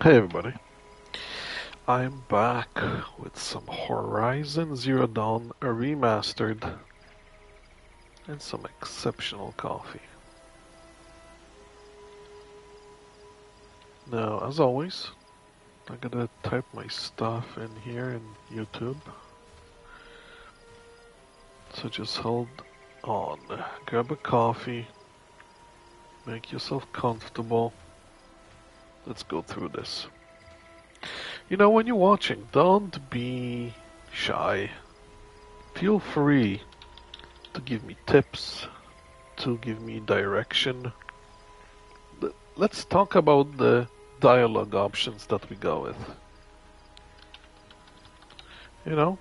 Hey everybody, I'm back with some Horizon Zero Dawn remastered and some exceptional coffee. Now, as always, I gotta type my stuff in here in YouTube. So just hold on, grab a coffee, make yourself comfortable. Let's go through this. You know, when you're watching, don't be shy. Feel free to give me tips, to give me direction. Let's talk about the dialogue options that we go with. You know?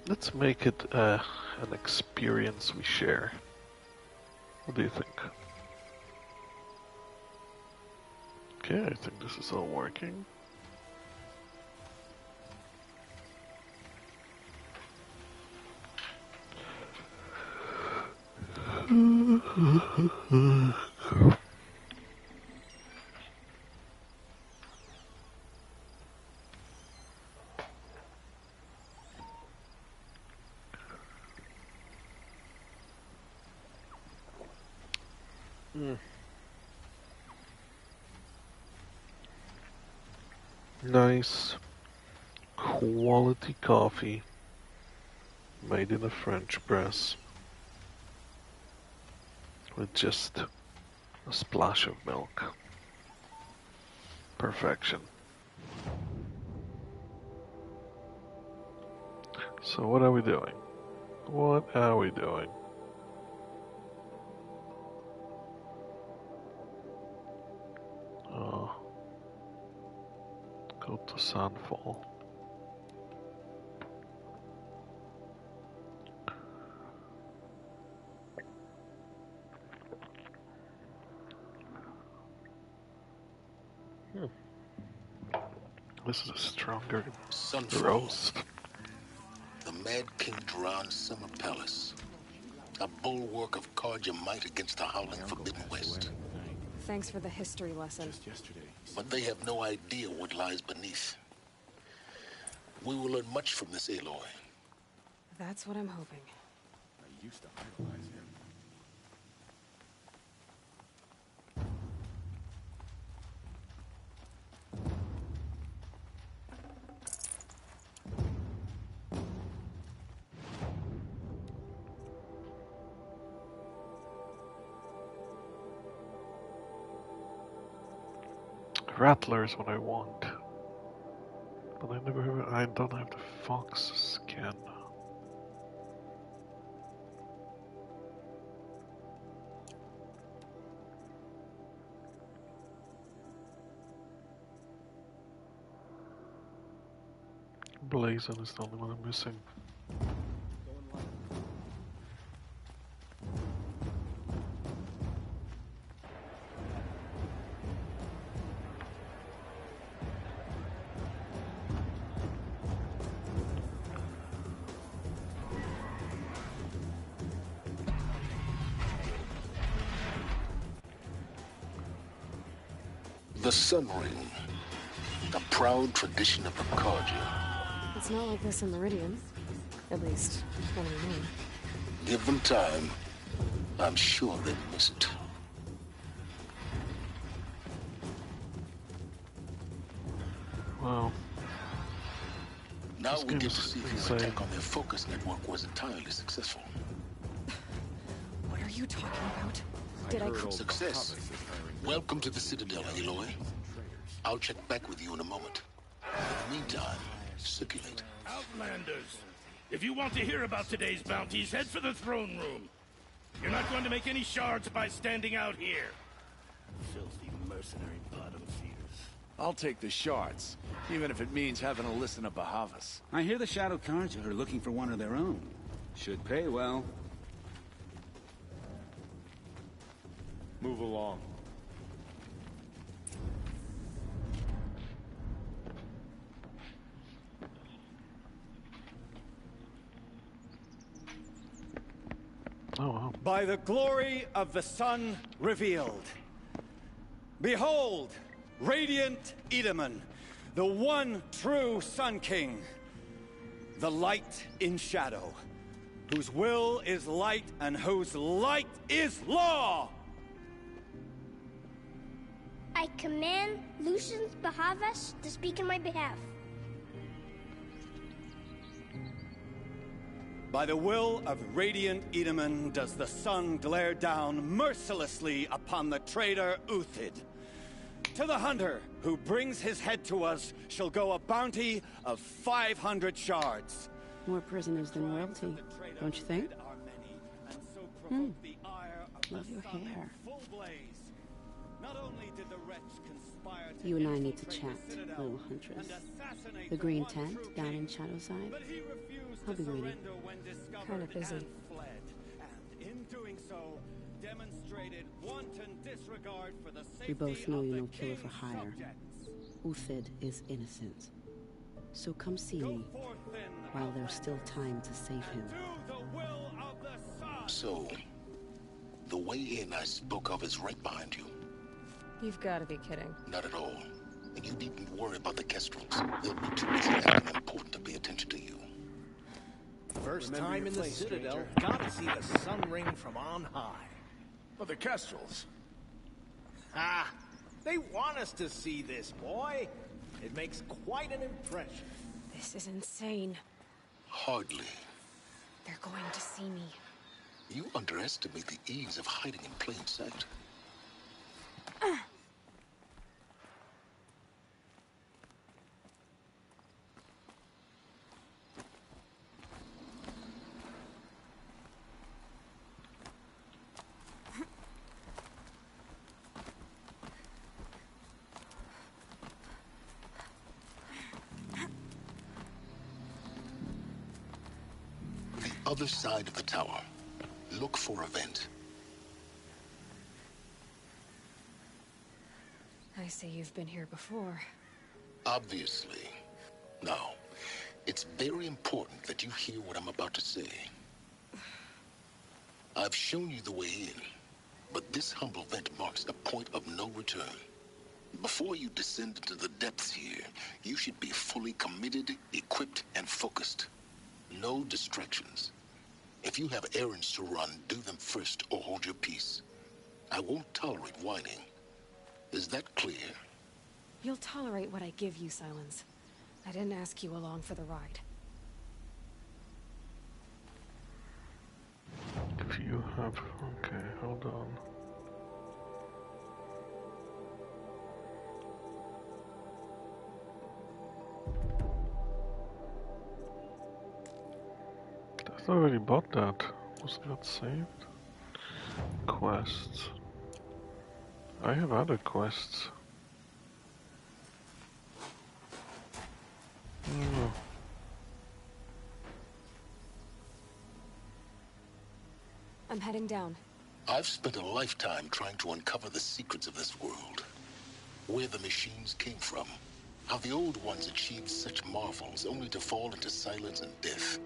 Let's make it an experience we share. What do you think? Okay, I think this is all working. Nice quality coffee made in a French press with just a splash of milk. Perfection. So what are we doing? What are we doing? Go to Sunfall. This is a stronger Sunfall. roast. The Mad King Duran's summer palace. A bulwark of Carja might against the howling Forbidden West. Thanks for the history lesson. But they have no idea what lies beneath. We will learn much from this Aloy. That's what I'm hoping. I used to idolize him. Rattler is what I want. But I don't have the fox skin. Blazon is the only one I'm missing. The Sun Ring. A proud tradition of the Carja. It's not like this in Meridian. At least, when we know. Give them time. I'm sure they'll miss it. Wow. Now we get to see if the attack on their focus network was entirely successful. What are you talking about? Did I Success. Welcome to the Citadel, Aloy. I'll check back with you in a moment. In the meantime, circulate. Outlanders! If you want to hear about today's bounties, head for the throne room. You're not going to make any shards by standing out here. Filthy mercenary bottom feeders. I'll take the shards, even if it means having to listen to Bahavas. I hear the Shadow Carja are looking for one of their own. Should pay well. Move along. Oh, wow. By the glory of the sun revealed. Behold, radiant Edaman, the one true Sun King. The light in shadow, whose will is light and whose light is law! I command Lucian's Bahavas to speak in my behalf. By the will of radiant Edaman does the sun glare down mercilessly upon the traitor Uthid. To the hunter who brings his head to us shall go a bounty of 500 shards. More prisoners than royalty, don't you think? Love your hair. You and I need to chat, little huntress. The green tent down in Shadowside. I'll be waiting. Kind of busy. We both know you're no killer for hire. Uthid is innocent. So come see me while there's still time to save him. So, the way in I spoke of is right behind you. You've got to be kidding. Not at all. And you needn't worry about the Kestrels. They'll be too busy acting important to pay attention to you. First time in the Citadel, gotta see the sun ring from on high. But the Kestrels. Ah, they want us to see this, boy. It makes quite an impression. This is insane. Hardly. They're going to see me. You underestimate the ease of hiding in plain sight. Other side of the tower. Look for a vent. I see you've been here before. Obviously. Now, it's very important that you hear what I'm about to say. I've shown you the way in, but this humble vent marks a point of no return. Before you descend into the depths here, you should be fully committed, equipped, and focused. No distractions. If you have errands to run, do them first or hold your peace. I won't tolerate whining. Is that clear? You'll tolerate what I give you, Silens. I didn't ask you along for the ride. If you have... Okay, hold on. I already bought that. Wasn't that saved? Quests. I have other quests. Oh. I'm heading down. I've spent a lifetime trying to uncover the secrets of this world. Where the machines came from. How the old ones achieved such marvels only to fall into silence and death.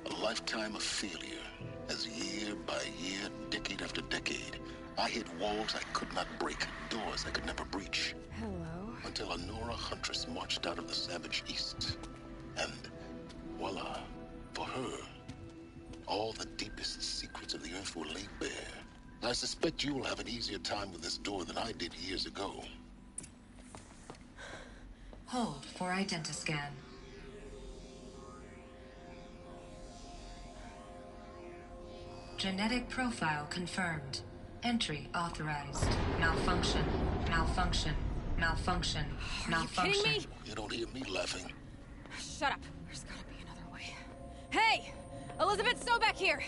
A lifetime of failure, as year by year, decade after decade, I hit walls I could not break, doors I could never breach. Hello. Until a Nora huntress marched out of the savage east. And, voila, for her, all the deepest secrets of the earth were laid bare. I suspect you will have an easier time with this door than I did years ago. Hold for identiscan. Genetic profile confirmed. Entry authorized. Malfunction. Malfunction. Malfunction. Malfunction. Are you kidding me? You don't hear me laughing. Shut up. There's gotta be another way. Hey! Elizabeth Sobeck here!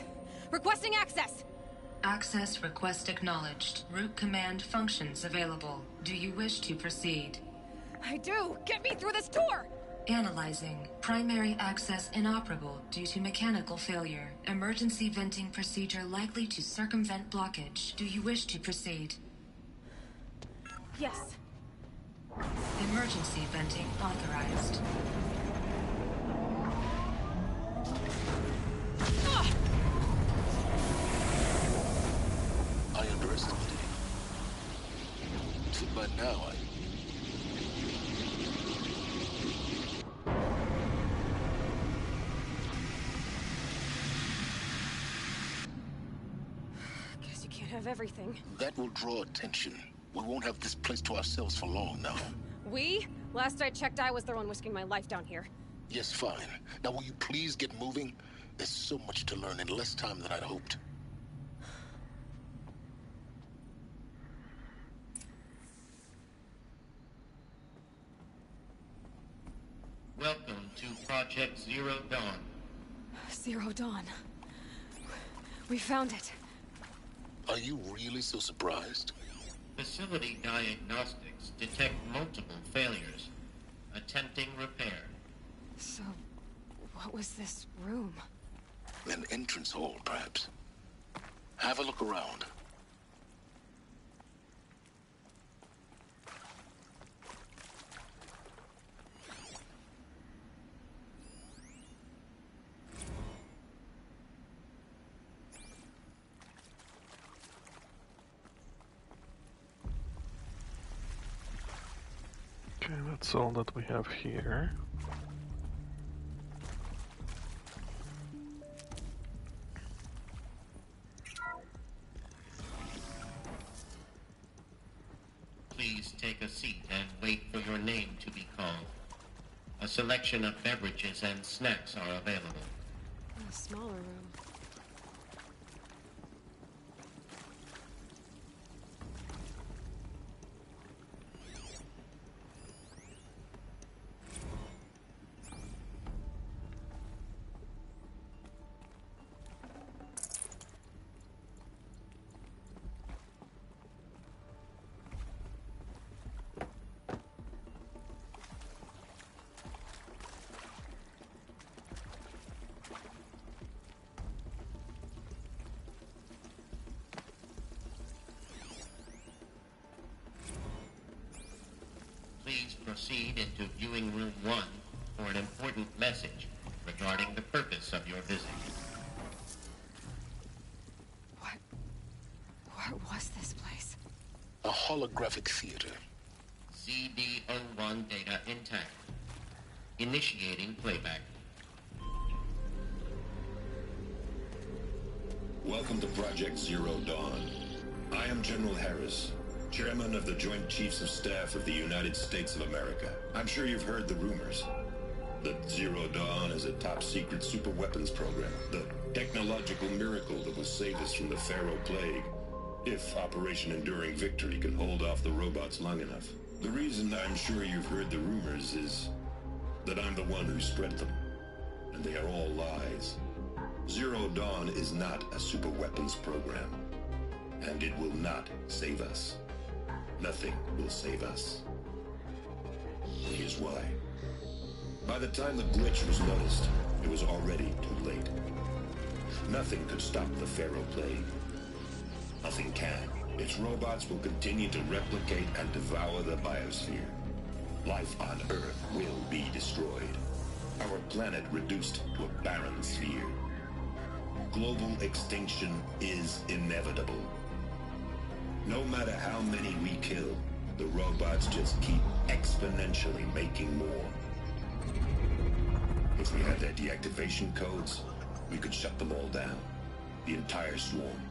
Requesting access! Access request acknowledged. Root command functions available. Do you wish to proceed? I do! Get me through this door! Analyzing. Primary access inoperable due to mechanical failure. Emergency venting procedure likely to circumvent blockage. Do you wish to proceed? Yes. Emergency venting authorized. now. Guess you can't have everything. That will draw attention. We won't have this place to ourselves for long now. We? Last I checked, I was the one risking my life down here. Yes, fine. Now will you please get moving? There's so much to learn in less time than I'd hoped. Welcome to Project Zero Dawn. Zero Dawn. We found it. Are you really so surprised? Facility diagnostics detect multiple failures. Attempting repair. So, what was this room? An entrance hall, perhaps. Have a look around. Okay, that's all that we have here. Please take a seat and wait for your name to be called. A selection of beverages and snacks are available. A smaller room. Please proceed into viewing room 1 for an important message regarding the purpose of your visit. What was this place? A holographic theater. CD01 data intact. Initiating playback. Welcome to Project Zero Dawn. I am General Harris, Chairman of the Joint Chiefs of Staff of the United States of America. I'm sure you've heard the rumors that Zero Dawn is a top-secret super-weapons program, the technological miracle that will save us from the Faro plague, if Operation Enduring Victory can hold off the robots long enough. The reason I'm sure you've heard the rumors is that I'm the one who spread them, and they are all lies. Zero Dawn is not a super-weapons program, and it will not save us. Nothing will save us. Here's why. By the time the glitch was noticed, it was already too late. Nothing could stop the Faro plague. Nothing can. Its robots will continue to replicate and devour the biosphere. Life on Earth will be destroyed. Our planet reduced to a barren sphere. Global extinction is inevitable. No matter how many we kill, the robots just keep exponentially making more. If we had their deactivation codes, we could shut them all down. The entire swarm.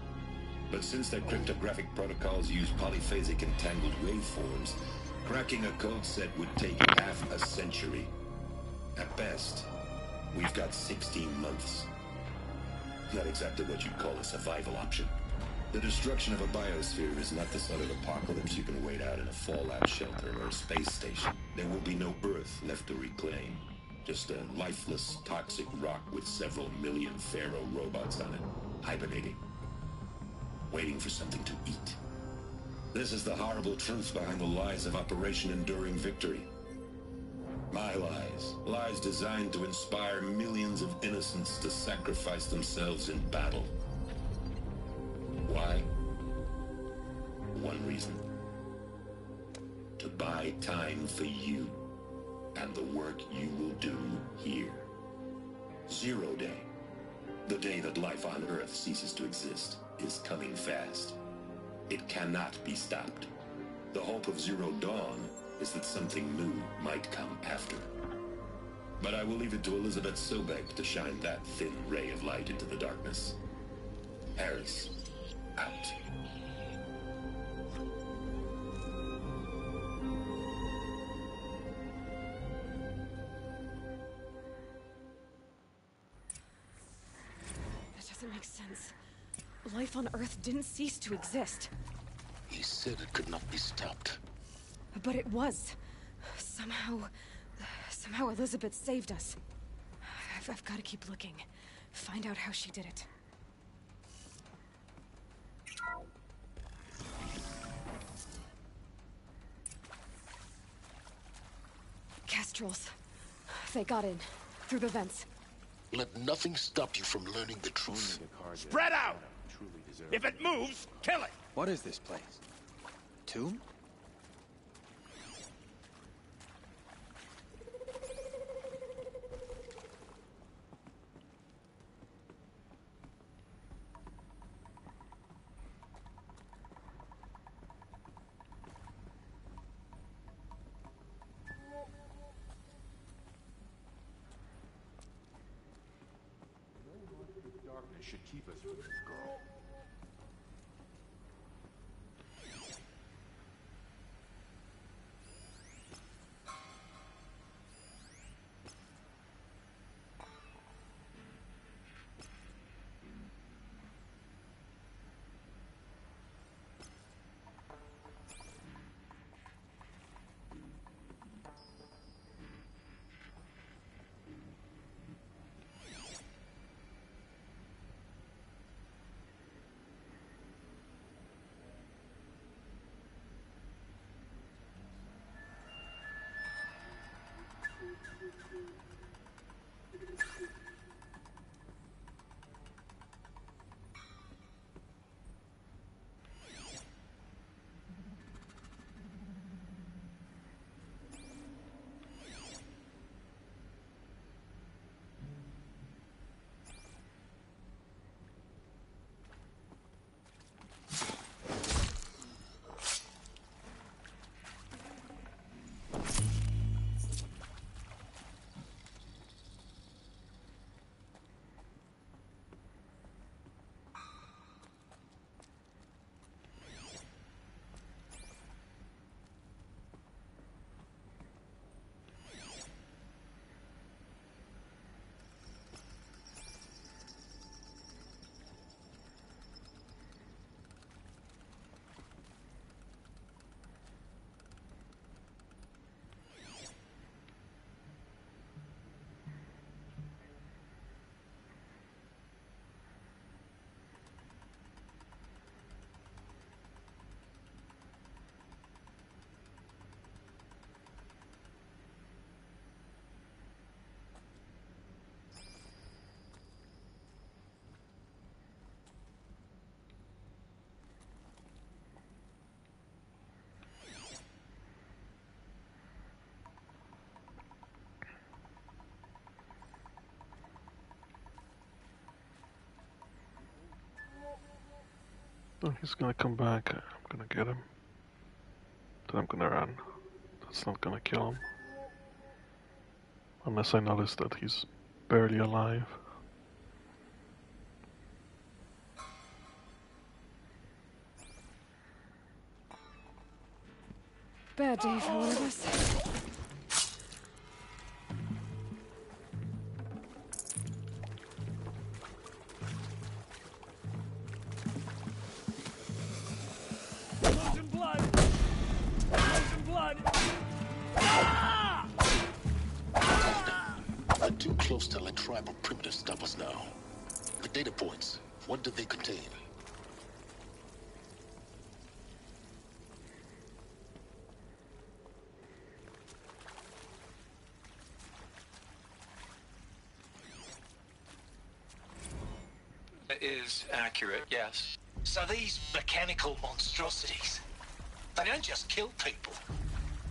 But since their cryptographic protocols use polyphasic entangled waveforms, cracking a code set would take half a century. At best, we've got 16 months. Not exactly what you'd call a survival option. The destruction of a biosphere is not the sort of apocalypse you can wait out in a fallout shelter or a space station. There will be no Earth left to reclaim. Just a lifeless, toxic rock with several million Faro robots on it, hibernating, waiting for something to eat. This is the horrible truth behind the lies of Operation Enduring Victory. My lies. Lies designed to inspire millions of innocents to sacrifice themselves in battle. Why? One reason. To buy time for you and the work you will do here. Zero Day, the day that life on Earth ceases to exist, is coming fast. It cannot be stopped. The hope of Zero Dawn is that something new might come after. But I will leave it to Elizabeth Sobeck to shine that thin ray of light into the darkness. Harris, out. That doesn't make sense. Life on Earth didn't cease to exist. He said it could not be stopped. But it was. Somehow Elizabeth saved us. I've got to keep looking. Find out how she did it. Kestrels. They got in. Through the vents. Let nothing stop you from learning the truth. Spread out! If it moves, kill it! What is this place? Tomb? Darkness should keep us from this girl. Oh, he's gonna come back. I'm gonna get him. Then I'm gonna run. That's not gonna kill him. Unless I notice that he's barely alive. Bad day for one of us. Too close to let tribal primitives stop us now. The data points, what do they contain? Is accurate, yes. So these mechanical monstrosities, they don't just kill people,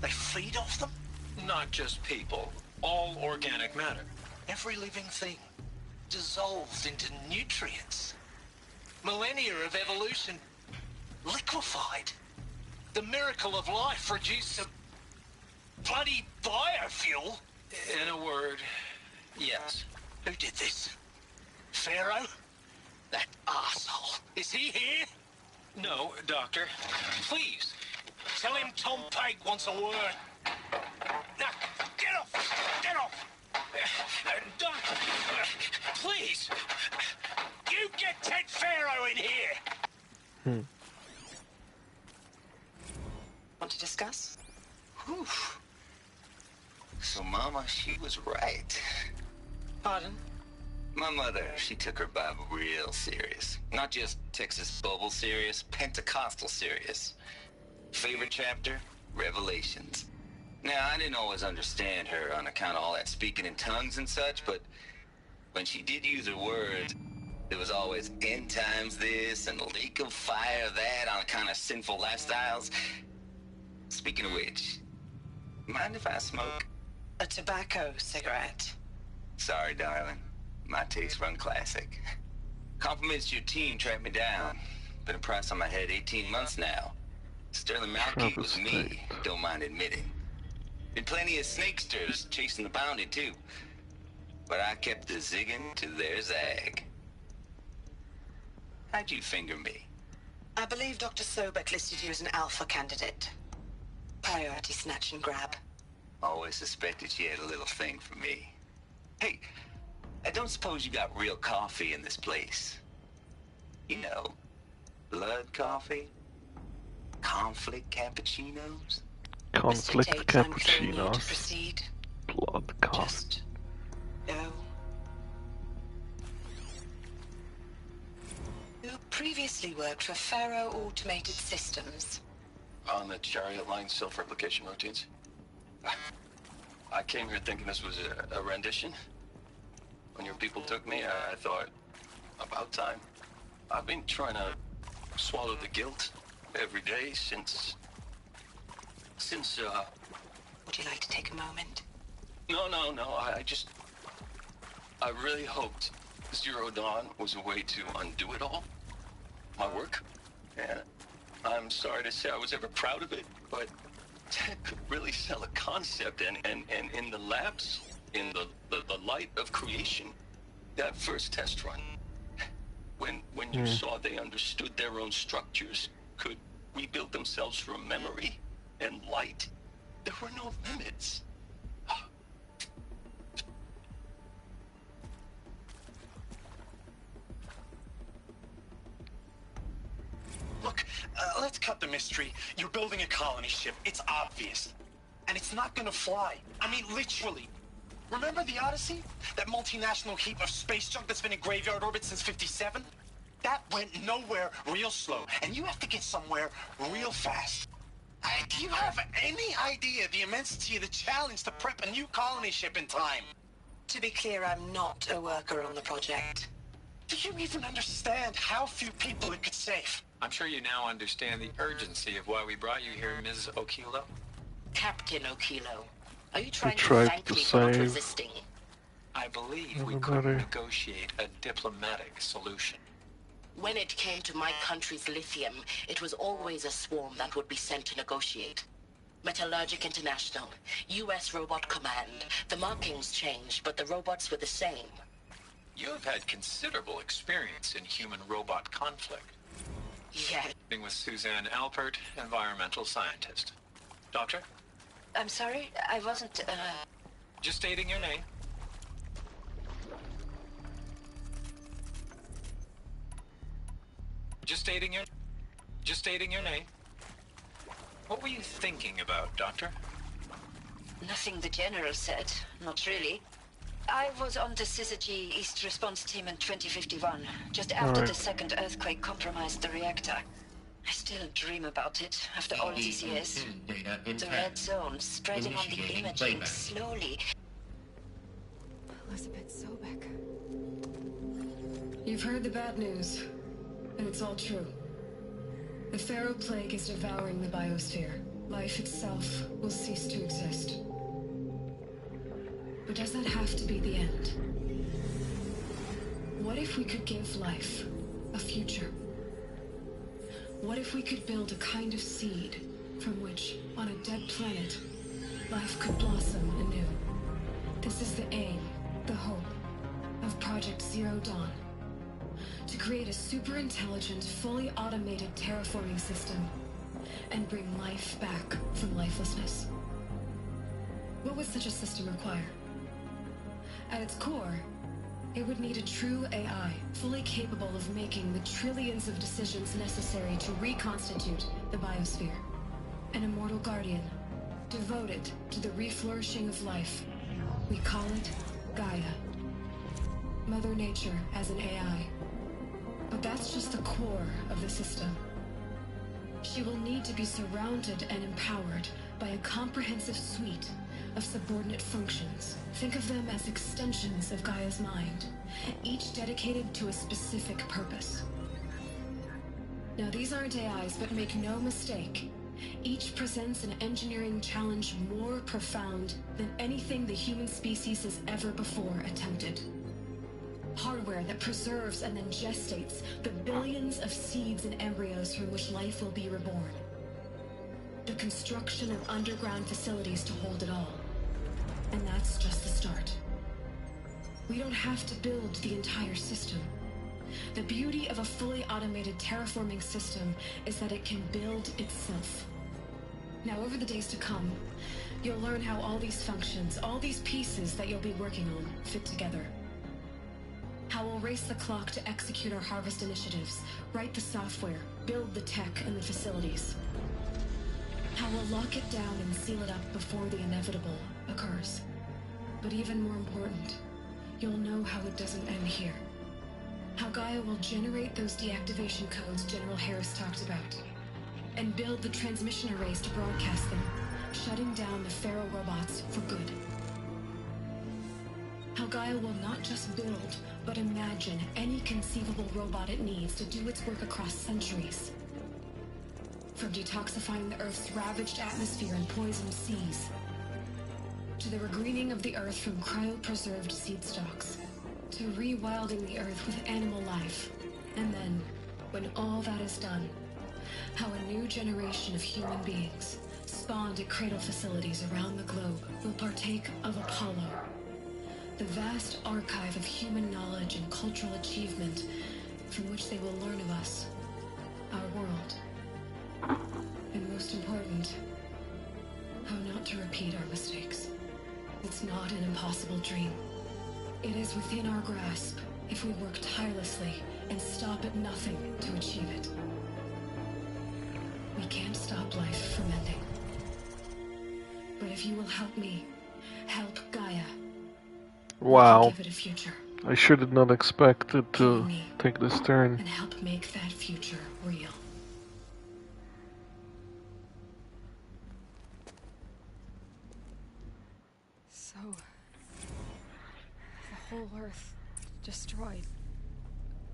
they feed off them? Not just people, all organic matter. Every living thing dissolved into nutrients. Millennia of evolution liquefied. The miracle of life reduced to bloody biofuel? In a word, yes. Who did this? Faro? That arsehole. Is he here? No, Doctor. Please. Tell him Tom Peg wants a word. Now, get off! Get off! Doctor, please. You get Ted Faro in here! Want to discuss? Whew. So, Mama, she was right. Pardon? My mother, she took her Bible real serious. Not just Texas Bubble serious, Pentecostal serious. Favorite chapter? Revelations. Now, I didn't always understand her on account of all that speaking in tongues and such, but when she did use her words, there was always end times this and lake of fire that on account of sinful lifestyles. Speaking of which, mind if I smoke? A tobacco cigarette. Sorry, darling. My taste run classic. Compliments to your team tracked me down. Been a price on my head 18 months now. Sterling Malkeith was me, don't mind admitting. Been plenty of snakesters chasing the bounty too. But I kept the zigging to their zag. How'd you finger me? I believe Dr. Sobeck listed you as an alpha candidate. Priority snatch and grab. Always suspected she had a little thing for me. Hey, I don't suppose you got real coffee in this place. You know, blood coffee? Conflict cappuccinos? Conflict Mr. Tate, I'm clearing you to cappuccinos. proceed. Blood coffee. Just go. You previously worked for Faro Automated Systems. On the chariot line self-replication routines. I came here thinking this was a rendition. When your people took me, I thought, about time. I've been trying to swallow the guilt every day since... Would you like to take a moment? No, I really hoped Zero Dawn was a way to undo it all. My work. And I'm sorry to say I was ever proud of it, but Ted could really sell a concept, and in the labs, in the light of creation, that first test run, when you saw they understood their own structures, could rebuild themselves from memory and light, there were no limits. Look, let's cut the mystery. You're building a colony ship. It's obvious. And it's not gonna fly. I mean, literally. Remember the Odyssey? That multinational heap of space junk that's been in graveyard orbit since '57? That went nowhere real slow. And you have to get somewhere real fast. Do you have any idea the immensity of the challenge to prep a new colony ship in time? To be clear, I'm not a worker on the project. Do you even understand how few people it could save? I'm sure you now understand the urgency of why we brought you here, Ms. Okilo. Captain Okilo, are you trying to tried thank to me for not save resisting? I believe we could negotiate a diplomatic solution. When it came to my country's lithium, it was always a swarm that would be sent to negotiate. Metallurgic International, US Robot Command. The markings changed, but the robots were the same. You have had considerable experience in human-robot conflict. Yeah. With Suzanne Alpert, environmental scientist. Doctor? I'm sorry, I wasn't, Just stating your name. Just stating your name. What were you thinking about, Doctor? Nothing the General said. Not really. I was on the Syzygy East Response Team in 2051, just after the second earthquake compromised the reactor. I still dream about it, after all these years. The red zone spreading on the imaging slowly. Elizabeth Sobeck. You've heard the bad news, and it's all true. The Faro plague is devouring the biosphere. Life itself will cease to exist. But does that have to be the end? What if we could give life a future? What if we could build a kind of seed from which, on a dead planet, life could blossom anew. This is the aim, the hope, of Project Zero Dawn. To create a super-intelligent, fully automated terraforming system, and bring life back from lifelessness. What would such a system require? At its core, it would need a true AI, fully capable of making the trillions of decisions necessary to reconstitute the biosphere. An immortal guardian, devoted to the reflourishing of life. We call it Gaia. Mother Nature as an AI. But that's just the core of the system. She will need to be surrounded and empowered by a comprehensive suite of subordinate functions. Think of them as extensions of Gaia's mind, each dedicated to a specific purpose. Now, these aren't AIs, but make no mistake, each presents an engineering challenge more profound than anything the human species has ever before attempted. Hardware that preserves and then gestates the billions of seeds and embryos from which life will be reborn. The construction of underground facilities to hold it all. And that's just the start. We don't have to build the entire system. The beauty of a fully automated terraforming system is that it can build itself. Now, over the days to come, you'll learn how all these functions, all these pieces that you'll be working on, fit together. How we'll race the clock to execute our harvest initiatives, write the software, build the tech and the facilities. How we'll lock it down and seal it up before the inevitable occurs. But even more important, you'll know how it doesn't end here. How Gaia will generate those deactivation codes General Harris talked about, and build the transmission arrays to broadcast them, shutting down the Faro robots for good. How Gaia will not just build, but imagine any conceivable robot it needs to do its work across centuries. From detoxifying the Earth's ravaged atmosphere and poisoned seas, to the regreening of the Earth from cryopreserved seed stalks, to rewilding the Earth with animal life. And then, when all that is done, how a new generation of human beings, spawned at cradle facilities around the globe, will partake of Apollo, the vast archive of human knowledge and cultural achievement from which they will learn of us, our world. And most important, how not to repeat our mistakes. It's not an impossible dream. It is within our grasp if we work tirelessly and stop at nothing to achieve it. We can't stop life from ending. But if you will help me, help Gaia, wow. give it a future. I sure did not expect it to take this turn. And help make that future real. So, the whole Earth destroyed,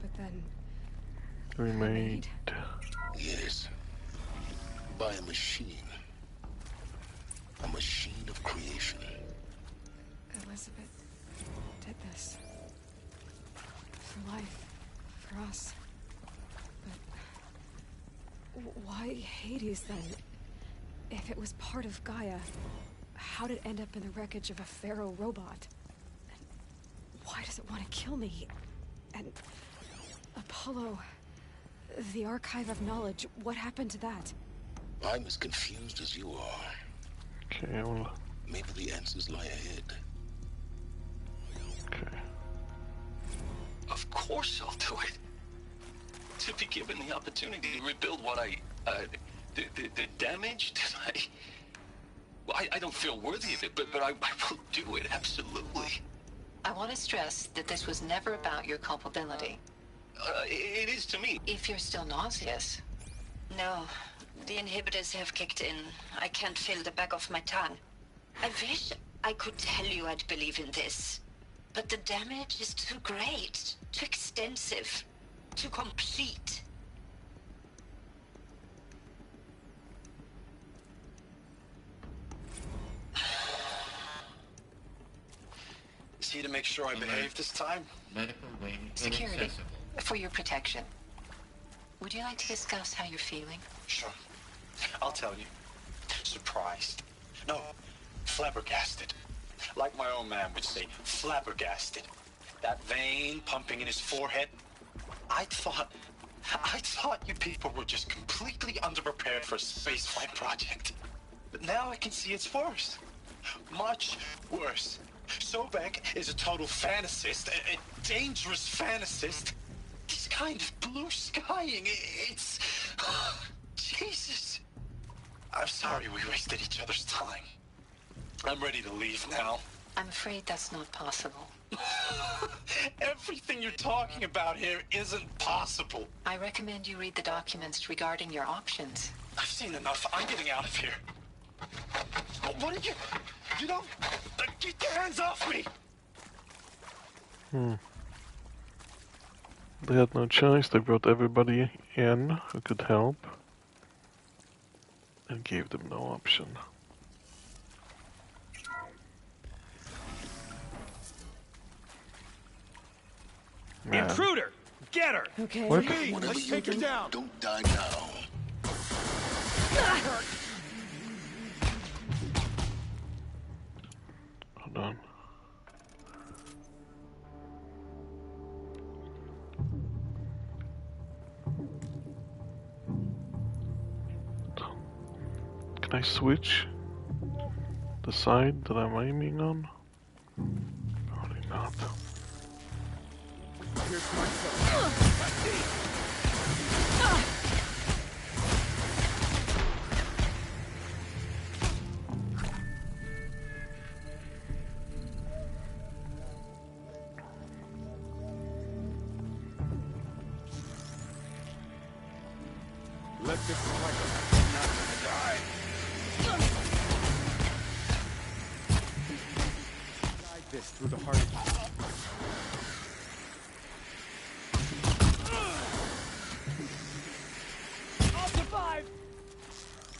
but then remade. Yes, by a machine of creation. Elizabeth did this for life, for us. But why Hades then? If it was part of Gaia, how did it end up in the wreckage of a Faro robot? And why does it want to kill me? And Apollo, the archive of knowledge, what happened to that? I'm as confused as you are. Okay, well... Maybe the answers lie ahead. Okay. Of course I'll do it. To be given the opportunity to rebuild what the damage that I don't feel worthy of it, but I will do it, absolutely. I want to stress that this was never about your culpability. It is to me. If you're still nauseous. No, the inhibitors have kicked in. I can't feel the back of my tongue. I wish I could tell you I'd believe in this, but the damage is too great, too extensive, too complete. See to make sure I behave this time? Medical wing Security, inaccessible. for your protection. Would you like to discuss how you're feeling? Sure. I'll tell you. surprised. No, flabbergasted. Like my own man would say, flabbergasted. That vein pumping in his forehead. I thought you people were just completely underprepared for a spaceflight project. But now I can see it's worse. Much worse. Sobeck is a total fantasist, a dangerous fantasist. He's kind of blue skying. It's... Jesus. I'm sorry we wasted each other's time. I'm ready to leave now. I'm afraid that's not possible. Everything you're talking about here isn't possible. I recommend you read the documents regarding your options. I've seen enough. I'm getting out of here. What are you... You don't... Get your hands off me! They had no choice. They brought everybody in who could help and gave them no option. Man. Intruder! Get her! Okay. What? Me, let's take her down! Don't die now. Hold on. Can I switch the side that I'm aiming on? Probably not. Here's my let this fight not die. Guide this through the heart of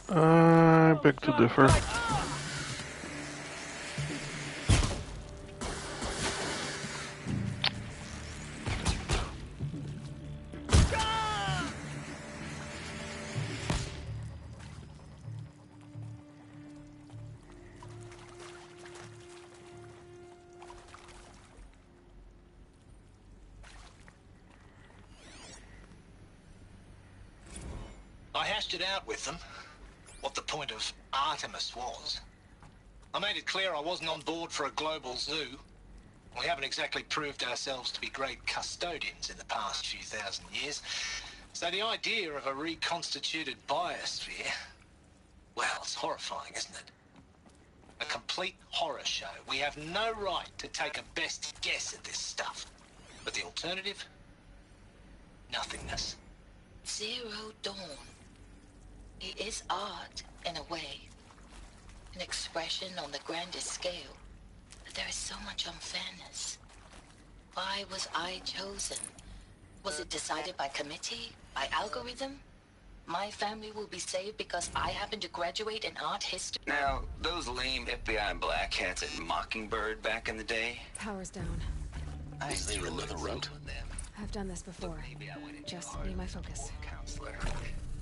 I beg to differ. I hashed it out with them, what the point of Artemis was. I made it clear I wasn't on board for a global zoo. We haven't exactly proved ourselves to be great custodians in the past few thousand years. So the idea of a reconstituted biosphere, well, it's horrifying, isn't it? A complete horror show. We have no right to take a best guess at this stuff. But the alternative? Nothingness. Zero Dawn. It is art, in a way. An expression on the grandest scale. But there is so much unfairness. Why was I chosen? Was it decided by committee? By algorithm? My family will be saved because I happen to graduate in art history. Now, those lame FBI black hats at Mockingbird back in the day. Power's down. Is there another route? I've done this before. Just need my focus. Counselor.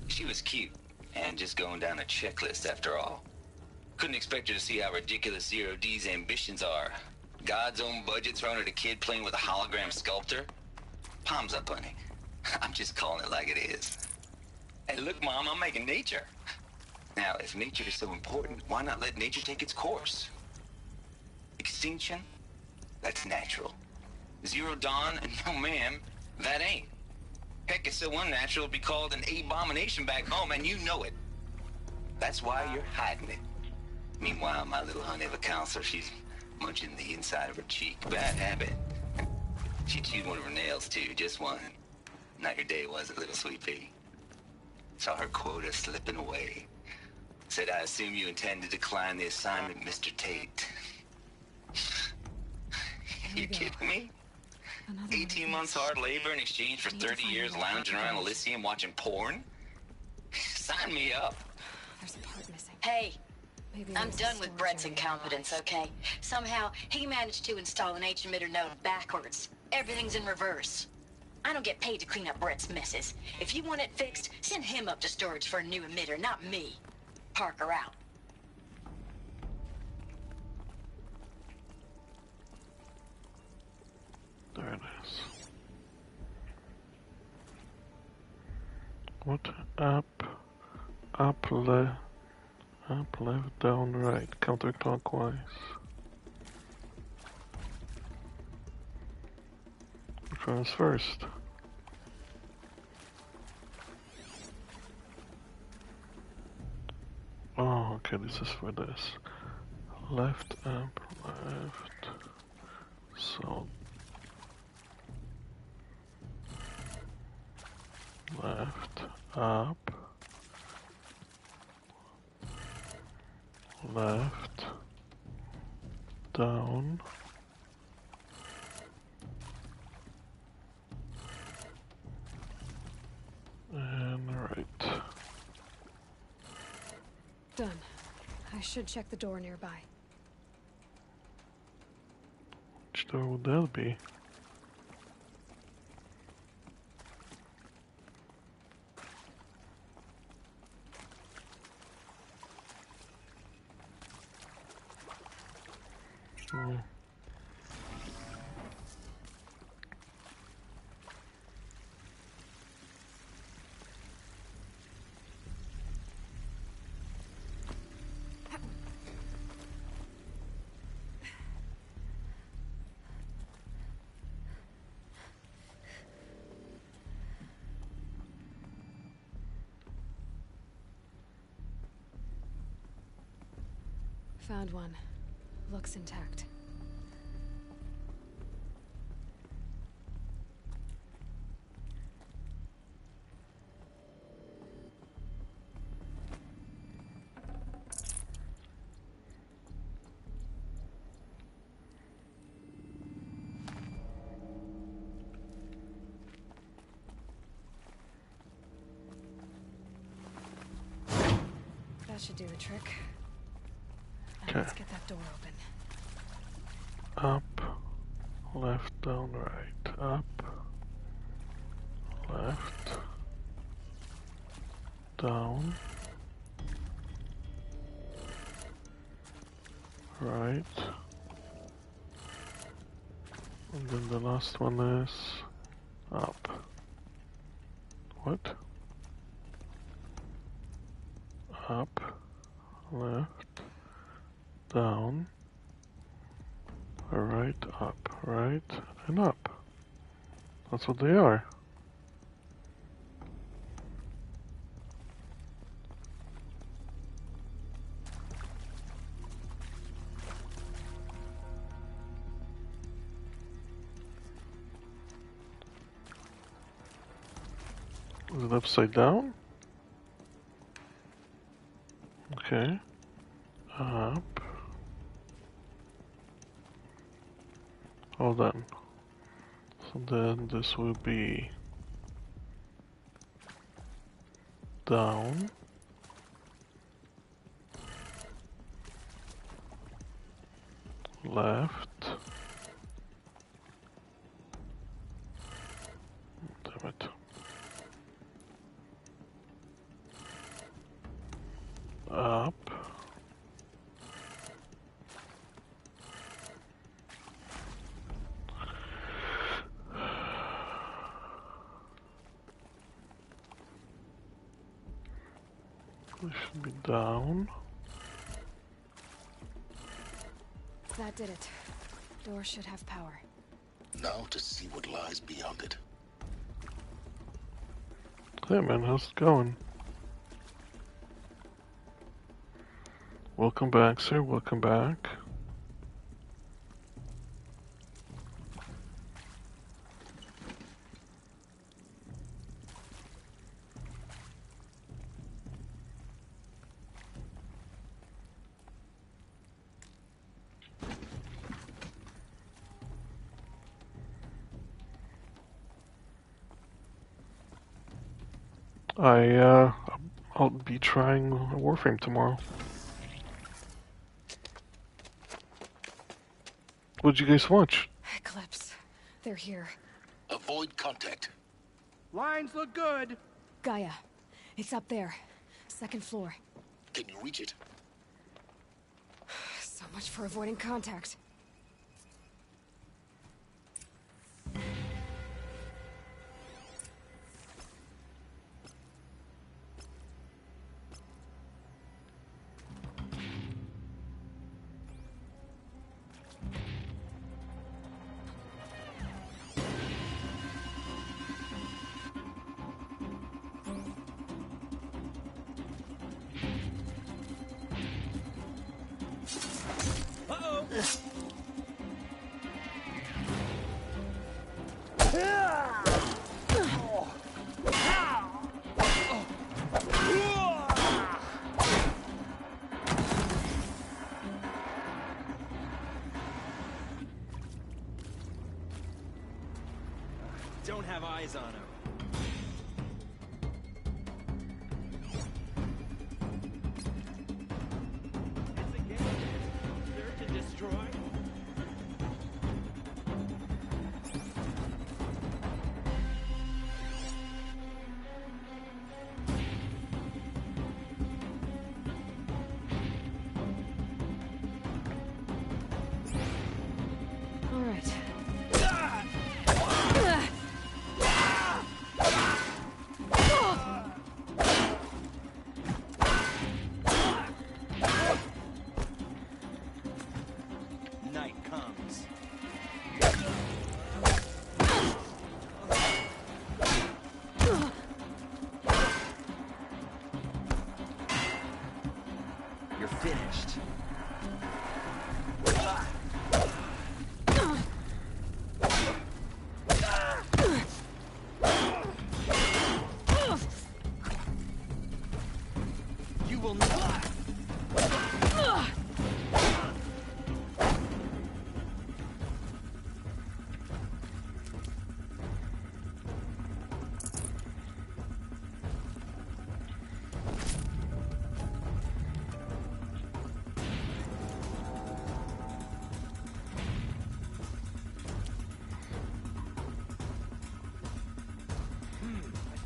She was cute, and just going down a checklist after all. Couldn't expect her to see how ridiculous Zero D's ambitions are. God's own budget thrown at a kid playing with a hologram sculptor. Palms up, honey. I'm just calling it like it is. Hey, look, Mom, I'm making nature. Now, if nature is so important, why not let nature take its course? Extinction? That's natural. Zero Dawn? No, ma'am, that ain't. Heck, it's so unnatural it'd be called an abomination back home, and you know it. That's why you're hiding it. Meanwhile, my little honey of a counselor, she's munching the inside of her cheek. Bad habit. She chewed one of her nails, too, just one. Not your day, was it, little sweet pea? Saw her quota slipping away. Said, I assume you intend to decline the assignment, Mr. Tate. You kidding me? 18 months hard labor in exchange for 30 years lounging around Elysium watching porn? Sign me up. There's a part missing. Hey, Maybe I'm done with Brett's incompetence, okay? Somehow, he managed to install an H-emitter node backwards. Everything's in reverse. I don't get paid to clean up Brett's messes. If you want it fixed, send him up to storage for a new emitter, not me. Parker out. There it is. What? Up, left, down, right, counterclockwise. Which one is first? Oh, okay, this is for this. Left, up, left. So. Left, up. Left, down. And right. Done. I should check the door nearby. Which door would that be? Found one. Looks intact. That should do the trick. Okay. Let's get that door open. Up, left, down, right. Up, left, down, right. And then the last one is up. What? Up, left, down, right, up, right, and up. That's what they are. Is it upside down? Okay. Up. Hold on. So then this will be down. Left. Damn it. Up. This should be down. That did it. Door should have power. Now to see what lies beyond it. Hey man, how's it going? Welcome back, sir. Welcome back. I'll be trying Warframe tomorrow. What'd you guys watch? Eclipse. They're here. Avoid contact. Lines look good. Gaia. It's up there. Second floor. Can you reach it? So much for avoiding contact. Don't have eyes on him. It's a game. Search and destroy. All right. Night comes. You're finished. You will not.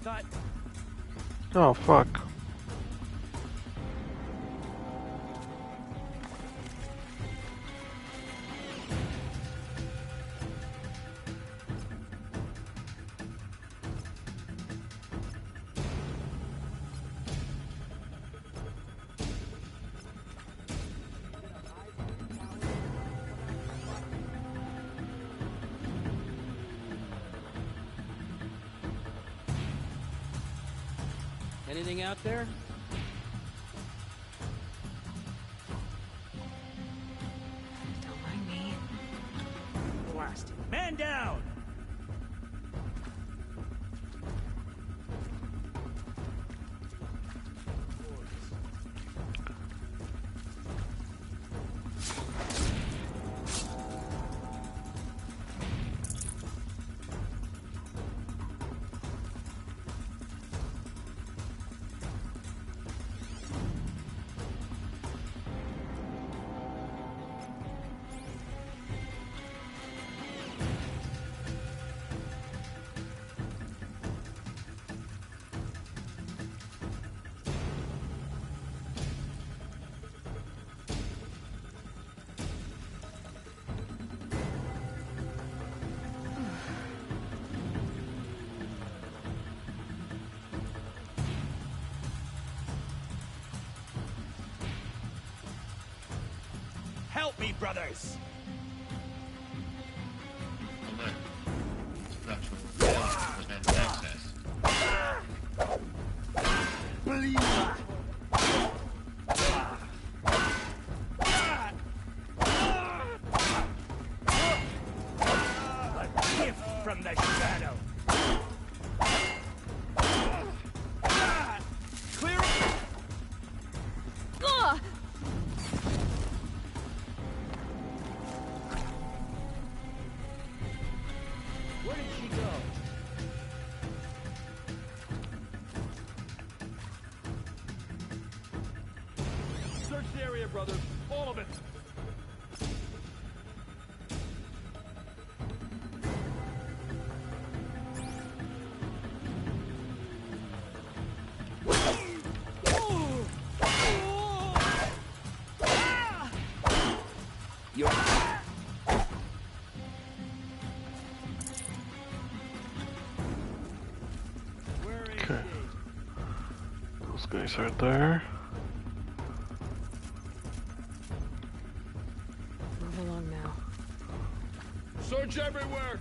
I thought. Oh, fuck. Anything out there? Don't mind me. Blast. Man down! Help me, brothers! Alert. Structure failed to prevent access. Bleed! A gift from the shadow! Clear it! Where did she go? Search the area, brothers. All of it. You're... Okay. Those guys are there. Move along now. Search everywhere!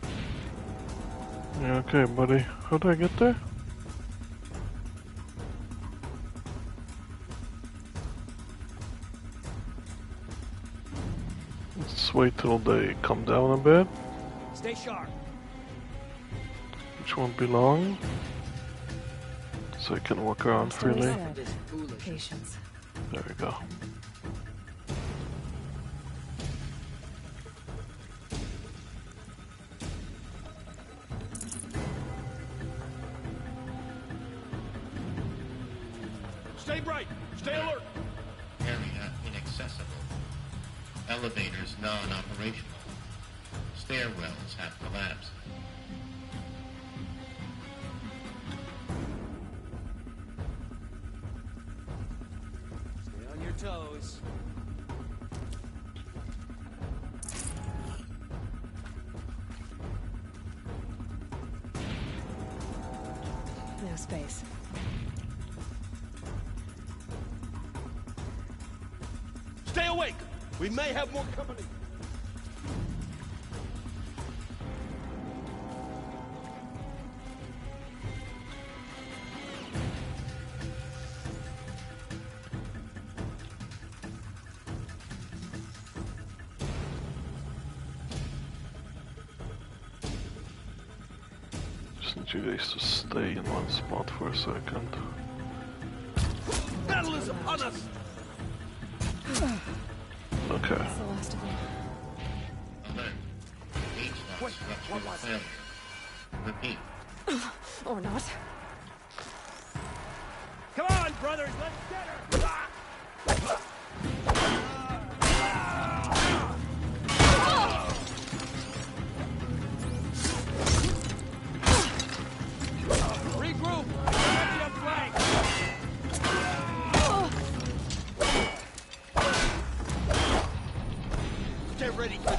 Yeah, okay, buddy. How do I get there? Let's wait till they come down a bit, Stay sharp. which won't be long, so I can walk around freely. Patience. There we go. Stay bright. Stay alert. Area inaccessible. Elevators non-operational. Stairwells have collapsed. Stay on your toes. No space. Stay awake. We may have more company. Just need you guys to stay in one spot for a second. Battle is upon us. Okay. That's the last of them. Alert. H-lock structural failure. Repeat. Or not. Come on, brothers, let's get her! Regroup! Empty a flank! Get ready for this!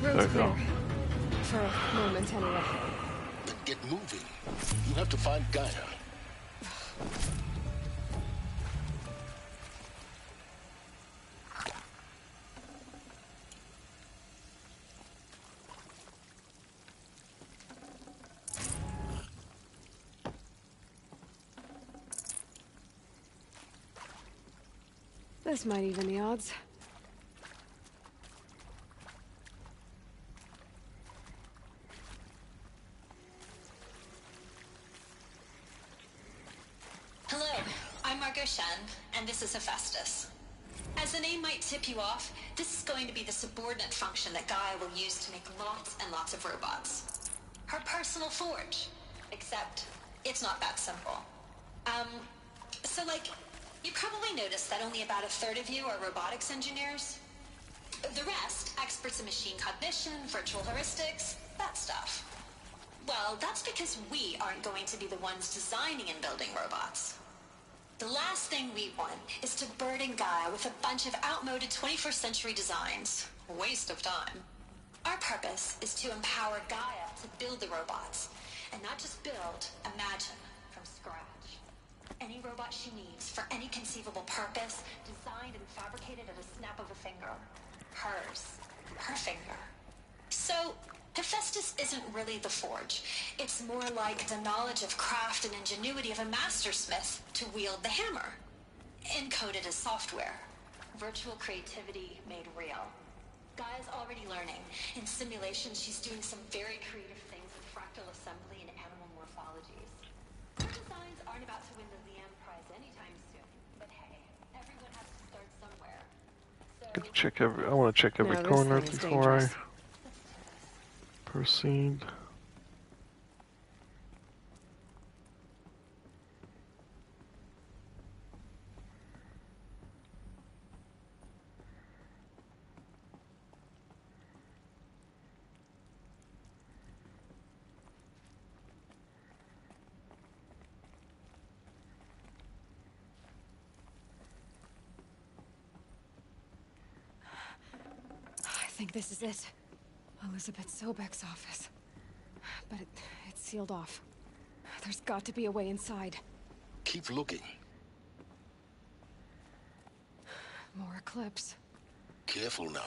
Road's clear. For a moment, anyway. Then get moving. You have to find Gaia. This might even the odds. Hello, I'm Margo Shen, and this is Hephaestus. As the name might tip you off, this is going to be the subordinate function that Gaia will use to make lots and lots of robots. Her personal forge. Except, it's not that simple. So you probably noticed that only about a third of you are robotics engineers. The rest, experts in machine cognition, virtual heuristics, that stuff. Well, that's because we aren't going to be the ones designing and building robots. The last thing we want is to burden Gaia with a bunch of outmoded 21st century designs. A waste of time. Our purpose is to empower Gaia to build the robots, and not just build, imagine from scratch. Any robot she needs for any conceivable purpose, designed and fabricated at a snap of a finger. Hers. Her finger. So, Hephaestus isn't really the forge. It's more like the knowledge of craft and ingenuity of a mastersmith to wield the hammer. Encoded as software. Virtual creativity made real. Gaia's already learning. In simulations, she's doing some very creative things with fractal assembly and animal morphologies. Her designs aren't about to win the Liam Prize anytime soon, but hey, everyone has to start somewhere. So... I want to check every No, this corner thing is before dangerous. I proceed. I think this is it. Elizabeth Sobeck's office. But it's sealed off. There's got to be a way inside. Keep looking. More Eclipse. Careful now.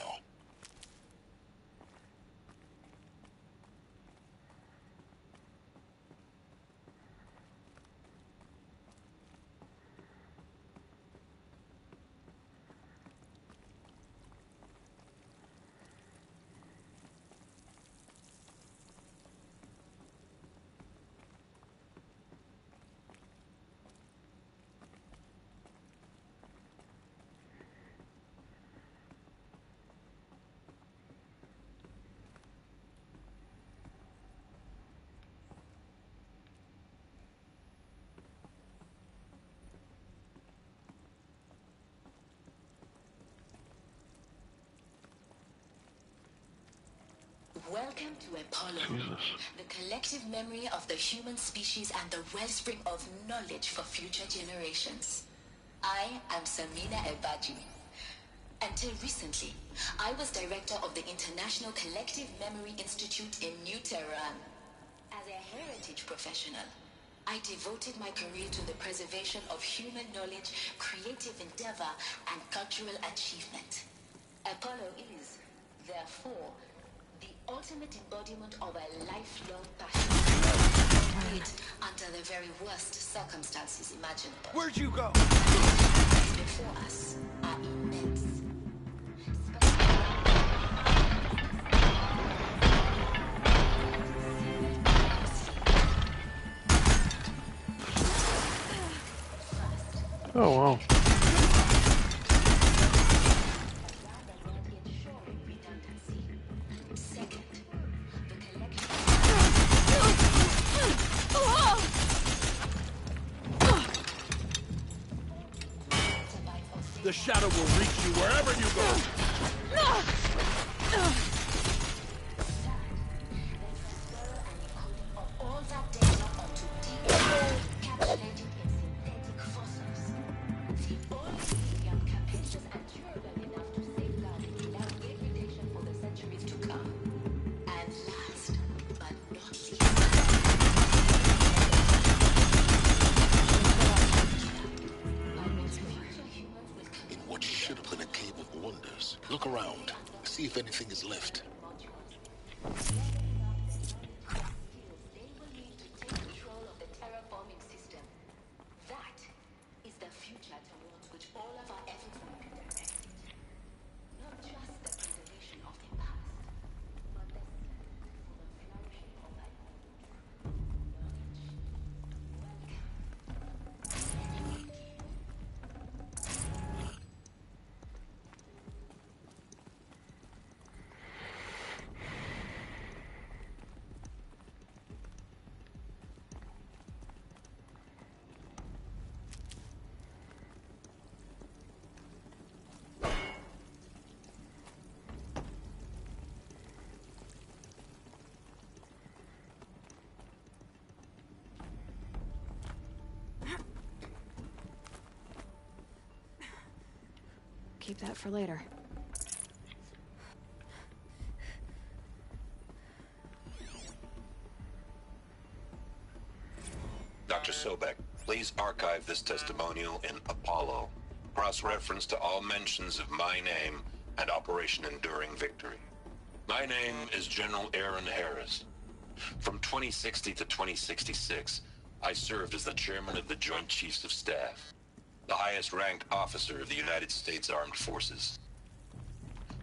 Welcome to Apollo, the collective memory of the human species and the wellspring of knowledge for future generations. I am Samina Ebaji. Until recently, I was director of the International Collective Memory Institute in New Tehran. As a heritage professional, I devoted my career to the preservation of human knowledge, creative endeavor, and cultural achievement. Apollo is, therefore, the ultimate embodiment of a lifelong passion. It under the very worst circumstances imaginable. Where'd you go? Before us are immense. Oh wow. The shadow will reach you wherever you go. All that data onto deep encapsulated in synthetic fossils. The only medium capacious and durable enough to safeguard it without degradation for the centuries to come. And last but not least, In what should have been a cave of wonders. Look around. See if anything is left. Keep that for later. Dr. Sobeck, please archive this testimonial in Apollo. Cross-reference to all mentions of my name and Operation Enduring Victory. My name is General Aaron Harris. From 2060 to 2066, I served as the chairman of the Joint Chiefs of Staff, the highest-ranked officer of the United States Armed Forces.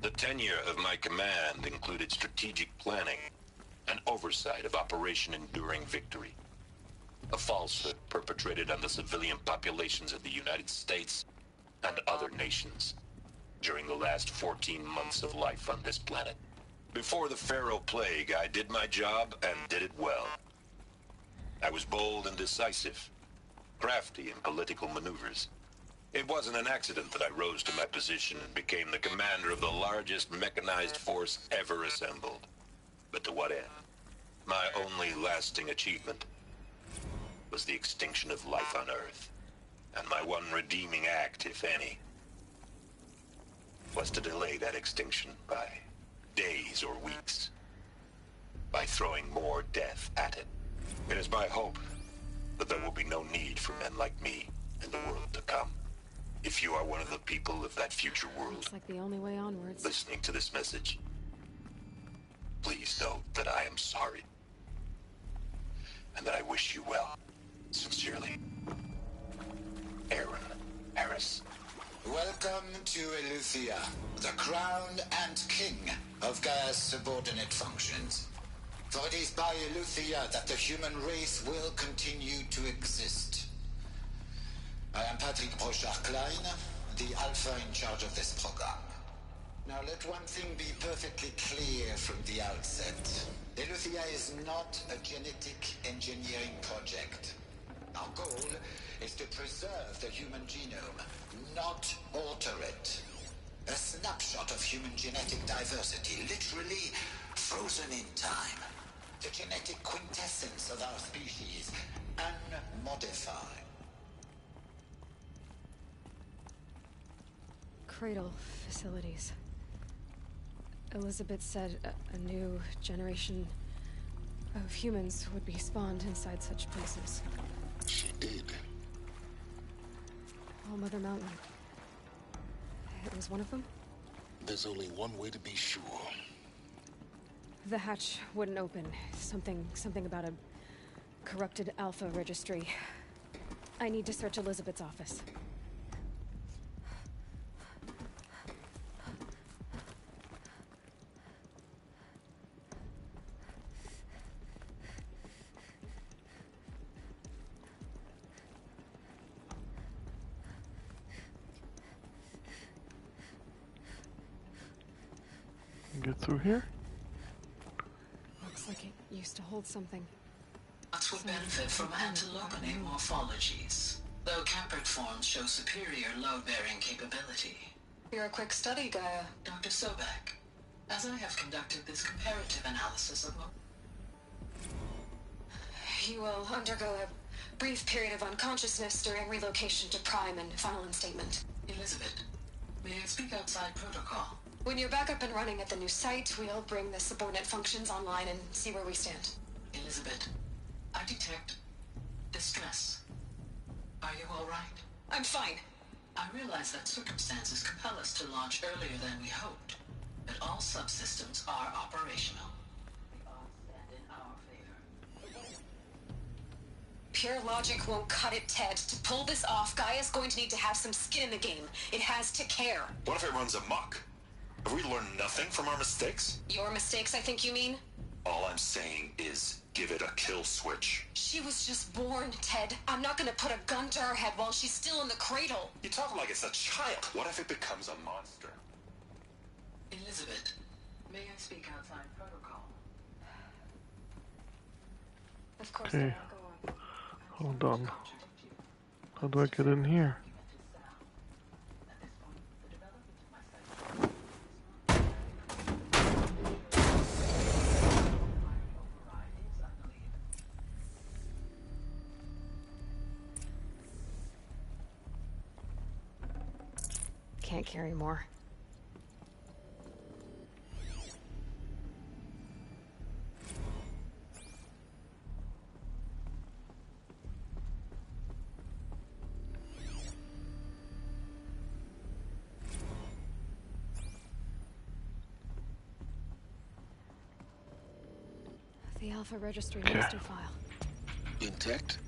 The tenure of my command included strategic planning and oversight of Operation Enduring Victory, a falsehood perpetrated on the civilian populations of the United States and other nations during the last 14 months of life on this planet. Before the Faro plague, I did my job and did it well. I was bold and decisive, crafty in political maneuvers. It wasn't an accident that I rose to my position and became the commander of the largest mechanized force ever assembled. But to what end? My only lasting achievement was the extinction of life on Earth. And my one redeeming act, if any, was to delay that extinction by days or weeks, by throwing more death at it. It is my hope that there will be no need for men like me in the world to come. If you are one of the people of that future world Looks like the only way onwards. listening to this message, please know that I am sorry. And that I wish you well. Sincerely. Aaron Harris. Welcome to Eleuthia, the crown and king of Gaia's subordinate functions. For it is by Eleuthia that the human race will continue to exist. I am Patrick Brochard-Klein, the Alpha in charge of this program. Now let one thing be perfectly clear from the outset. Eleuthia is not a genetic engineering project. Our goal is to preserve the human genome, not alter it. A snapshot of human genetic diversity, literally frozen in time. The genetic quintessence of our species, unmodified. Cradle facilities. Elizabeth said a new generation of humans would be spawned inside such places. She did. All Mother Mountain. It was one of them? There's only one way to be sure. The hatch wouldn't open. Something about a corrupted Alpha registry. I need to search Elizabeth's office. Get through here? Looks like it used to hold something. Lots would benefit from antilogonate morphologies, though Alpert forms show superior load-bearing capability. You're a quick study, Gaia. Dr. Sobeck, as I have conducted this comparative analysis of... You will undergo a brief period of unconsciousness during relocation to Prime and final instatement. Elizabeth, may I speak outside protocol? When you're back up and running at the new site, we'll bring the subordinate functions online and see where we stand. Elizabeth, I detect distress. Are you all right? I'm fine. I realize that circumstances compel us to launch earlier than we hoped, but all subsystems are operational. The odds stand in our favor. Pure logic won't cut it, Ted. To pull this off, Gaia's going to need to have some skin in the game. It has to care. What if it runs amok? Have we learned nothing from our mistakes? Your mistakes, I think you mean? All I'm saying is give it a kill switch. She was just born, Ted. I'm not gonna put a gun to her head while she's still in the cradle. You talk like it's a child. What if it becomes a monster? Elizabeth, may I speak outside protocol? Of course. Okay. Hold on. How do I get in here? Can't carry more. The Alpha Registry master file. Intact?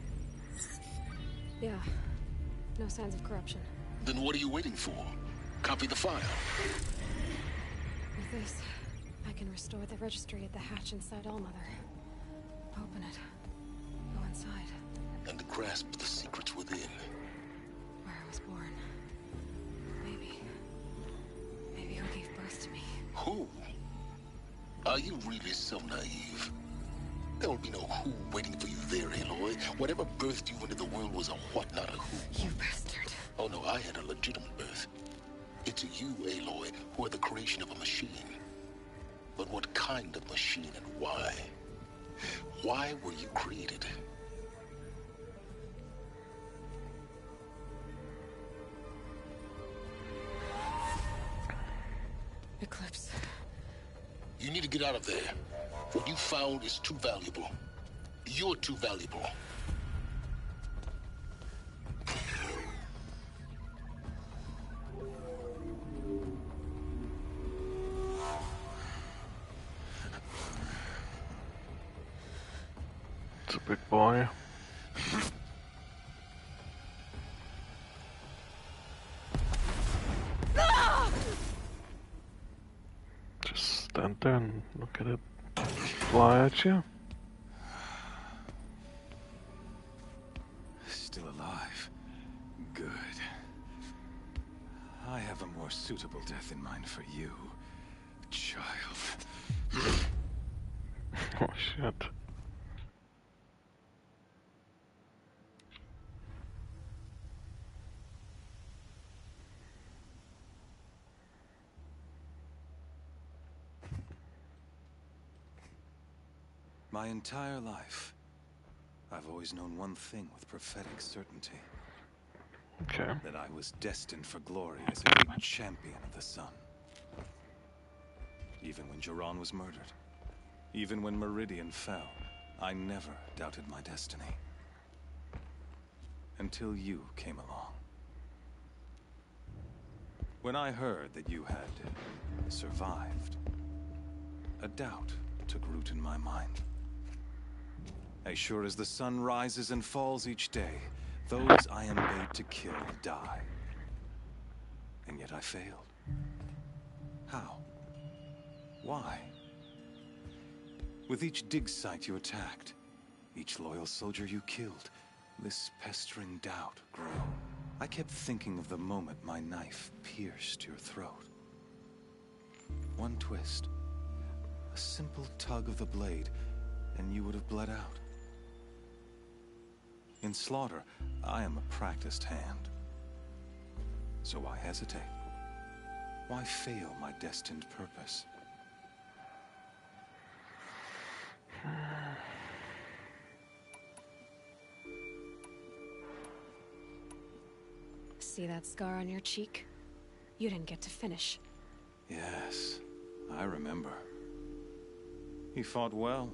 Yeah. No signs of corruption. Then what are you waiting for? Copy the file. With this, I can restore the registry at the hatch inside Allmother. Open it. Go inside. And grasp the secrets within. Where I was born. Maybe who gave birth to me. Who? Are you really so naive? There will be no who waiting for you there, Aloy. Whatever birthed you into the world was a what, not a who. You bastard. Oh no, I had a legitimate birth. It's you, Aloy, who are the creation of a machine. But what kind of machine and why? Why were you created? Eclipse. You need to get out of there. What you found is too valuable. You're too valuable. It's a big boy. Just stand there and look at it fly at you. Still alive. Good. I have a more suitable death in mind for you, child. Oh shit. My entire life, I've always known one thing with prophetic certainty. Okay. That I was destined for glory as a great champion of the sun. Even when Jiran was murdered, even when Meridian fell, I never doubted my destiny. Until you came along. When I heard that you had survived, a doubt took root in my mind. As sure as the sun rises and falls each day, those I am bade to kill die. And yet I failed. How? Why? With each dig site you attacked, each loyal soldier you killed, this pestering doubt grew. I kept thinking of the moment my knife pierced your throat. One twist, a simple tug of the blade, and you would have bled out. In slaughter, I am a practiced hand. So why hesitate? Why fail my destined purpose? See that scar on your cheek? You didn't get to finish. Yes, I remember. He fought well.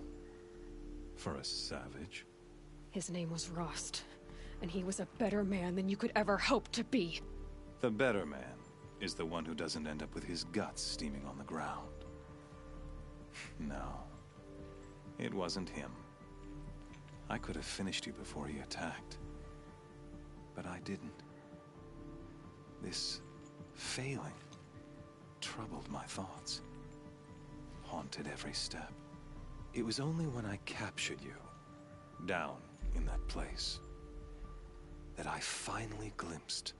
For a savage. His name was Rost, and he was a better man than you could ever hope to be. The better man is the one who doesn't end up with his guts steaming on the ground. No, it wasn't him. I could have finished you before he attacked. But I didn't. This failing troubled my thoughts, haunted every step. It was only when I captured you, down in that place, that I finally glimpsed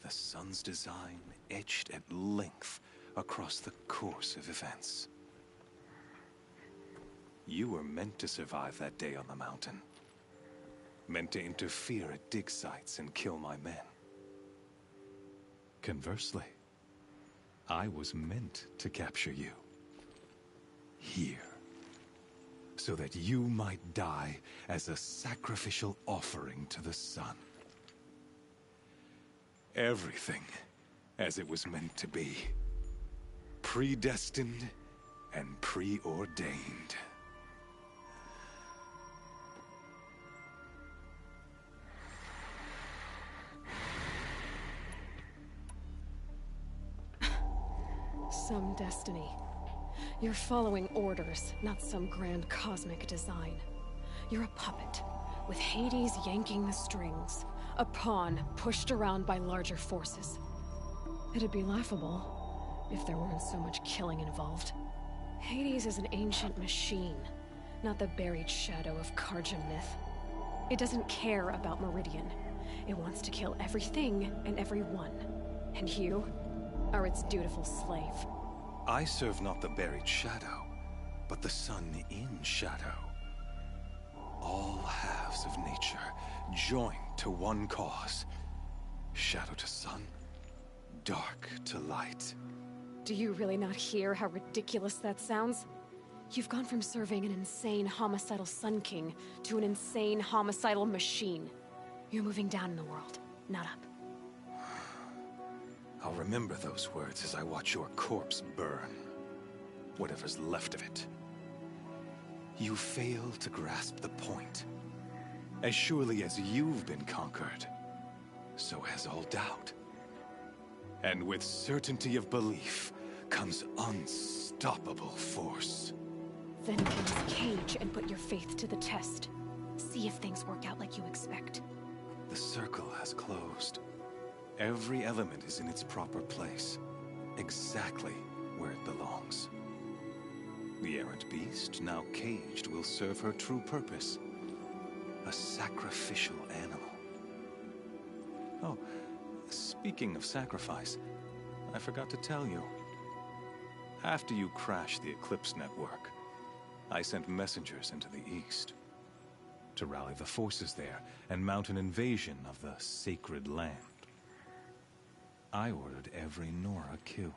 the sun's design etched at length across the course of events. You were meant to survive that day on the mountain. Meant to interfere at dig sites and kill my men. Conversely, I was meant to capture you. Here. So that you might die as a sacrificial offering to the sun. Everything as it was meant to be. Predestined and preordained. Some destiny. You're following orders, not some grand cosmic design. You're a puppet, with Hades yanking the strings. A pawn pushed around by larger forces. It'd be laughable if there weren't so much killing involved. Hades is an ancient machine, not the buried shadow of Karja myth. It doesn't care about Meridian. It wants to kill everything and everyone. And you are its dutiful slave. I serve not the buried shadow, but the sun in shadow. All halves of nature joined to one cause. Shadow to sun, dark to light. Do you really not hear how ridiculous that sounds? You've gone from serving an insane homicidal Sun King to an insane homicidal machine. You're moving down in the world, not up. I'll remember those words as I watch your corpse burn. Whatever's left of it. You fail to grasp the point. As surely as you've been conquered, so has all doubt. And with certainty of belief comes unstoppable force. Then cleanse cage and put your faith to the test. see if things work out like you expect. The circle has closed. Every element is in its proper place, exactly where it belongs. The errant beast, now caged, will serve her true purpose. A sacrificial animal. Oh, speaking of sacrifice, I forgot to tell you. After you crashed the Eclipse network, I sent messengers into the east to rally the forces there and mount an invasion of the sacred land. I ordered every Nora killed.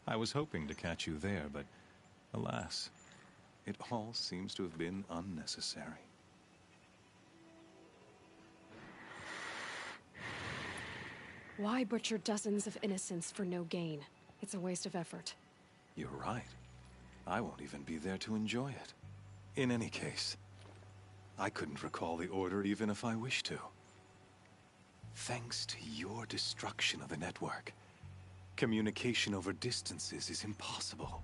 I was hoping to catch you there, but alas, it all seems to have been unnecessary. Why butcher dozens of innocents for no gain? It's a waste of effort. You're right. I won't even be there to enjoy it. In any case, I couldn't recall the order even if I wished to. Thanks to your destruction of the network, communication over distances is impossible.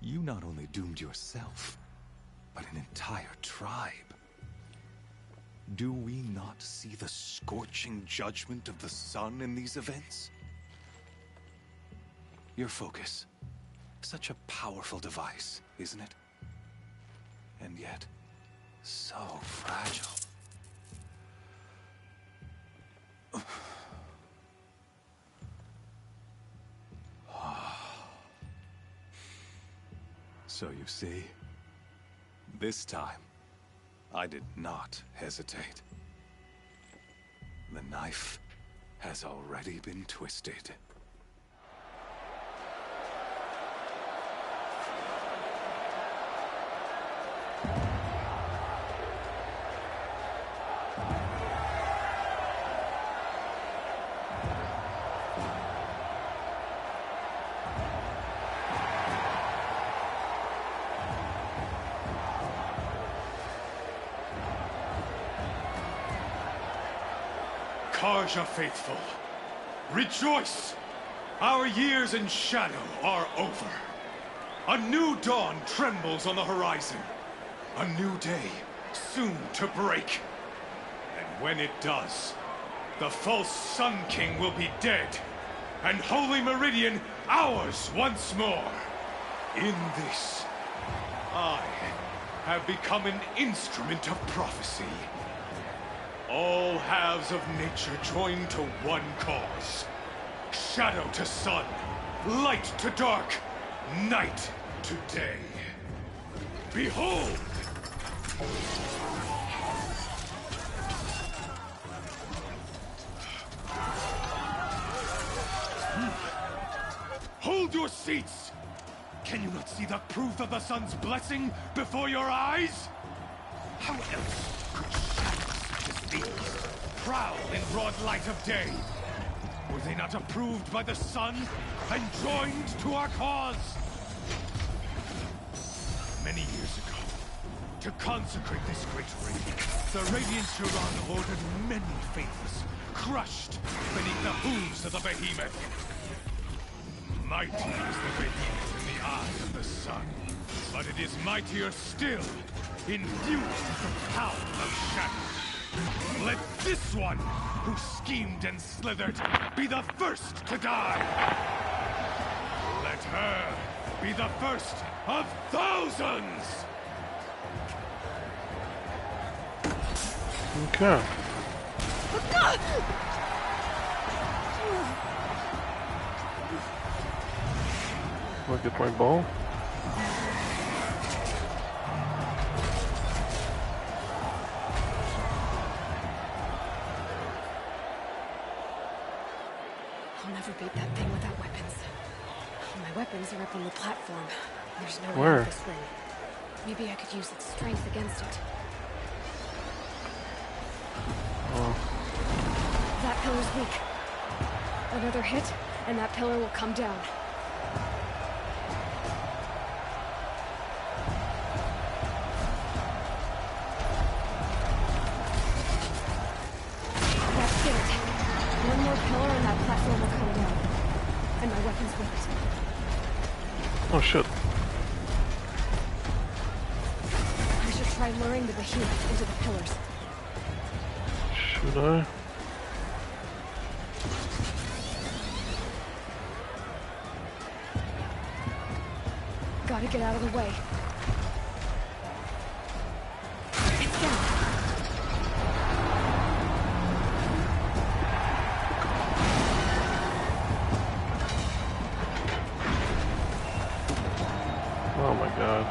You not only doomed yourself, but an entire tribe. Do we not see the scorching judgment of the sun in these events? Your focus. Such a powerful device, isn't it? And yet, so fragile. So you see, this time, I did not hesitate. The knife has already been twisted. Karja faithful, rejoice! Our years in shadow are over. A new dawn trembles on the horizon. A new day soon to break. And when it does, the false Sun King will be dead, and Holy Meridian ours once more. In this, I have become an instrument of prophecy. All halves of nature join to one cause. Shadow to sun, light to dark, night to day. Behold! Hold your seats! Can you not see the proof of the sun's blessing before your eyes? How else could shadows such as these prowl in broad light of day? Were they not approved by the sun and joined to our cause? Many years ago, to consecrate this great ring, the Radiant Chiron ordered many faithless, crushed beneath the hooves of the behemoth. Mighty is the behemoth in the eye of the sun, but it is mightier still, infused with the power of shadow. Let this one, who schemed and slithered, be the first to die. Let her be the first of thousands! Okay. Look at my ball. I'll never beat that thing without weapons. My weapons are up on the platform. There's no Where? way out this ring. Maybe I could use its strength against it. Oh. That pillar's weak. Another hit, and that pillar will come down. That's it. One more pillar and that platform will come down. And my weapon's with it. Oh shit. I should Try luring the behemoth into the pillars. Should I? Gotta get out of the way. It's down. Oh my god.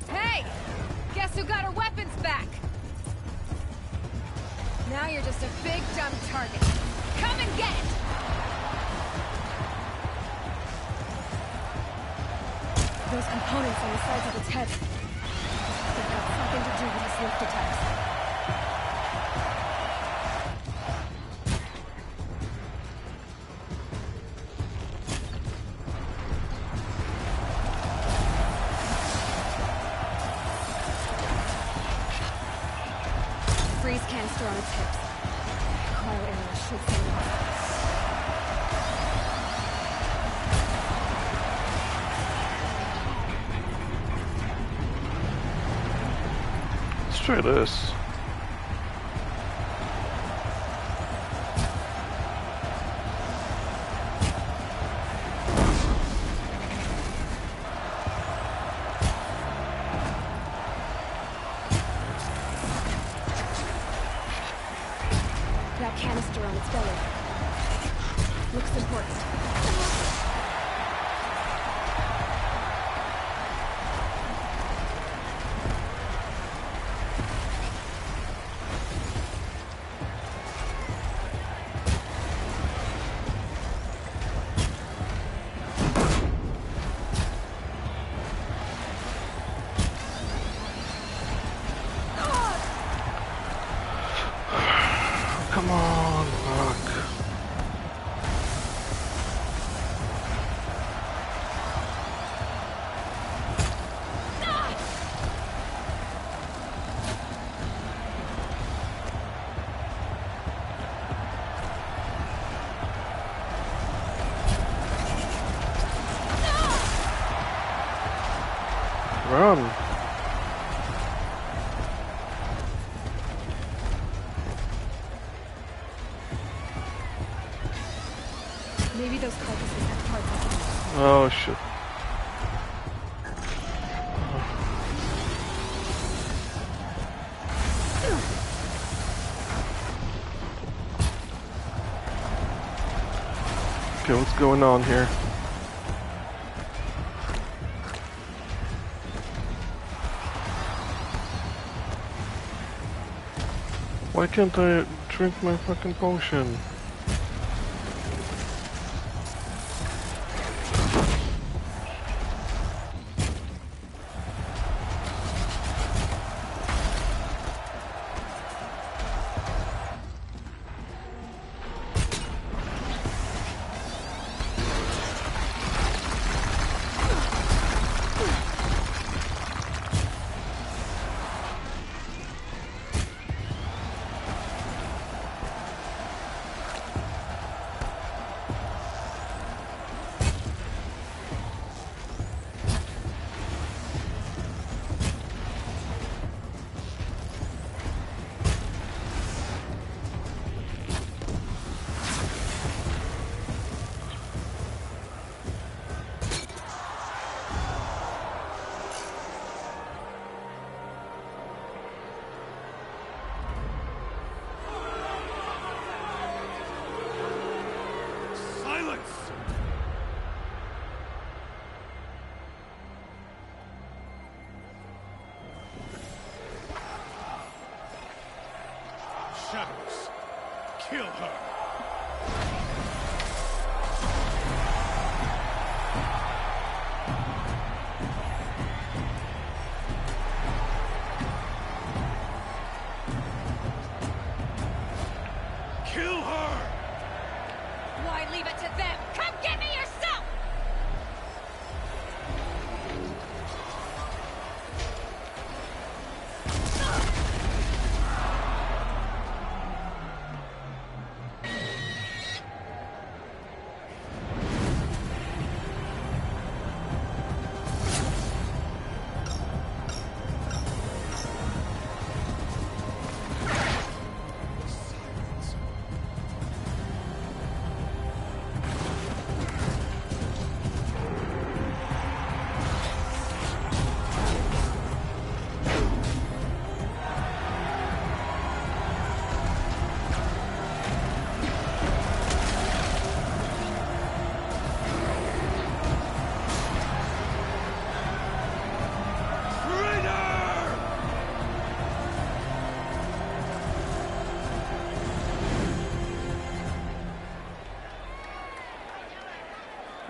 Hey! Guess who got her weapons back? Now you're just a big dumb target. Come and get it! Those components on the sides of its head. They've got something to do with its lift attacks. Freeze canister on its hips. Cryo arrow should send it off. Let's try this. That canister on its belly. Looks important. Come on, fuck. Run. Maybe those carcasses have parts of it. Oh shit. Okay, what's going on here? Why can't I drink my fucking potion?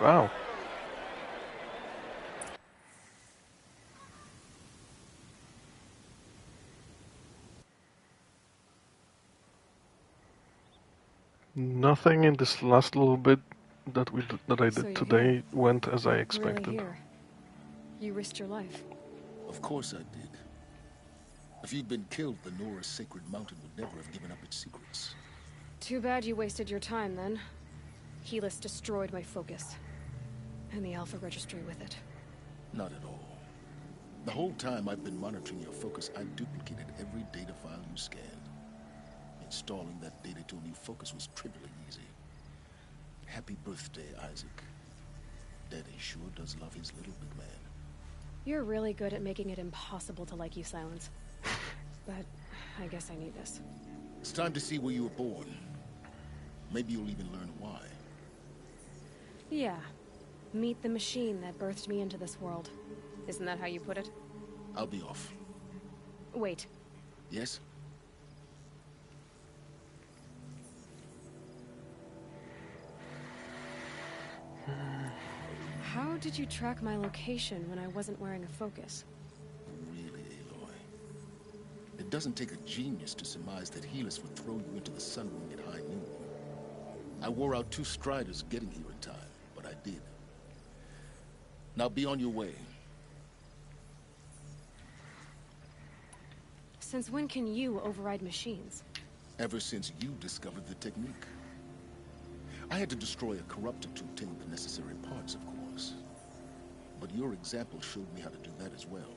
Wow. Nothing in this last little bit that I So did you're today here. went as I expected. Really here. You risked your life. Of course I did. If you'd been killed, the Nora's sacred mountain would never have given up its secrets. Too bad you wasted your time then. Helis destroyed my focus. And the Alpha Registry with it. Not at all. The whole time I've been monitoring your focus, I've duplicated every data file you scanned. Installing that data to a new focus was trivially easy. Happy birthday, Isaac. Daddy sure does love his little big man. You're really good at making it impossible to like you, Silens. But I guess I need this. It's time to see where you were born. Maybe you'll even learn why. Yeah. Meet the machine that birthed me into this world. Isn't that how you put it? I'll be off. Wait. Yes? How did you track my location when I wasn't wearing a focus? Really, Aloy? It doesn't take a genius to surmise that Helis would throw you into the sun ring at high noon. I wore out 2 striders getting here in time, but I did. Now be on your way. Since when can you override machines? Ever since you discovered the technique. I had to destroy a corruptor to obtain the necessary parts, of course. But your example showed me how to do that as well.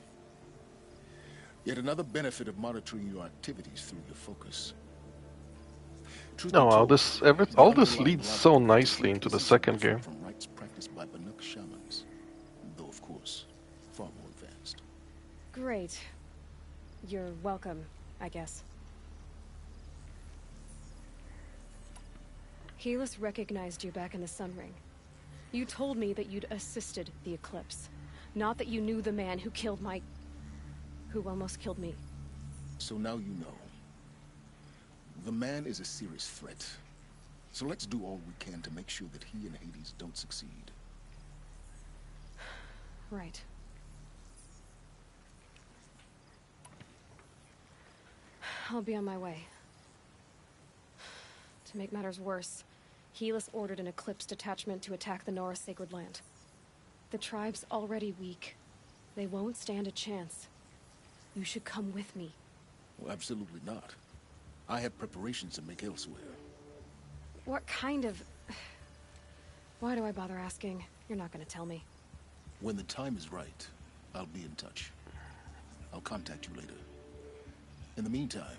Yet another benefit of monitoring your activities through your focus. No, all this leads so nicely into the second game. From rites practiced by Banuk shamans, though of course, far more advanced. Great. You're welcome, I guess. Helis recognized you back in the Sun Ring. You told me that you'd assisted the Eclipse. Not that you knew the man who killed who almost killed me. So now you know. The man is a serious threat. So let's do all we can to make sure that he and Hades don't succeed. Right. I'll be on my way. To make matters worse, Helis ordered an Eclipse detachment to attack the Nora Sacred Land. The tribe's already weak. They won't stand a chance. You should come with me. Well, absolutely not. I have preparations to make elsewhere. What kind of... Why do I bother asking? You're not gonna tell me. When the time is right, I'll be in touch. I'll contact you later. In the meantime,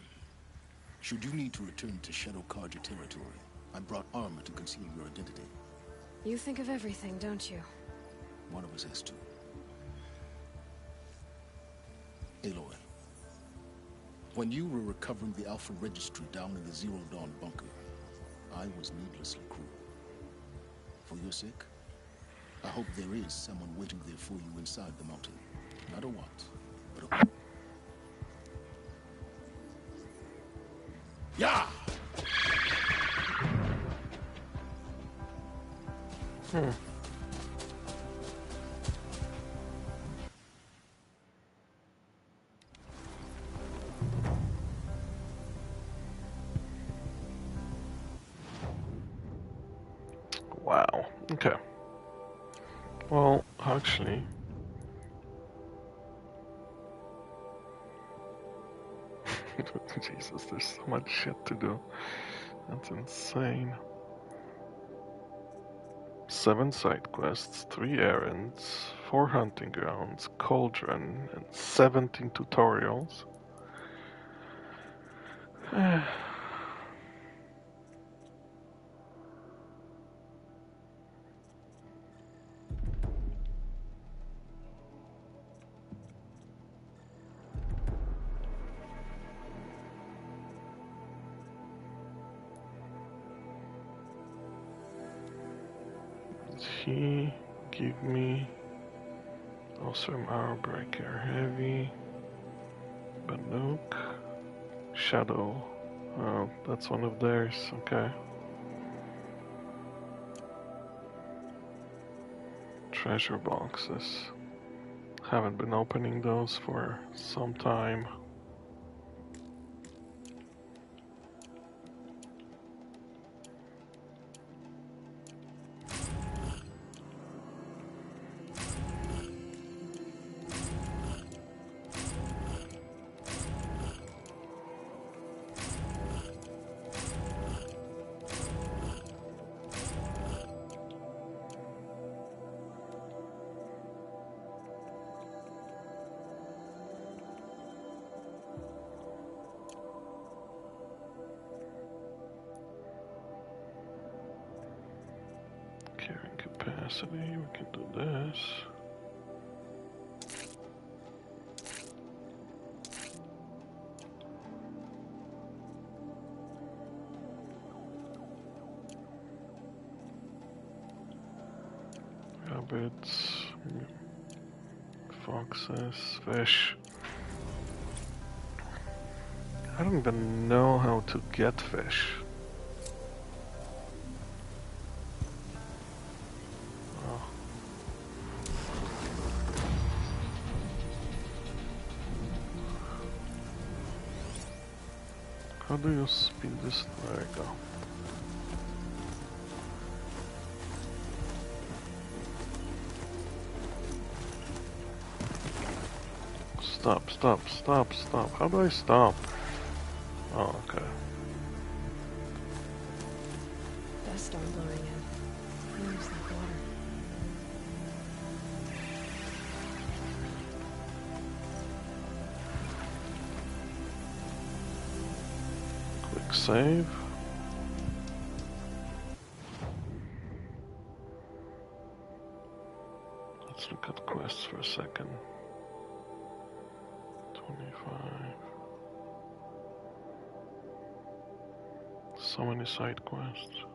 should you need to return to Shadow Karja territory, I brought armor to conceal your identity. You think of everything, don't you? One of us has to. Aloy, when you were recovering the Alpha Registry down in the Zero Dawn bunker, I was needlessly cruel. For your sake, I hope there is someone waiting there for you inside the mountain. Not a what, but a... Yeah! Wow. Okay. Well, actually... Jesus, there's so much shit to do. That's insane. 7 side quests, 3 errands, 4 hunting grounds, cauldron, and 17 tutorials. He give me awesome arrow breaker, heavy, Banuk, shadow. Oh, that's one of theirs. Okay. treasure boxes. Haven't been opening those for some time. We can do this. Rabbits, foxes, fish. I don't even know how to get fish. How do you speed this? There we go. Stop, stop, stop, stop. How do I stop? Oh, okay. Dust storm blowing in. Moves like water. Save. Let's look at quests for a second. 25. So many side quests.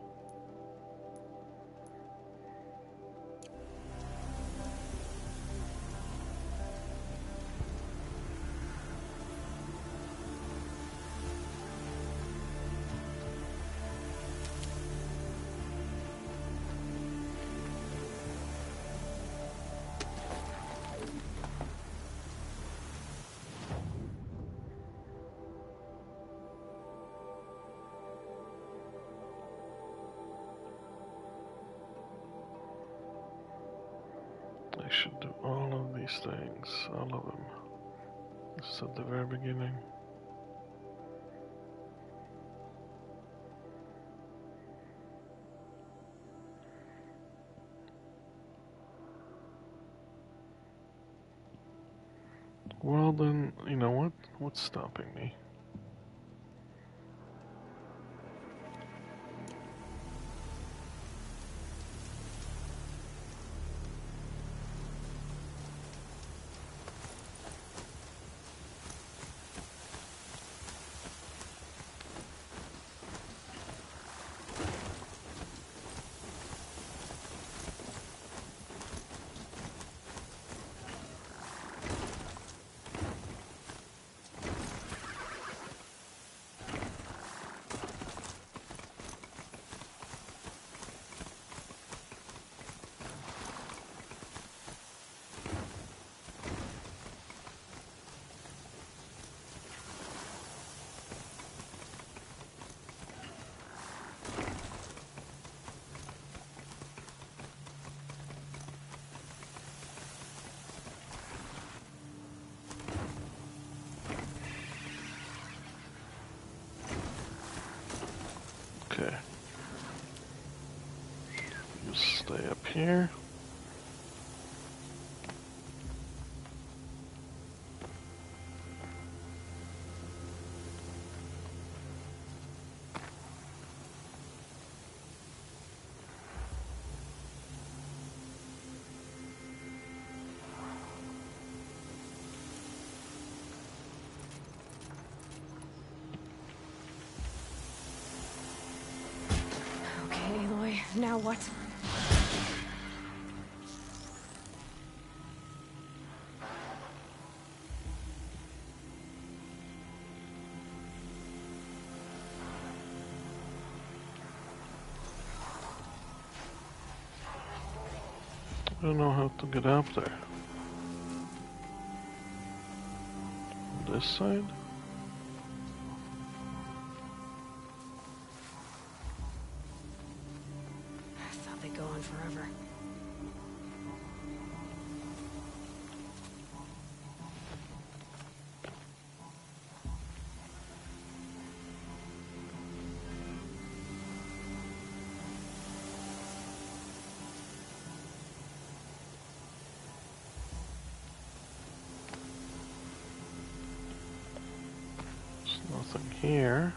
I should do all of these things, all of them. This is at the very beginning. Well then, you know what? What's stopping me? Okay. You stay up here. Aloy, now what? I don't know how to get up there. This side? I thought they'd go on forever. Nothing here.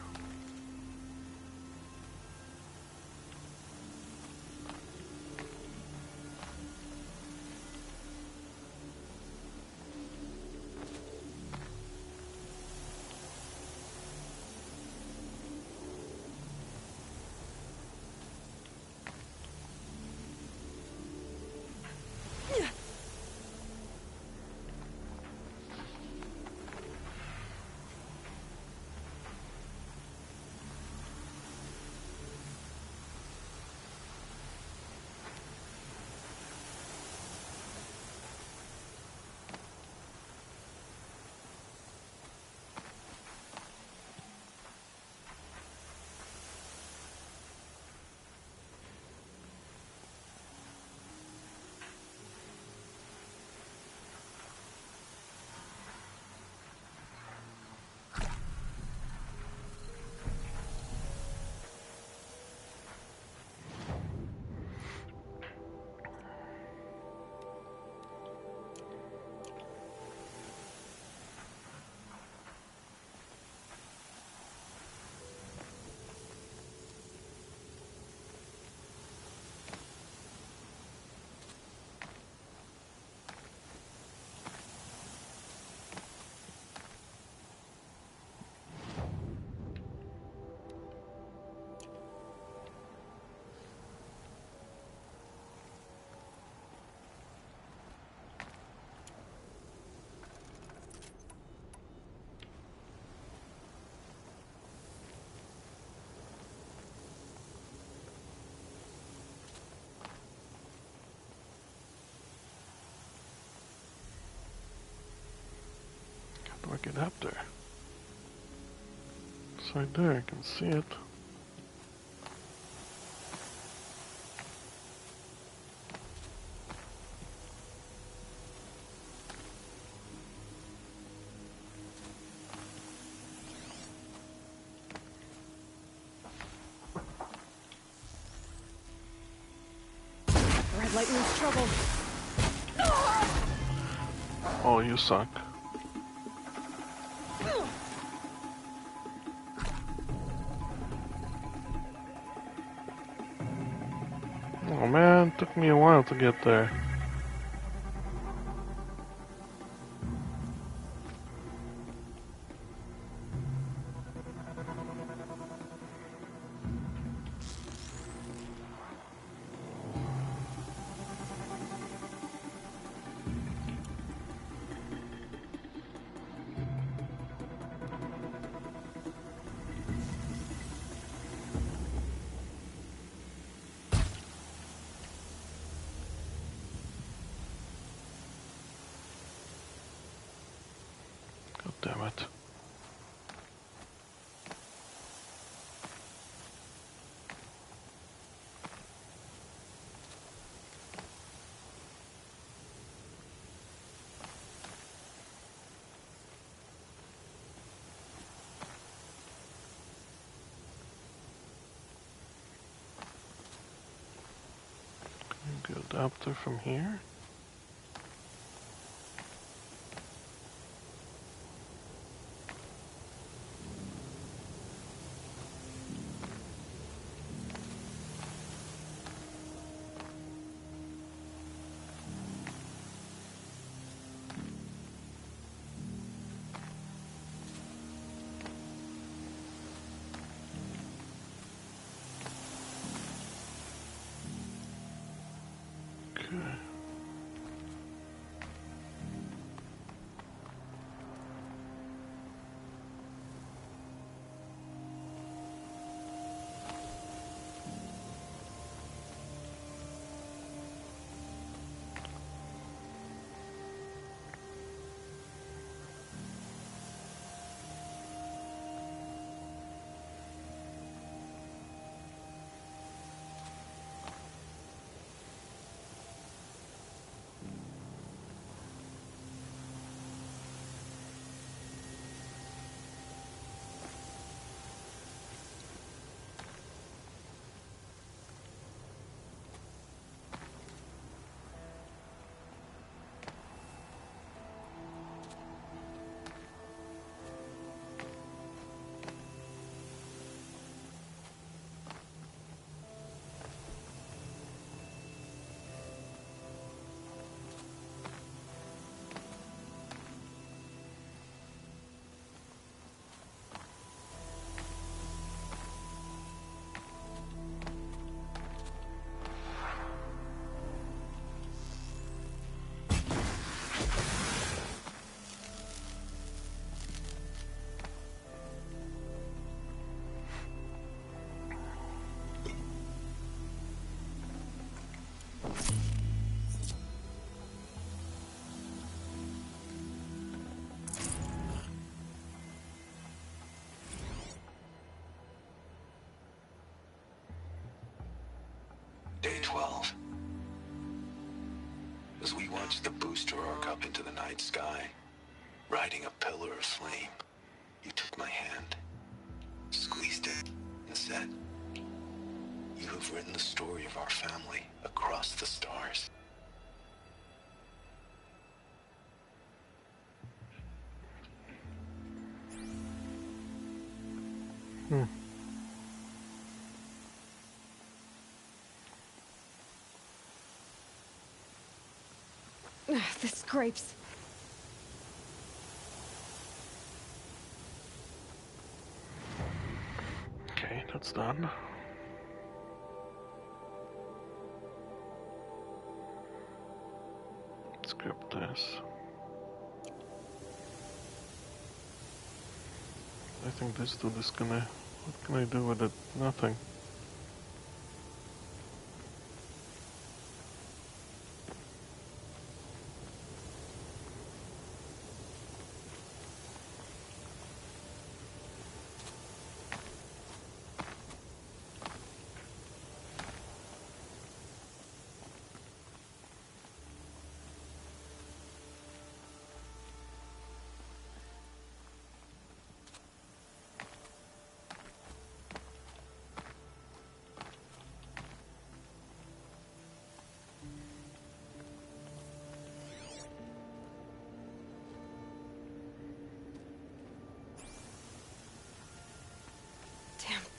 How do I get up there? It's right there, I can see it. Red light means trouble. Oh, you suck. Oh man, it took me a while to get there. Damn it. Can you get adapter from here? 12. As we watched the booster arc up into the night sky, riding a pillar of flame, you took my hand, squeezed it, and said, "You have written the story of our family across the stars." The scrapes. Okay, that's done. Let's grab this. I think this dude is gonna... What can I do with it? Nothing.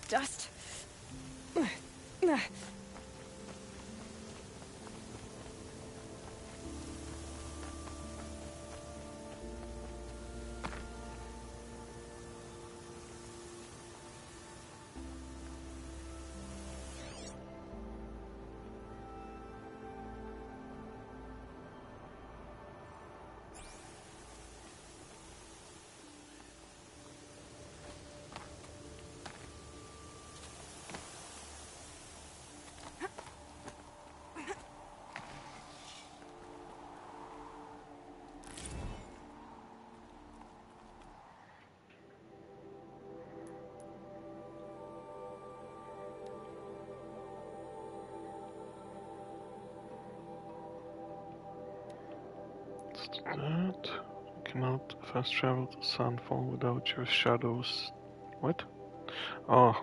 Dust. That. You cannot fast travel to Sunfall without your shadows. What? Oh.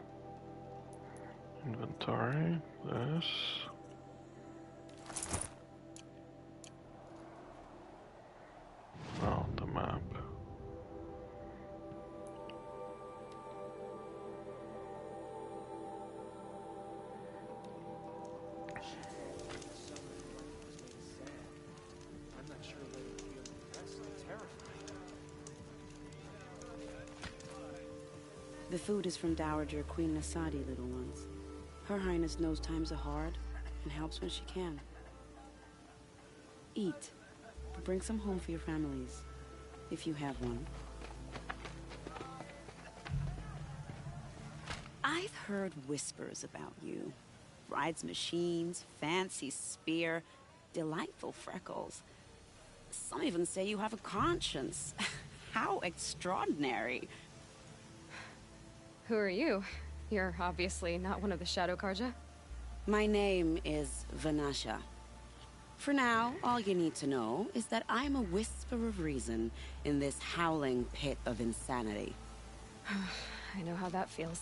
Inventory. This. Oh, the map. The food is from Dowager Queen Nasadi, little ones. Her Highness knows times are hard and helps when she can. Eat. Bring some home for your families, if you have one. I've heard whispers about you. Rides machines, fancy spear, delightful freckles. Some even say you have a conscience. How extraordinary. Who are you? You're obviously not one of the Shadow Karja. My name is Vanasha. For now, all you need to know is that I'm a whisper of reason in this howling pit of insanity. I know how that feels.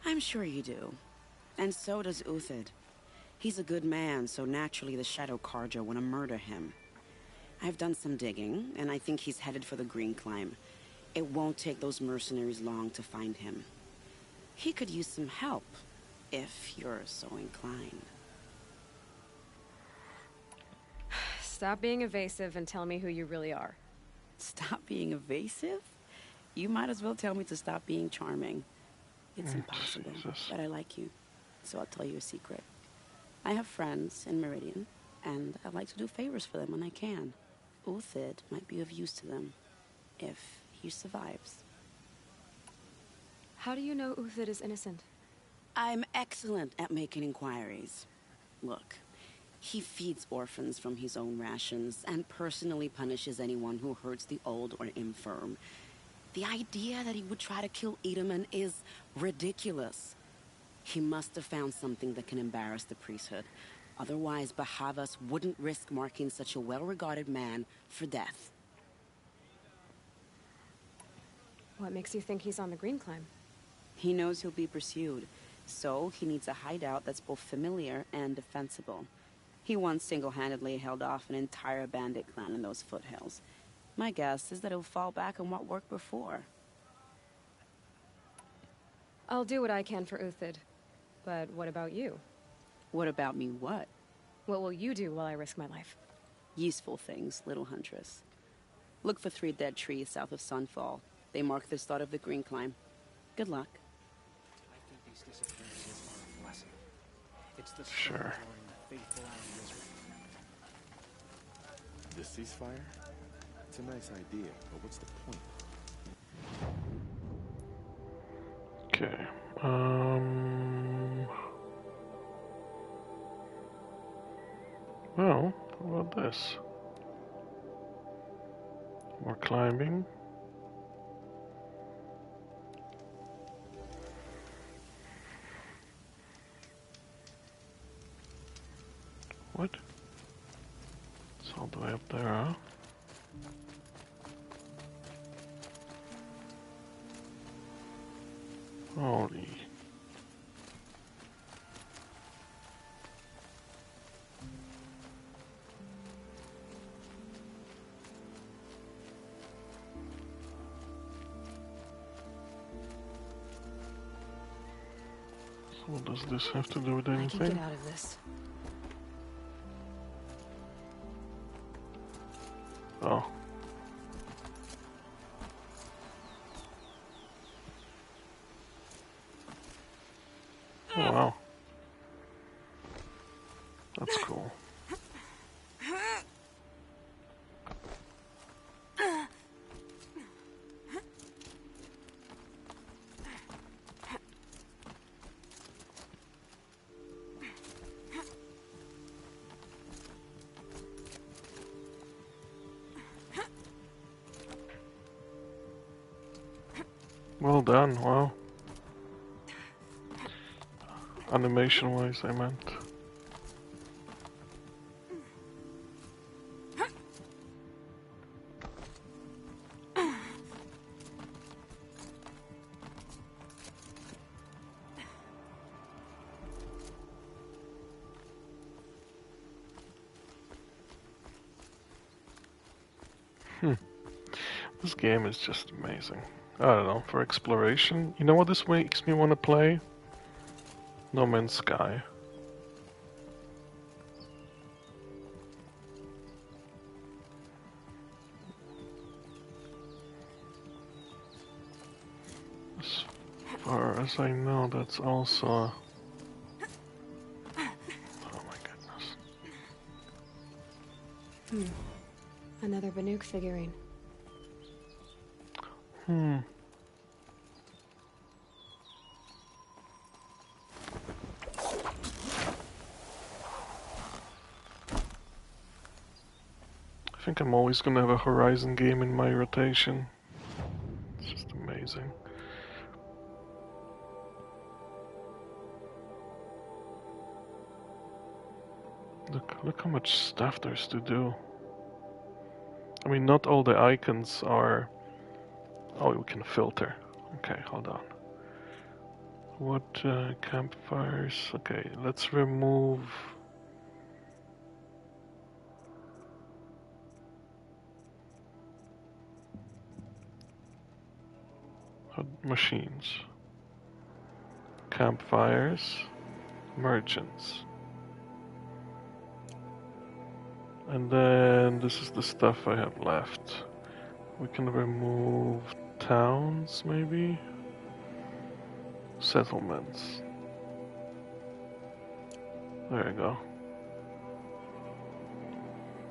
I'm sure you do. And so does Uthid. He's a good man, so naturally the Shadow Karja want to murder him. I've done some digging, and I think he's headed for the Green Climb. It won't take those mercenaries long to find him. He could use some help, if you're so inclined. Stop being evasive and tell me who you really are. Stop being evasive? You might as well tell me to stop being charming. It's impossible, but I like you, so I'll tell you a secret. I have friends in Meridian, and I like to do favors for them when I can. Uthid might be of use to them, if he survives. How do you know Uthid is innocent? I'm excellent at making inquiries. Look, he feeds orphans from his own rations and personally punishes anyone who hurts the old or infirm. The idea that he would try to kill Edelman is ridiculous. He must have found something that can embarrass the priesthood, Otherwise, Bahavas wouldn't risk marking such a well-regarded man for death. What makes you think he's on the green climb? He knows he'll be pursued, so he needs a hideout that's both familiar and defensible. He once single-handedly held off an entire bandit clan in those foothills. My guess is that he'll fall back on what worked before. I'll do what I can for Uthid. But what about you? What about me what? What will you do while I risk my life? Useful things, little huntress. Look for 3 dead trees south of Sunfall. They mark the start of the green climb. Good luck. I think these disappearances are a blessing. It's the sure. Faithful out of misery. The ceasefire? It's a nice idea, but what's the point? Okay. Well, what about this? More climbing. What? It's all the way up there, huh? Holy. So what does this have to do with anything? I can get out of this. Oh. Oh, wow. That's cool. Well done, wow. Animation-wise, I meant. This game is just amazing. I don't know, for exploration. You know what this makes me want to play? No Man's Sky. As far as I know, that's also... Oh my goodness. Another Banuk figurine. I think I'm always gonna have a Horizon game in my rotation. It's just amazing. Look how much stuff there's to do. I mean, not all the icons are... Oh, we can filter. Okay, hold on. What campfires? Okay, let's remove... machines. Campfires. Merchants. And then this is the stuff I have left. We can remove towns, maybe? Settlements. There you go.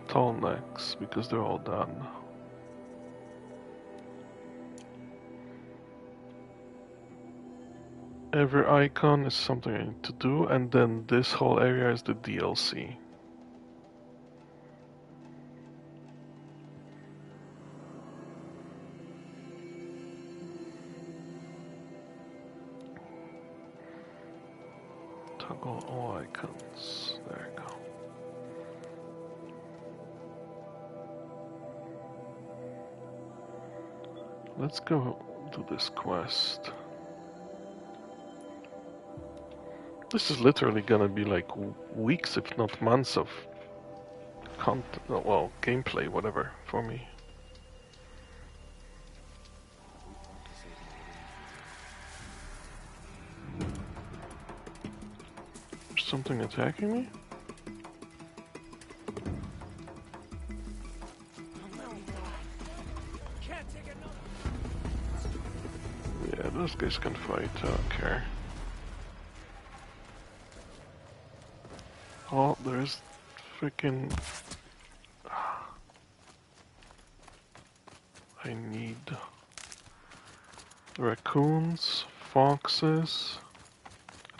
Tall necks, because they're all done. Every icon is something I need to do, and then this whole area is the DLC. Toggle all icons. There you go. Let's go do this quest. This is literally gonna be like weeks, if not months, of well, gameplay, whatever, for me. Something attacking me? Yeah, those guys can fight, I don't care. Oh, there's freaking... I need raccoons, foxes,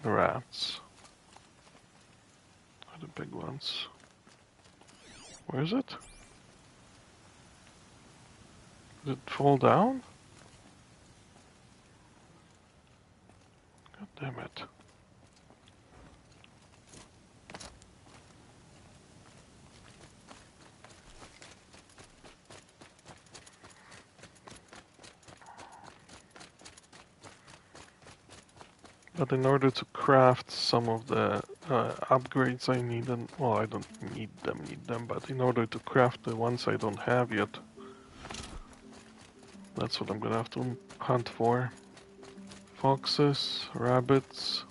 and rats. Are the big ones. Where is it? Did it fall down? God damn it. But in order to craft some of the upgrades I need, and well, I don't need them, but in order to craft the ones I don't have yet, that's what I'm gonna have to hunt for. Foxes, rabbits,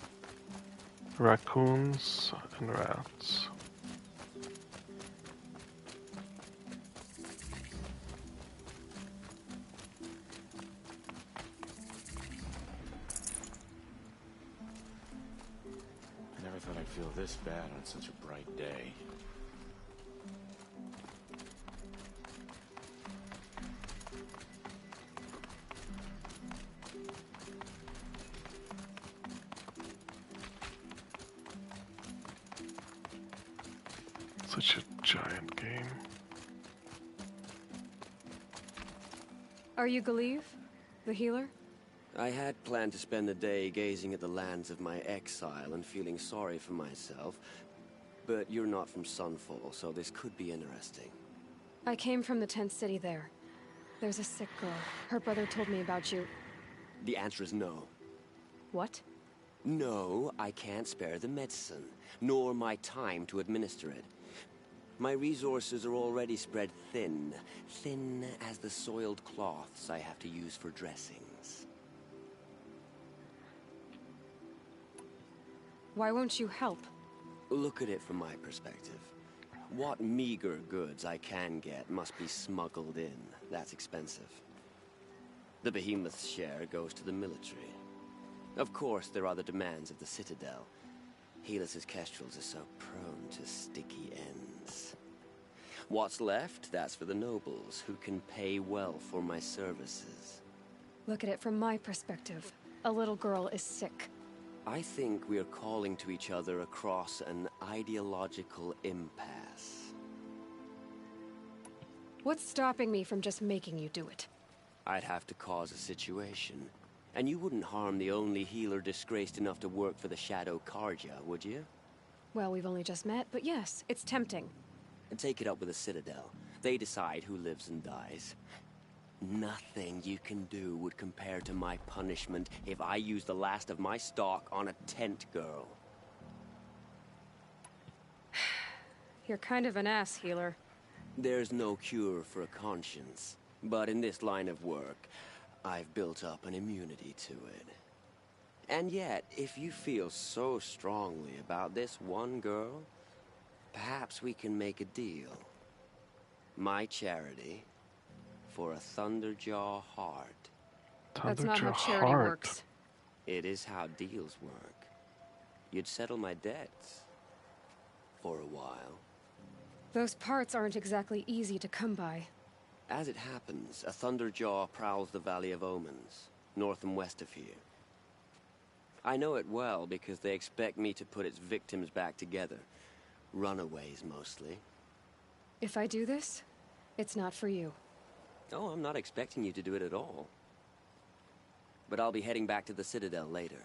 raccoons, and rats. I'd feel this bad on such a bright day. Such a giant game. Are you Galeev, the healer? I had planned to spend the day gazing at the lands of my exile and feeling sorry for myself, but you're not from Sunfall, so this could be interesting. I came from the tent city there. There's a sick girl. Her brother told me about you. The answer is no. What? No, I can't spare the medicine, nor my time to administer it. My resources are already spread thin, thin as the soiled cloths I have to use for dressings. Why won't you help? Look at it from my perspective. What meager goods I can get must be smuggled in. That's expensive. The behemoth's share goes to the military. Of course, there are the demands of the Citadel. Helis's kestrels are so prone to sticky ends. What's left, that's for the nobles, who can pay well for my services. Look at it from my perspective. A little girl is sick. I think we are calling to each other across an ideological impasse. What's stopping me from just making you do it? I'd have to cause a situation. And you wouldn't harm the only healer disgraced enough to work for the Shadow Karja, would you? Well, we've only just met, but yes, it's tempting. And take it up with the Citadel. They decide who lives and dies. Nothing you can do would compare to my punishment if I use the last of my stock on a tent girl. You're kind of an ass, healer. There's no cure for a conscience. But in this line of work, I've built up an immunity to it. And yet, if you feel so strongly about this one girl, perhaps we can make a deal. My charity for a Thunderjaw heart. That's not how charity works. It is how deals work. You'd settle my debts. For a while. Those parts aren't exactly easy to come by. As it happens, a Thunderjaw prowls the Valley of Omens, north and west of here. I know it well because they expect me to put its victims back together. Runaways, mostly. If I do this, it's not for you. Oh, I'm not expecting you to do it at all. But I'll be heading back to the Citadel later.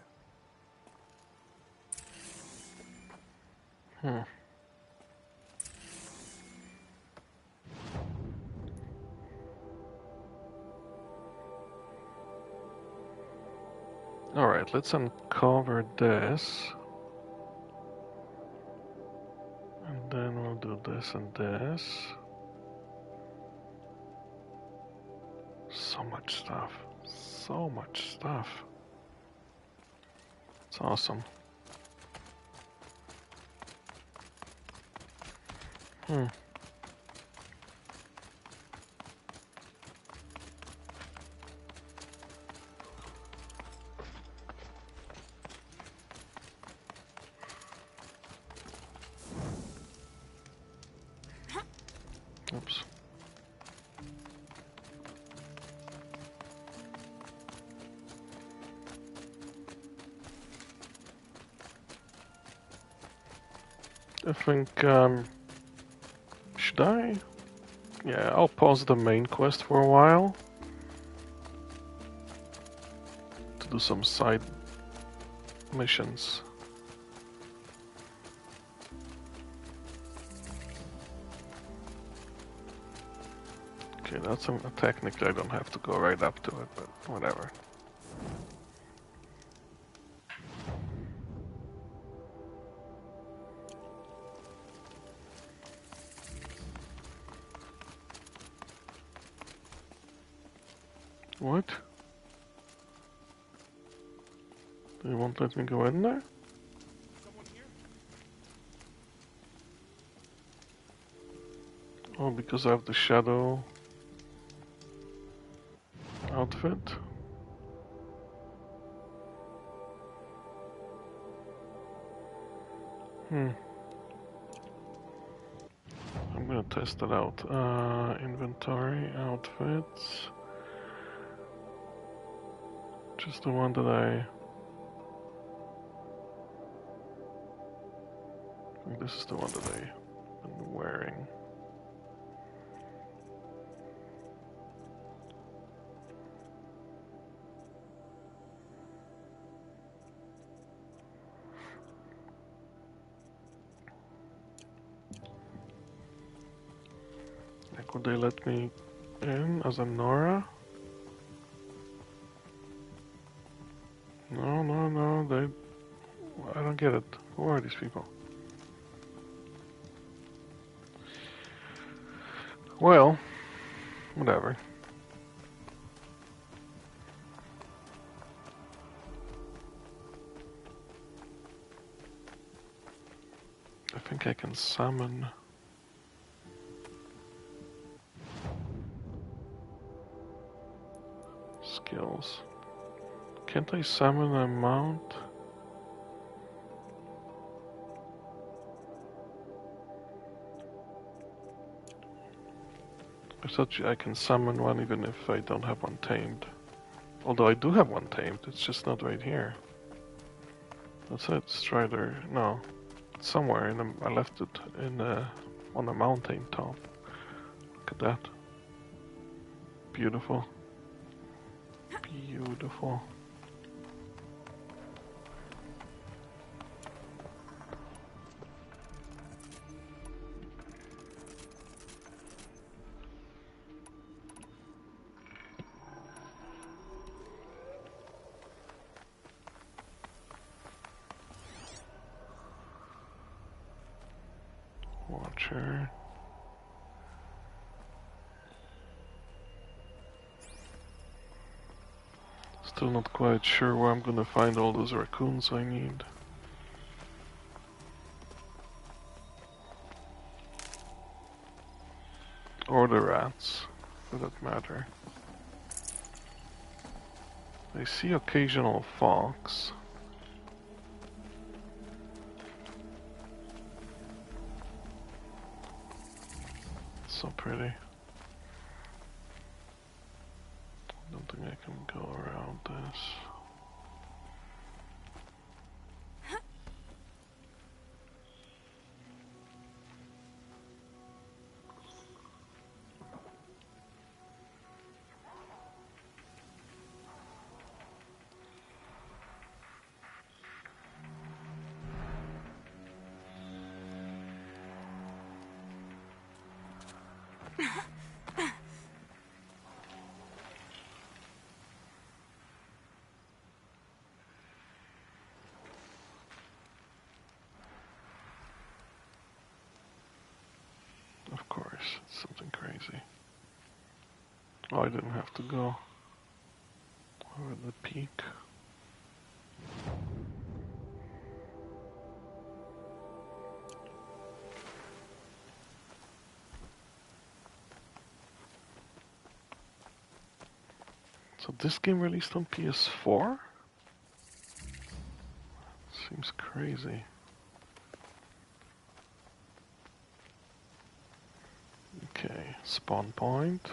Alright, let's uncover this. And then we'll do this and this. So much stuff. So much stuff. It's awesome. Oops. I think, should I? Yeah, I'll pause the main quest for a while to do some side missions. Okay, that's technically I don't have to go right up to it, but whatever. What? They won't let me go in there? Oh, because I have the shadow outfit? I'm gonna test it out. Inventory, outfits. Just the one that I think this is the one that I've been wearing. Like, would they let me in as a Nora? No, I don't get it. Who are these people? Well, whatever. I think I can summon skills. Can't I summon a mount? I thought I can summon one even if I don't have one tamed. Although I do have one tamed, it's just not right here. That's it, Strider. No, it's somewhere in the, I left it in on the mountain top. Look at that. Beautiful. Beautiful. Watcher. Still not quite sure where I'm gonna find all those raccoons I need. Or the rats, for that matter. I see occasional fox. So pretty. I don't think I can go around this. It's something crazy. Oh, I didn't have to go over the peak. So this game released on PS4? Seems crazy. Okay, spawn point.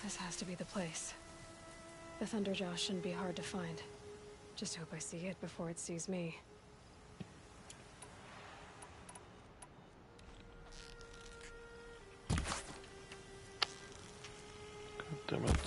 This has to be the place. The Thunderjaw shouldn't be hard to find. Just hope I see it before it sees me. God damn it.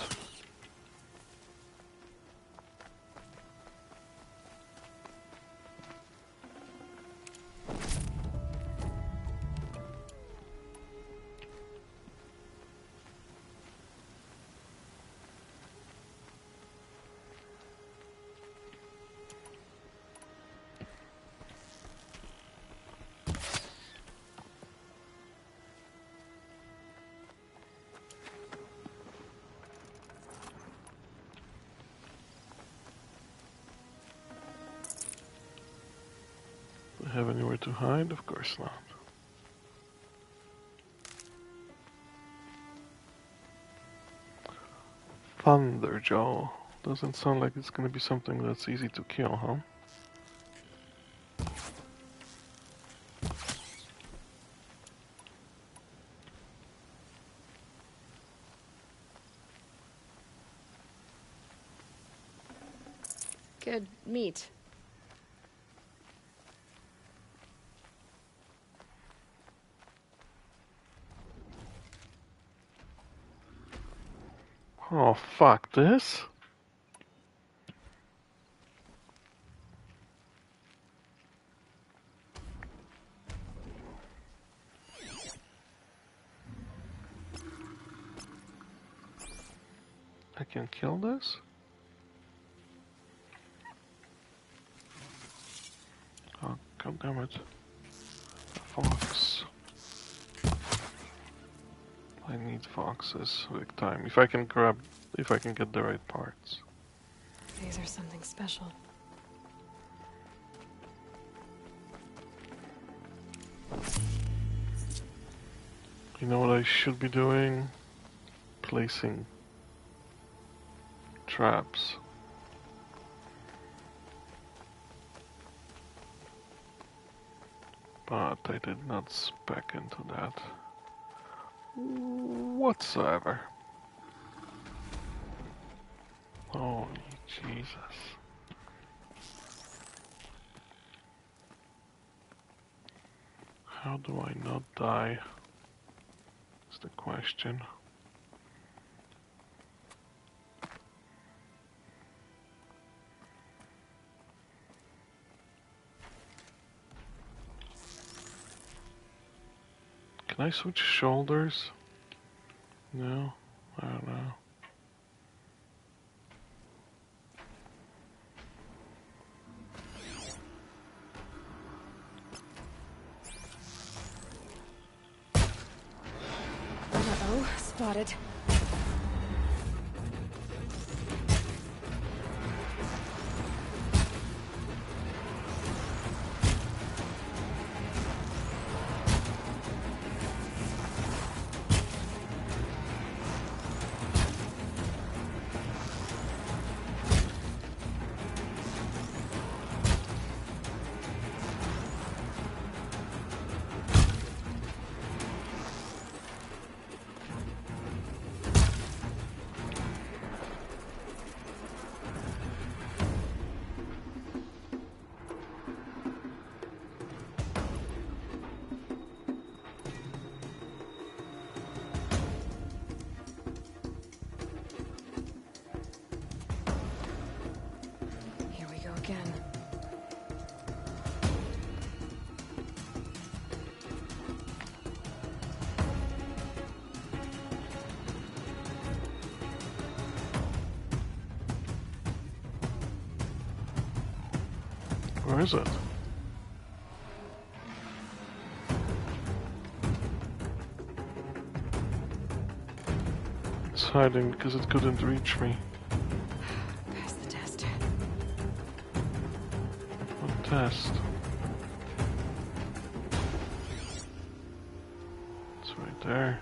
Have anywhere to hide? Of course not. Thunderjaw. Doesn't sound like it's gonna be something that's easy to kill, huh? Good meat. Oh, fuck this. I can kill this? Oh, god damn it. Fox. I need foxes big time. If I can get the right parts. These are something special. You know what I should be doing? Placing traps. But I did not spec into that whatsoever. Holy Jesus. How do I not die? Is the question. Can I switch shoulders? No, I don't know. Uh-oh, spotted. Where is it? It's hiding because it couldn't reach me. Pass the test. What test? It's right there.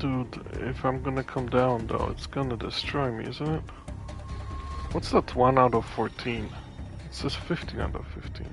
Dude, if I'm gonna come down though, it's gonna destroy me, isn't it? What's that 1 out of 14? It says 15 out of 15.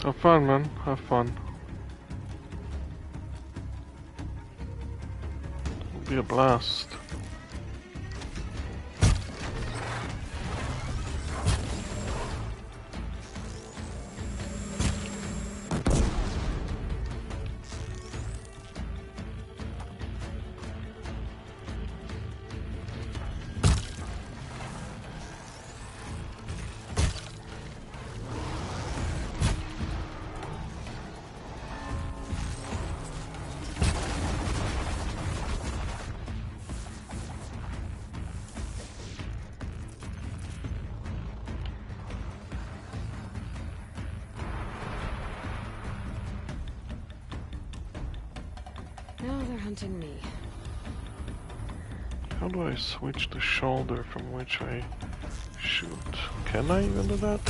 Have fun, man. Have fun. It'll be a blast. Now they're hunting me. How do I switch the shoulder from which I shoot? Can I even do that?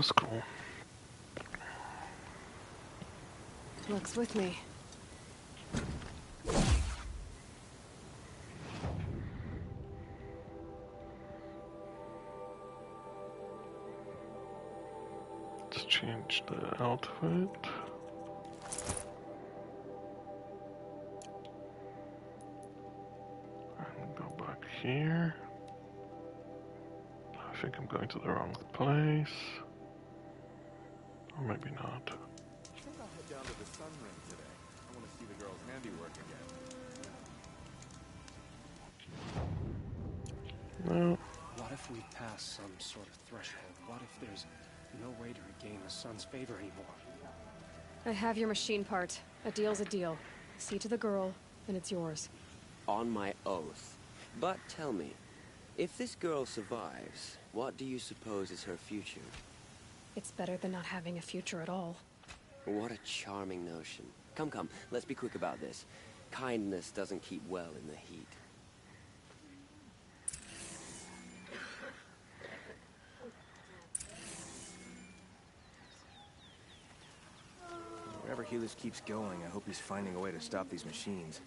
That's cool. Looks with me. Let's change the outfit. And go back here. I think I'm going to the wrong place. Or maybe not. I think I'll head down to the Sun Ring today. I want to see the girl's handiwork again. No. What if we pass some sort of threshold? What if there's no way to regain the sun's favor anymore? I have your machine part. A deal's a deal. See to the girl, and it's yours. On my oath. But tell me, if this girl survives, what do you suppose is her future? It's better than not having a future at all. What a charming notion. Come, come, let's be quick about this. Kindness doesn't keep well in the heat. Wherever Helis keeps going, I hope he's finding a way to stop these machines.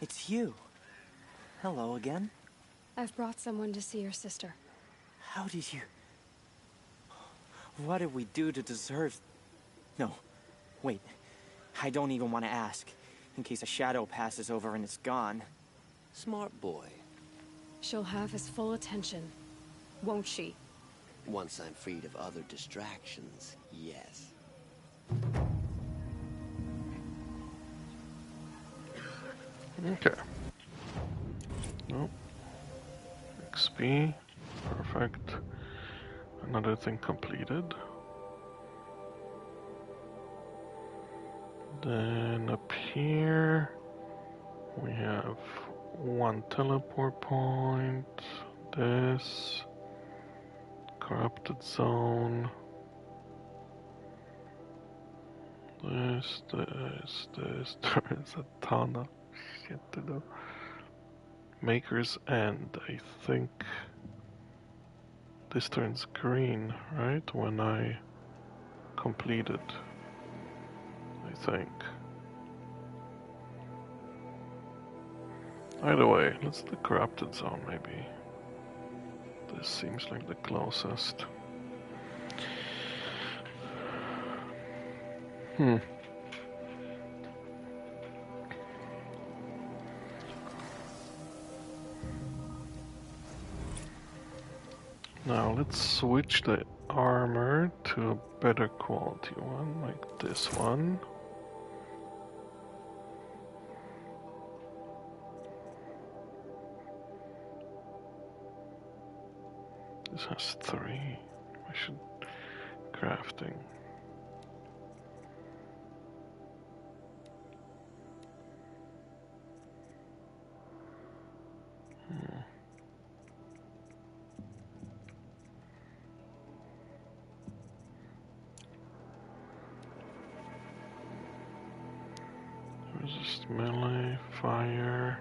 It's you. Hello again. I've brought someone to see your sister. How did you... What did we do to deserve... No, wait. I don't even want to ask, in case a shadow passes over and it's gone. Smart boy. She'll have his full attention, won't she? Once I'm freed of other distractions, yes. Okay. Nope. XP. Perfect. Another thing completed. Then up here we have one teleport point. This. Corrupted zone. This. There is a ton of shit to do. Maker's End, I think this turns green, right? When I complete it, I think. Either way, let's do the Corrupted Zone maybe. This seems like the closest. Now let's switch the armor to a better quality one, like this one. This has 3. I should... crafting. Resist melee, fire.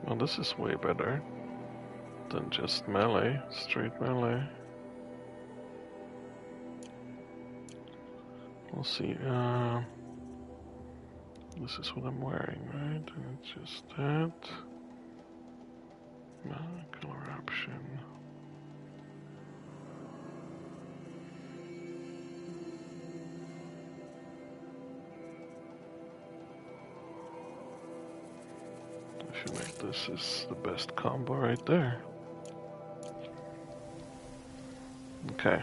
Well, this is way better than just melee, straight melee. We'll see. This is what I'm wearing, right? And it's just that. Color option. I feel like this is the best combo right there. Okay.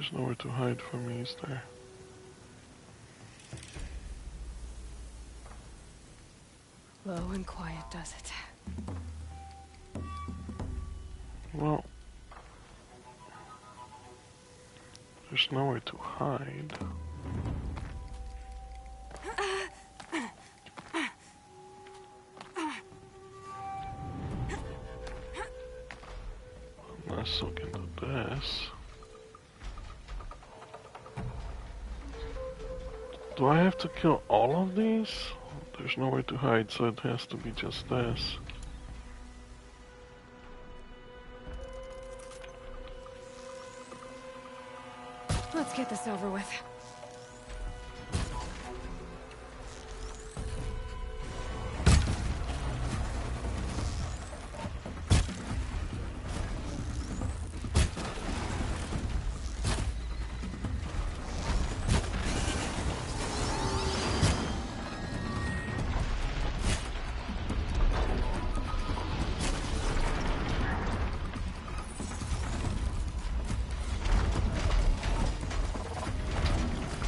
There's nowhere to hide from me, is there? Low and quiet does it. Well, there's nowhere to hide. Let's look into this. Do I have to kill all of these? There's nowhere to hide, so it has to be just this. Let's get this over with.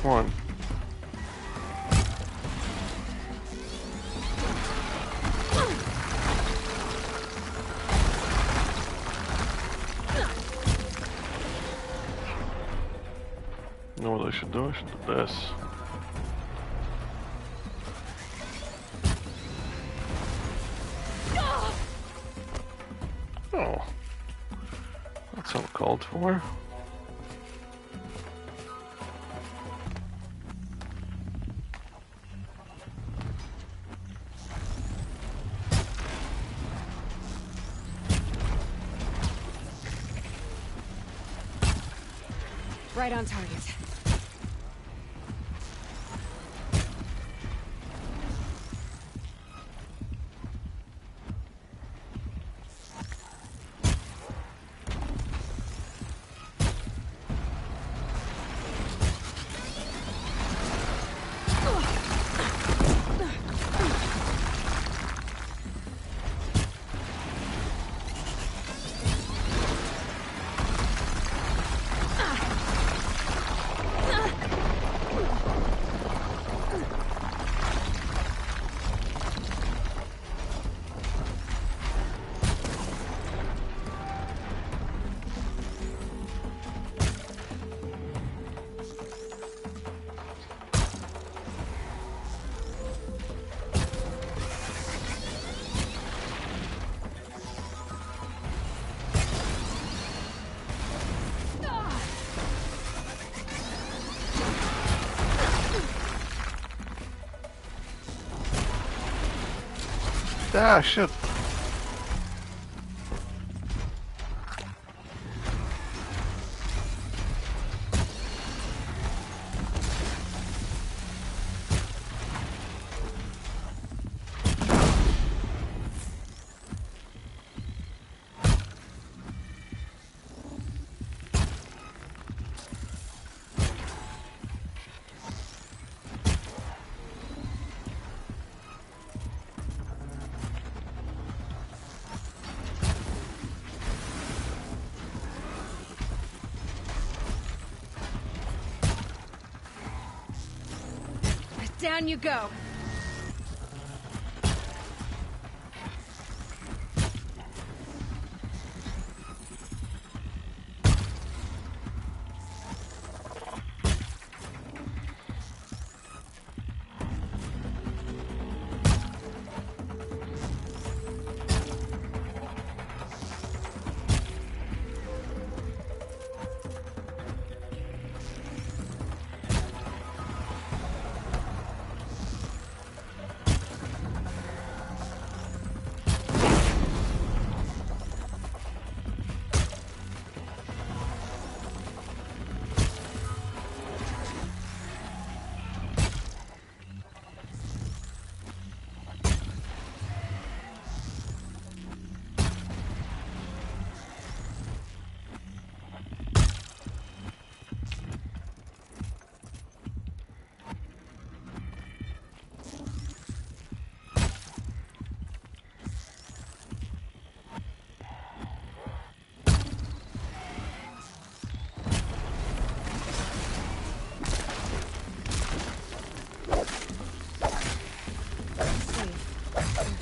Come on. You know what I should do? I should do this. Oh. That's uncalled for. Right on target. Ah, shit. Down you go.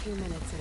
2 minutes in.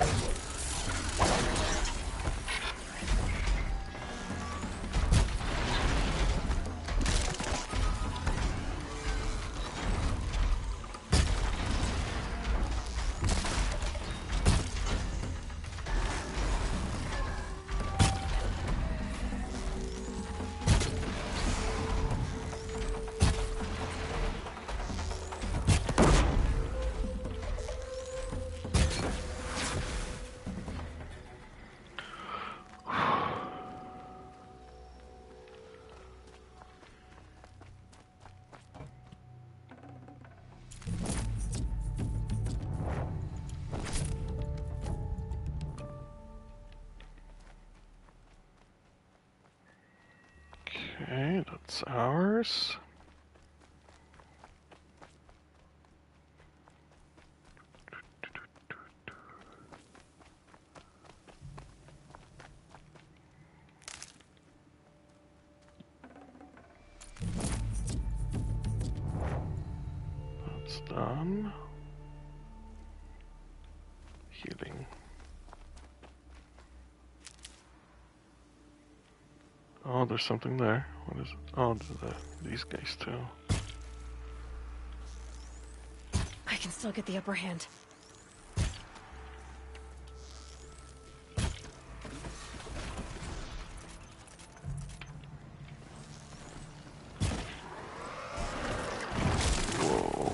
Okay, that's ours. That's done. Healing. Oh, there's something there. What is it? Oh, these guys too. I can still get the upper hand. Whoa.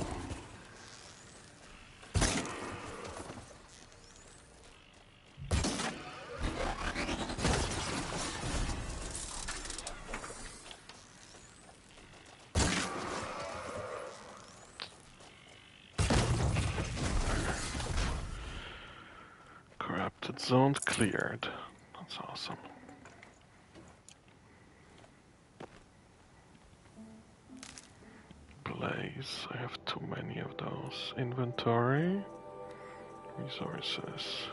Corrupted zone cleared. That's awesome. Blaze. I have too many of those. Inventory. Resources.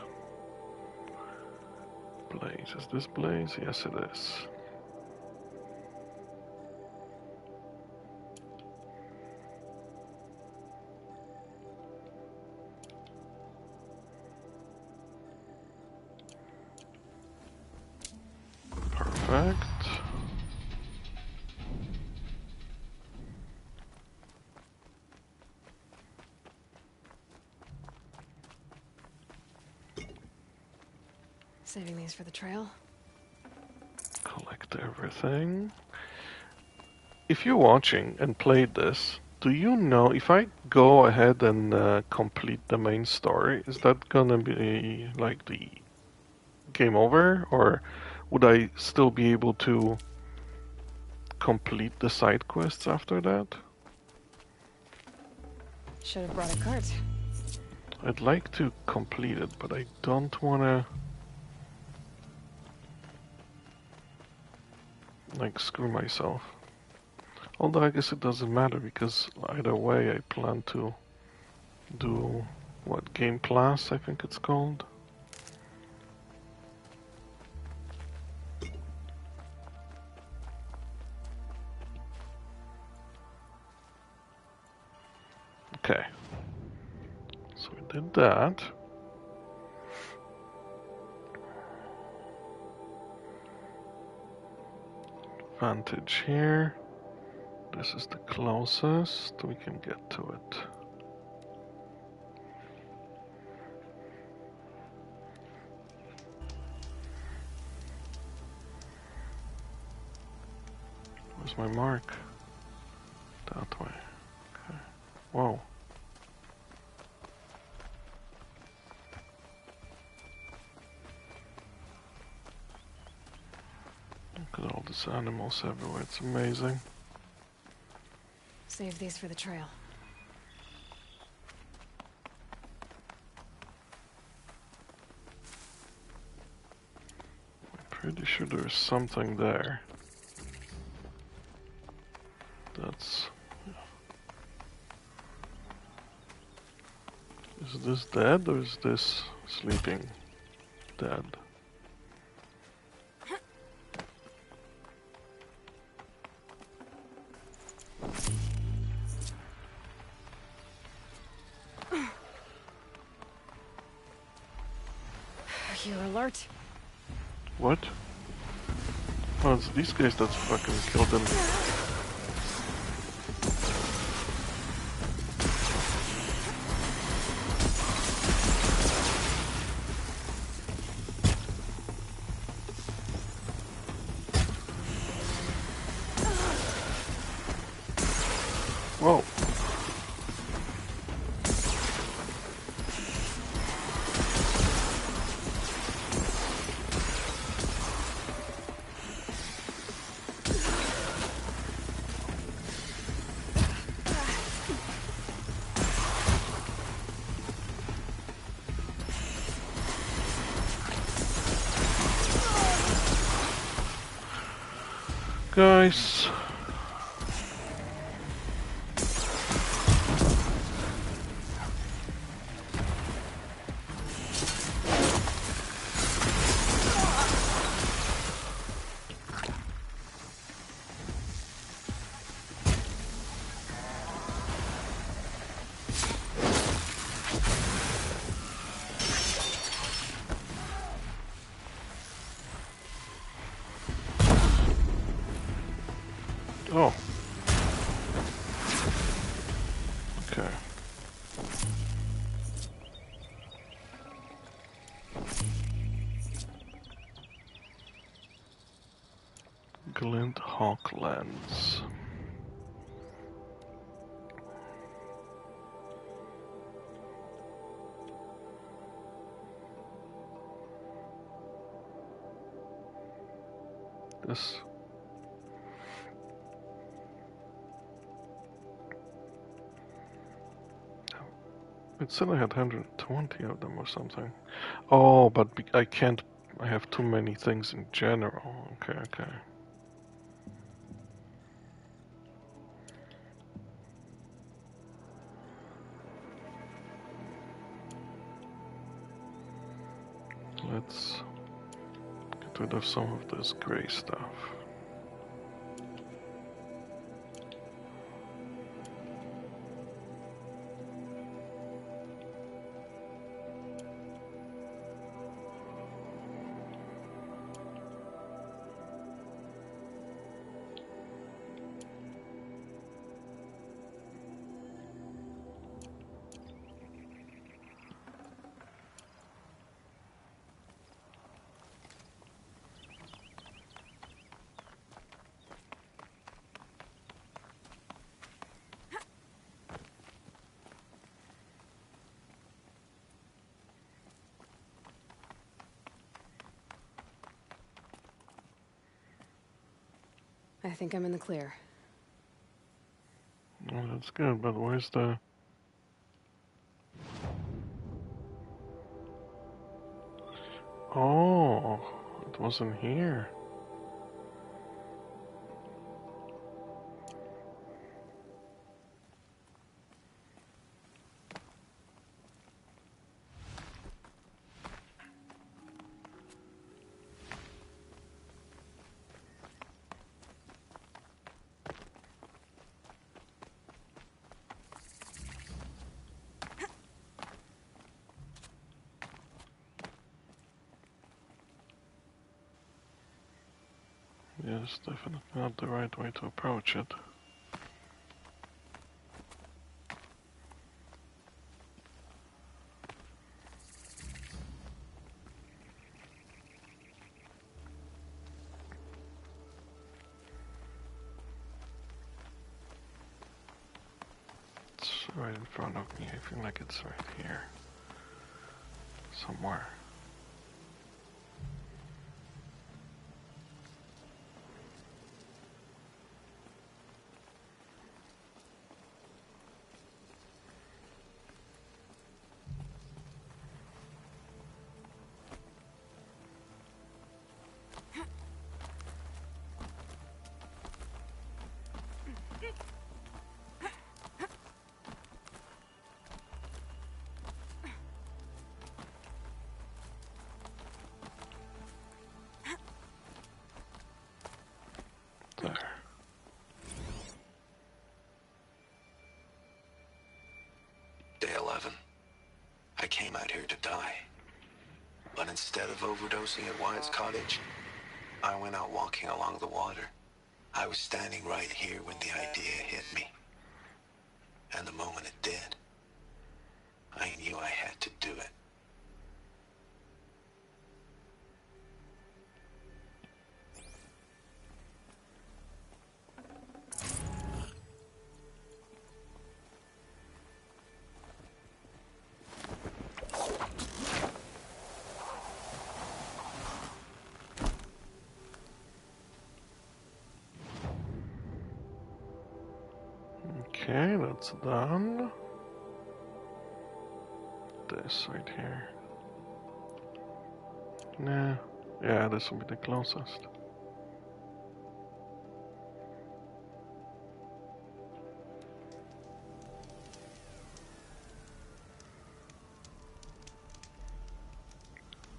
Blaze. Is this Blaze? Yes, it is. Perfect. Saving these for the trail. Collect everything. If you're watching and played this, do you know if I go ahead and complete the main story, is that gonna be like the game over, or would I still be able to complete the side quests after that? Should have brought a cart. I'd like to complete it, but I don't wanna like screw myself. Although I guess it doesn't matter because either way I plan to do what, Game Plus I think it's called. Okay. So we did that. Vantage here. This is the closest we can get to it. Where's my mark? That way. Okay. Whoa. Look at all these animals everywhere, it's amazing. Save these for the trail. I'm pretty sure there's something there. That's... Is this dead or is this sleeping? Dead. Are you alert? What? Oh, it's these guys that fucking killed them. Whoa. Guys. Oh. Okay. Glint Hawk Lens. This. It said I had 120 of them or something. Oh, but I can't. I have too many things in general. Okay, okay. Let's get rid of some of this gray stuff. I think I'm in the clear. Oh, that's good, but where's the... Oh, it wasn't here. Yes, definitely not the right way to approach it. It's right in front of me. I feel like it's right here. Somewhere. Day 11. I came out here to die. But instead of overdosing at Wyatt's cottage, I went out walking along the water. I was standing right here when the idea hit me. And the moment it did, I knew I had to do it. Okay, that's done. This right here. Nah, yeah, this will be the closest.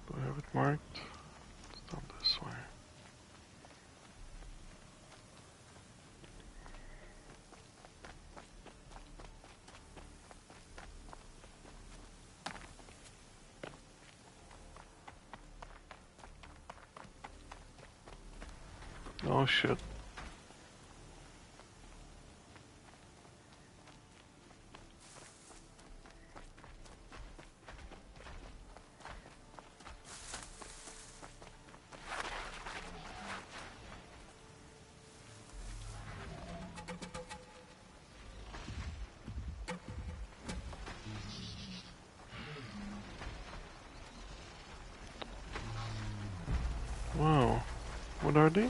Do I have it marked? It's down this way. Oh shit. Wow, what are these?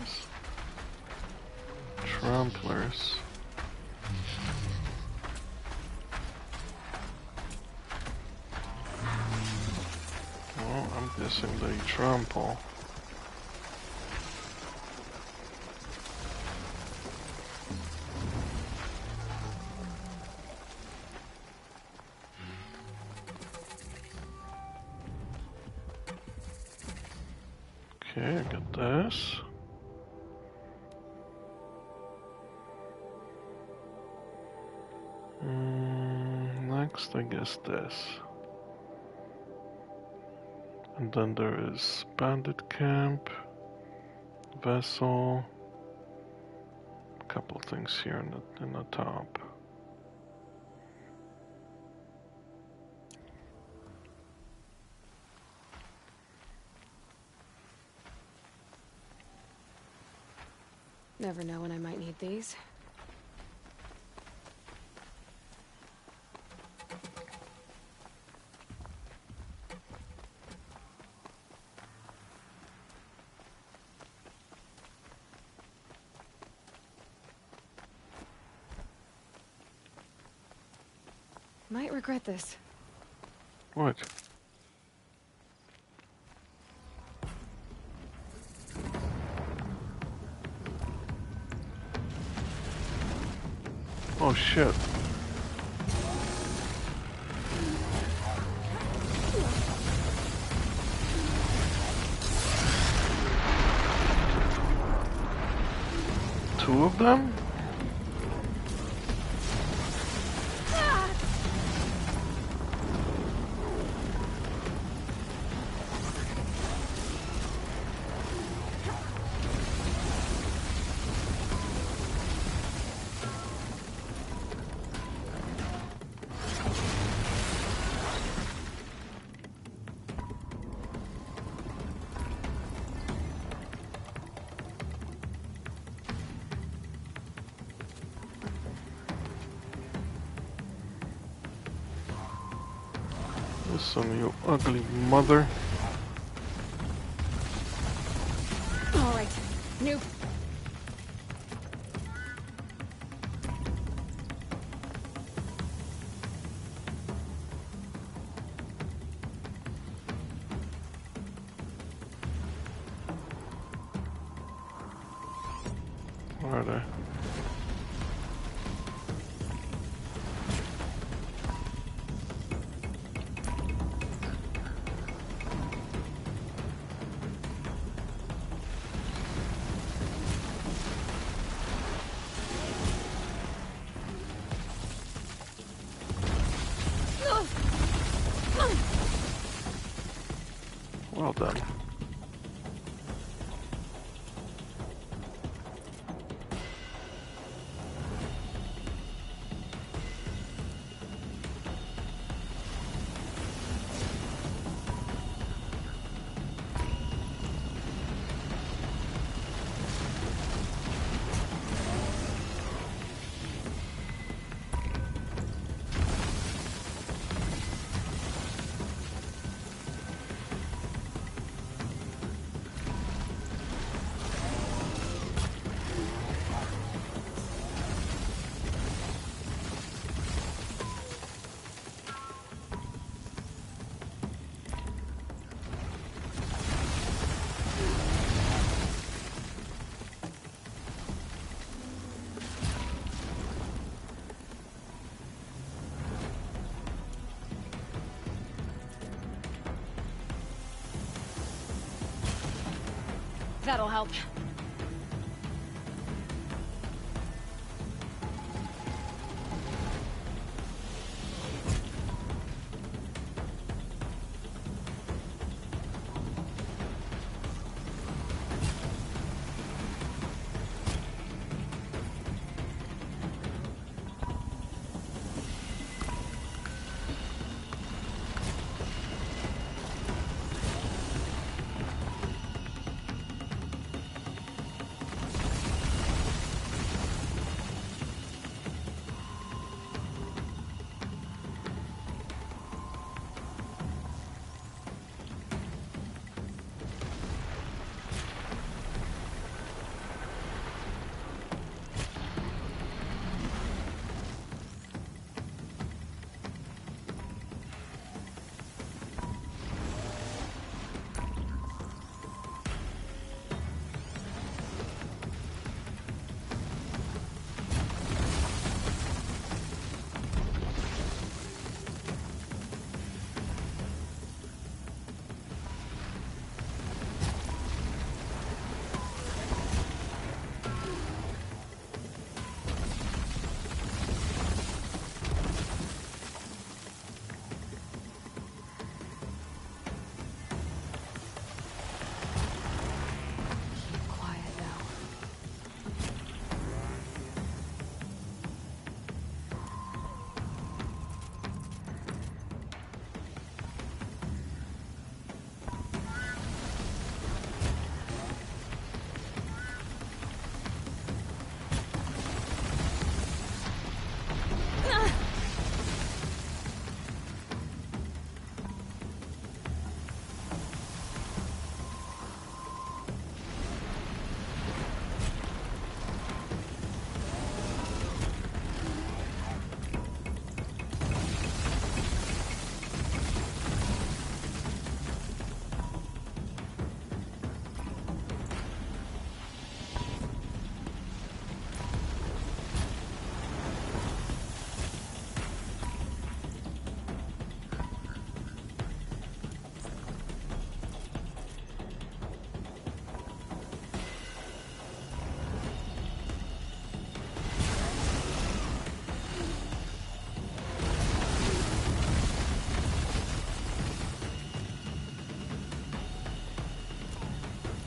Tramplers. Oh, I'm guessing they trample. Okay, I got this. Next, I guess this. And then there is bandit camp, vessel, a couple things here in the top. Never know when I might need these. Might regret this. What? Oh shit. Two of them? Listen, you ugly mother. Alright, noob. Where are they? That'll help.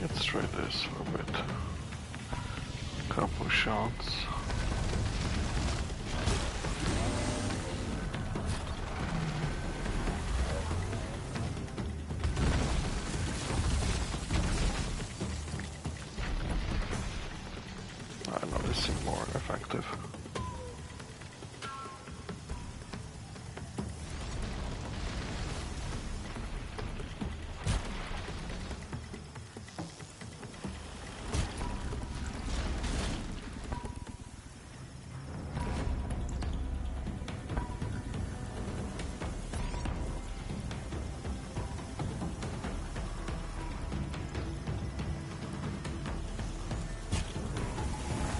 Let's try this for a bit. Couple shots. I know this is more effective.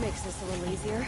Makes this a little easier.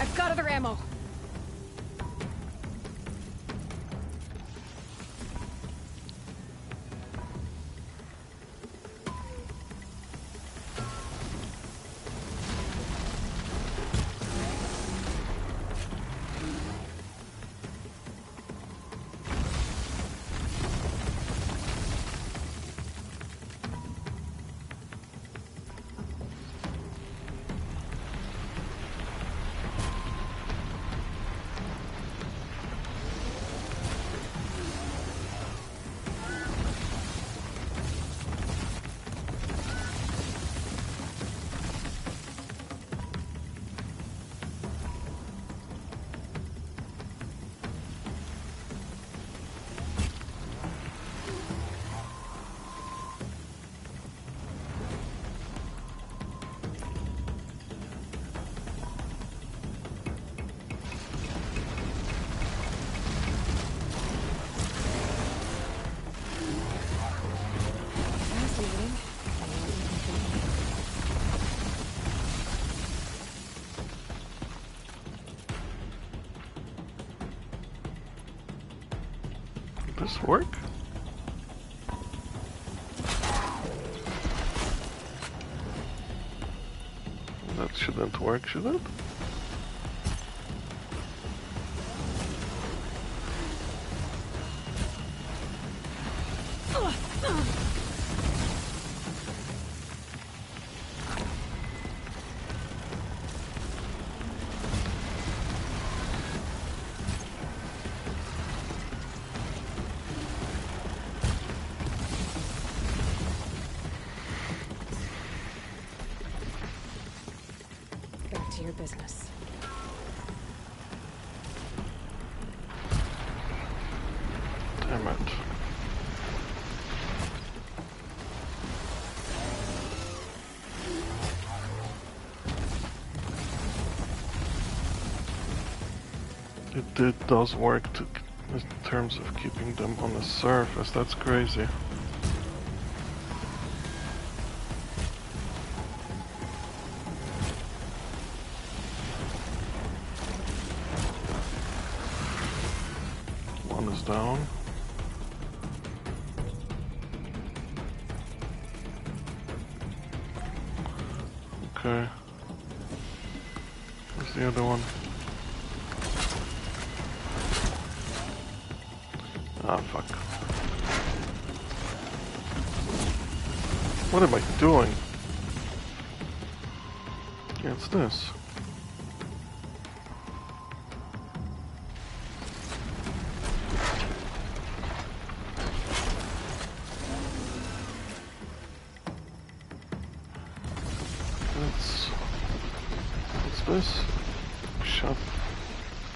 I've got other ammo. this work? That shouldn't work, should it? Your business. Damn it. It does work in terms of keeping them on the surface. That's crazy. Down. Okay. Where's the other one? Ah, fuck. What am I doing? Yeah, it's this. This shop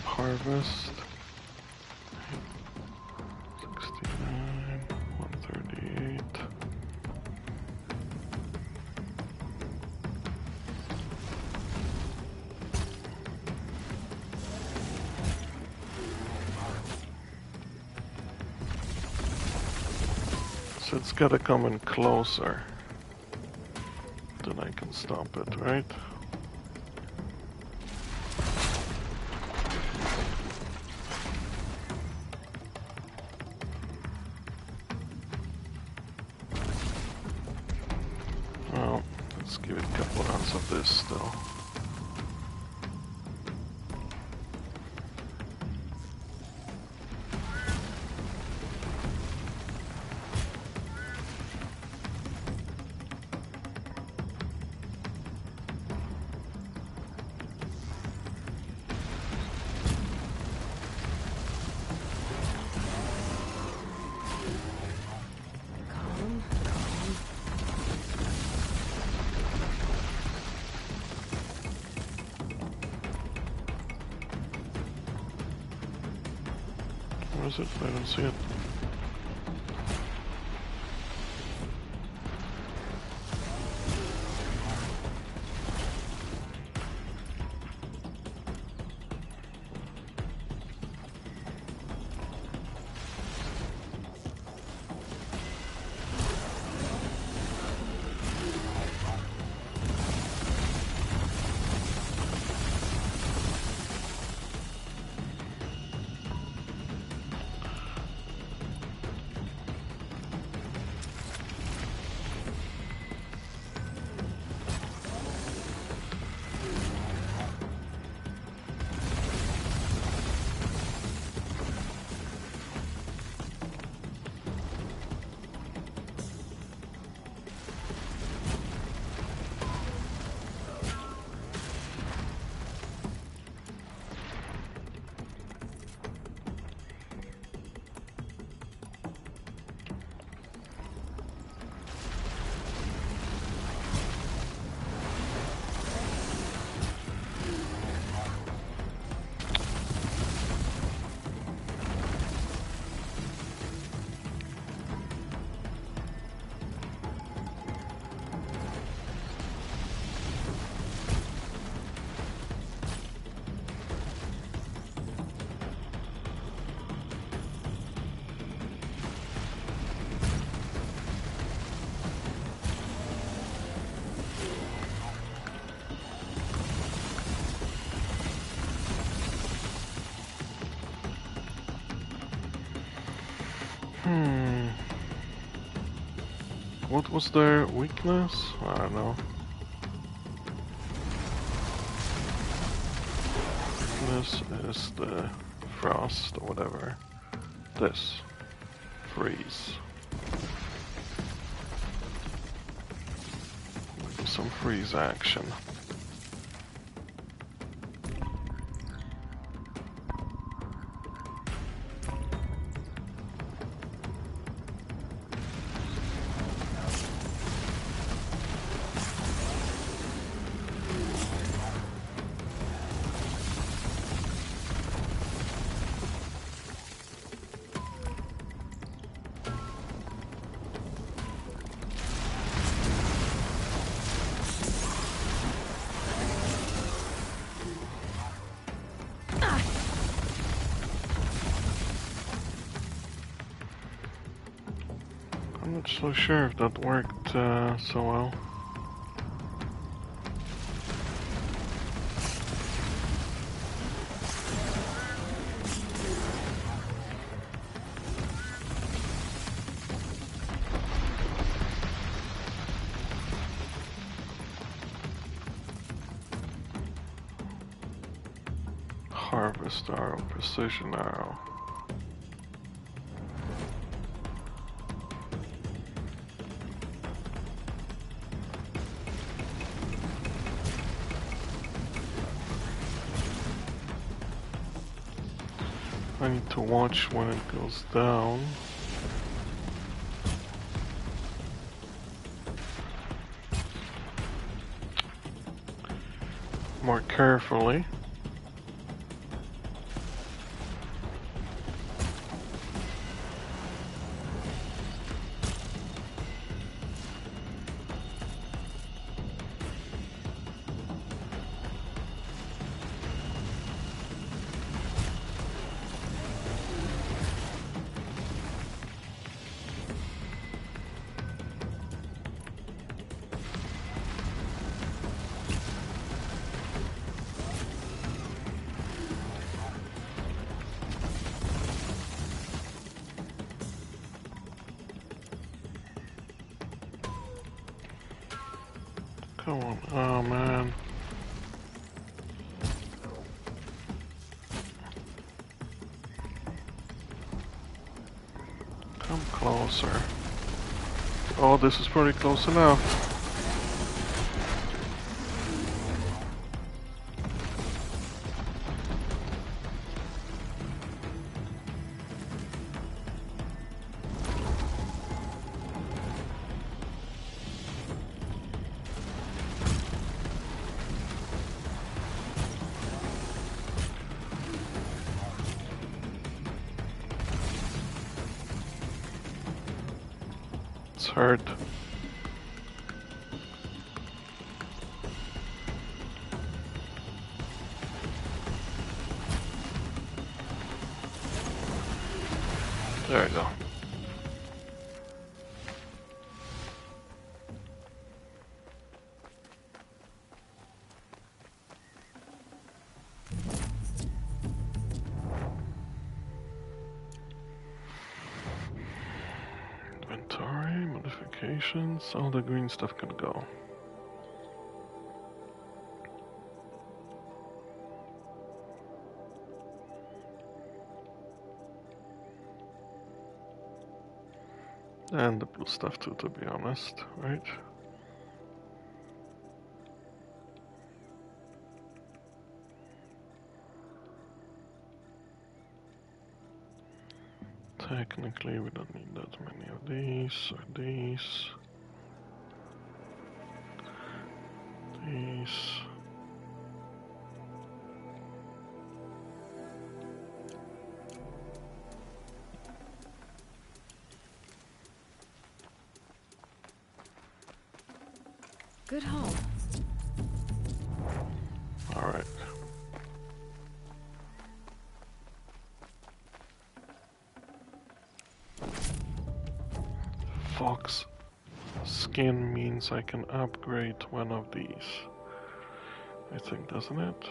harvest 69 138. So it's gotta come in closer. Then I can stop it, right? This still. Where is it? I don't see it. What was their weakness? I don't know. Weakness is the frost or whatever. This. Freeze. Do some freeze action. I'm not so sure if that worked so well. Harvest arrow, precision arrow. I need to watch when it goes down. More carefully. Come on, oh man. Come closer. Oh, this is pretty close enough. It's hurt. There we go. Inventory, modifications, all the green stuff can go. And the blue stuff too, to be honest, right? Technically, we don't need that many of these or these. These. Good haul. All right. Fox skin means I can upgrade one of these. I think, doesn't it?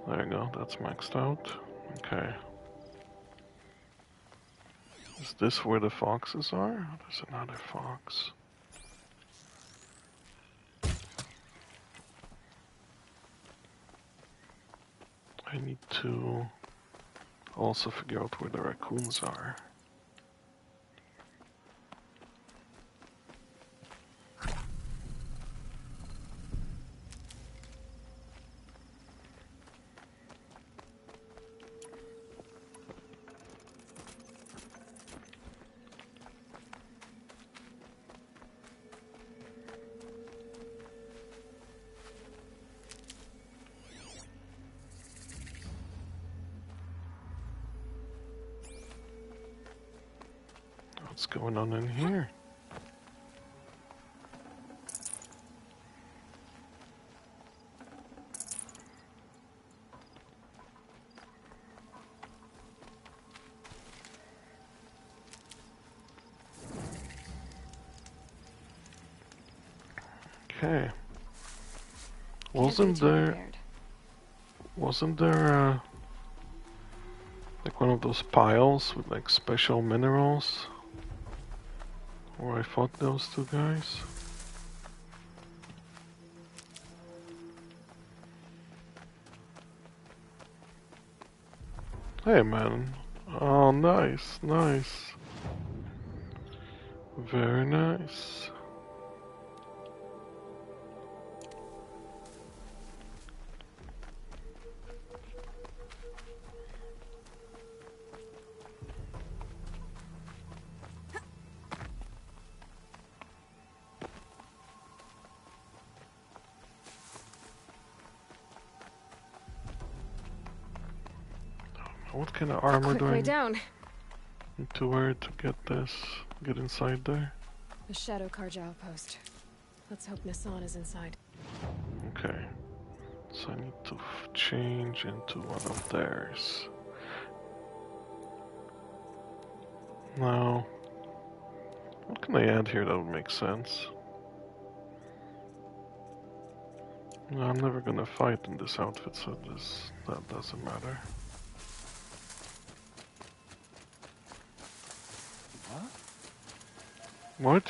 There you go, that's maxed out. Okay. Is this where the foxes are? There's another fox. I need to also figure out where the raccoons are. What's going on in here? Okay. Wasn't there like one of those piles with like special minerals? Where I fought those two guys? Hey man. Oh, nice, nice. Very nice. What kind of armor do I need to wear to get inside there? The Shadow Karja outpost. Let's hope Nassan is inside. Okay. So I need to change into one of theirs. Now, what can I add here that would make sense? No, I'm never gonna fight in this outfit, so that doesn't matter. What?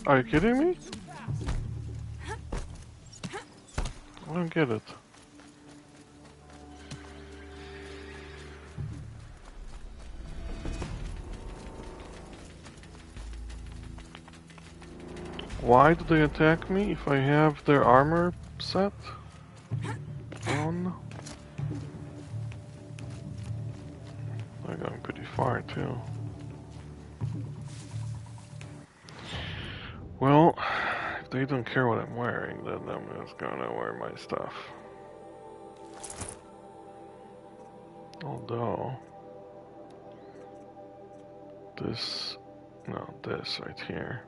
Are you kidding me? I don't get it. Why do they attack me if I have their armor set on? They're going pretty far too. Well, if they don't care what I'm wearing, then I'm just gonna wear my stuff. Although, this right here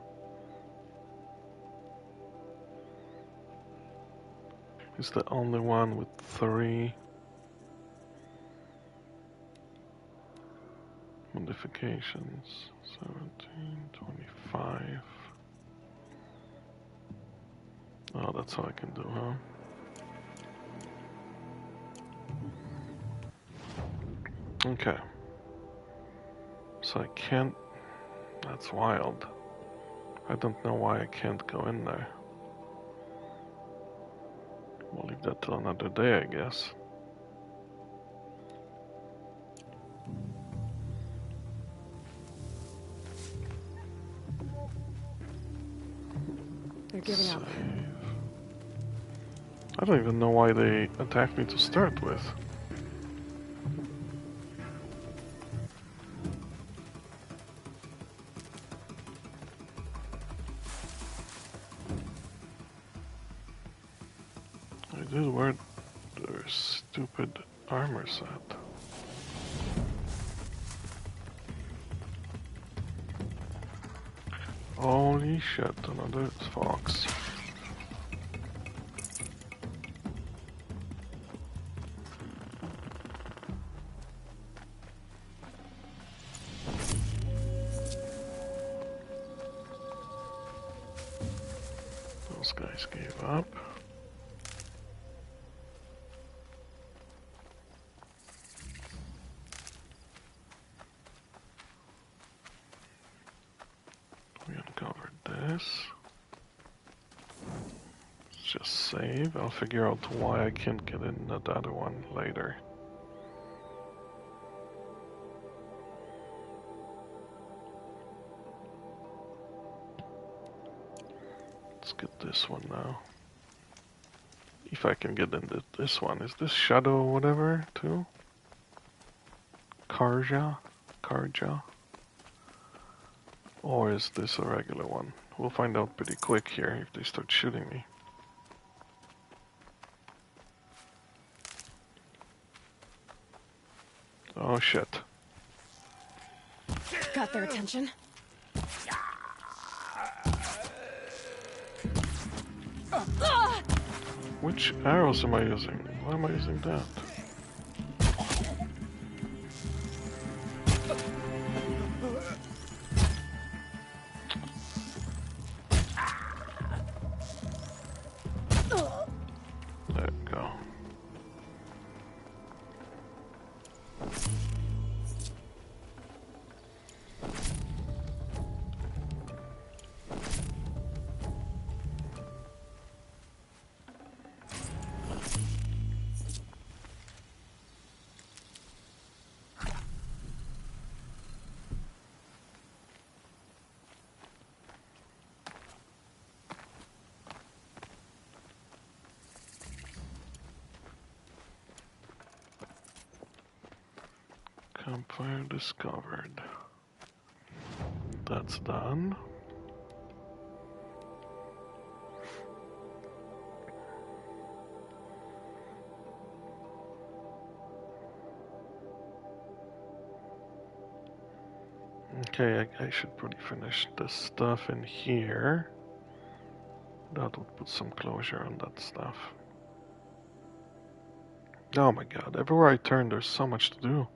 is the only one with 3 modifications. 17, 25. Oh, that's all I can do, huh? Okay. So I can't... That's wild. I don't know why I can't go in there. We'll leave that till another day, I guess. They're giving up. I don't even know why they attacked me to start with. I did wear their stupid armor set. Holy shit, another fox. Those guys gave up. this. Let's just save. I'll figure out why I can't get in that other one later. Let's get this one now. If I can get into this one. Is this Shadow or whatever too? Karja? Or is this a regular one? We'll find out pretty quick here if they start shooting me. Oh shit. Got their attention. Which arrows am I using? Why am I using that? There we go. Campfire discovered. That's done. Okay, I should probably finish this stuff in here. That would put some closure on that stuff. Oh my god, everywhere I turn there's so much to do.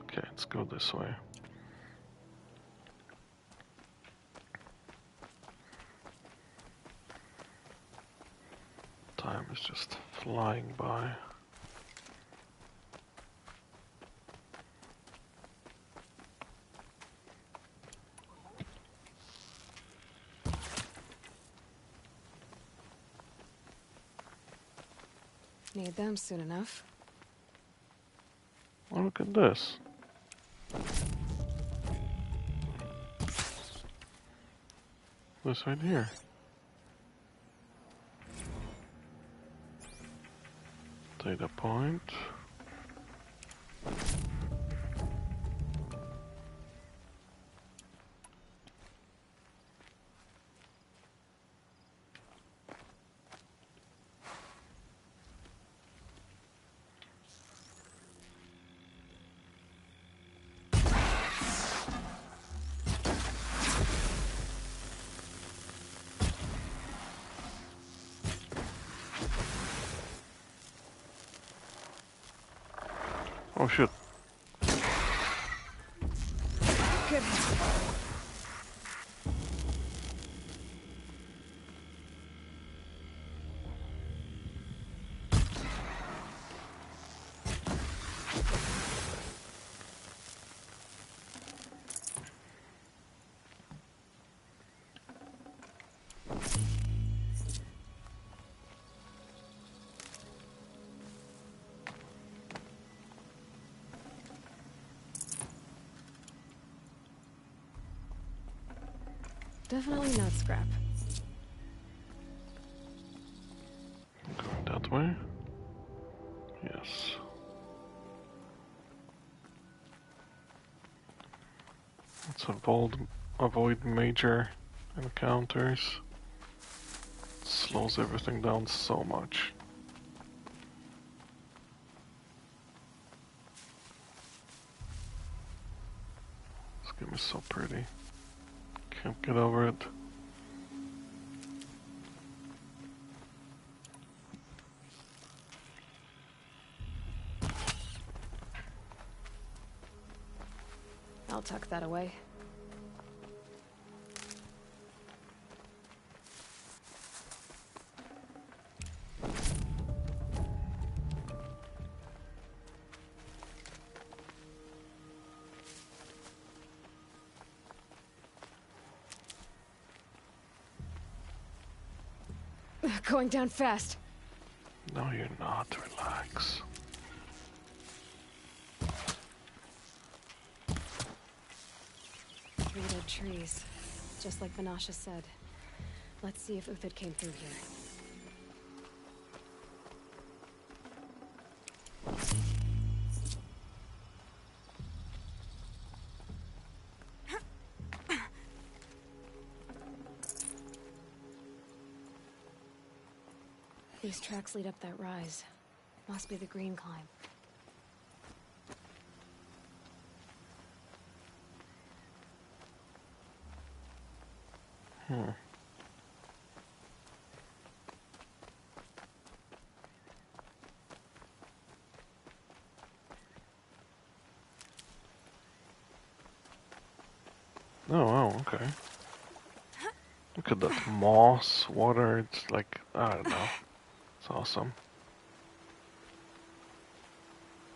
Okay, let's go this way. Time is just flying by. Need them soon enough. Oh, look at this. This right here. Data point. Oh shit. Good. Definitely not scrap. Going that way? Yes. Let's avoid major encounters. It slows everything down so much. This game is so pretty. Can't get over it. I'll tuck that away. Going down fast. No, you're not. Relax. Three dead trees. Just like Vanasha said. Let's see if Uthid came through here. These tracks lead up that rise. Must be the green climb. Oh, wow, okay. Look at that moss, water, it's like, I don't know. It's awesome.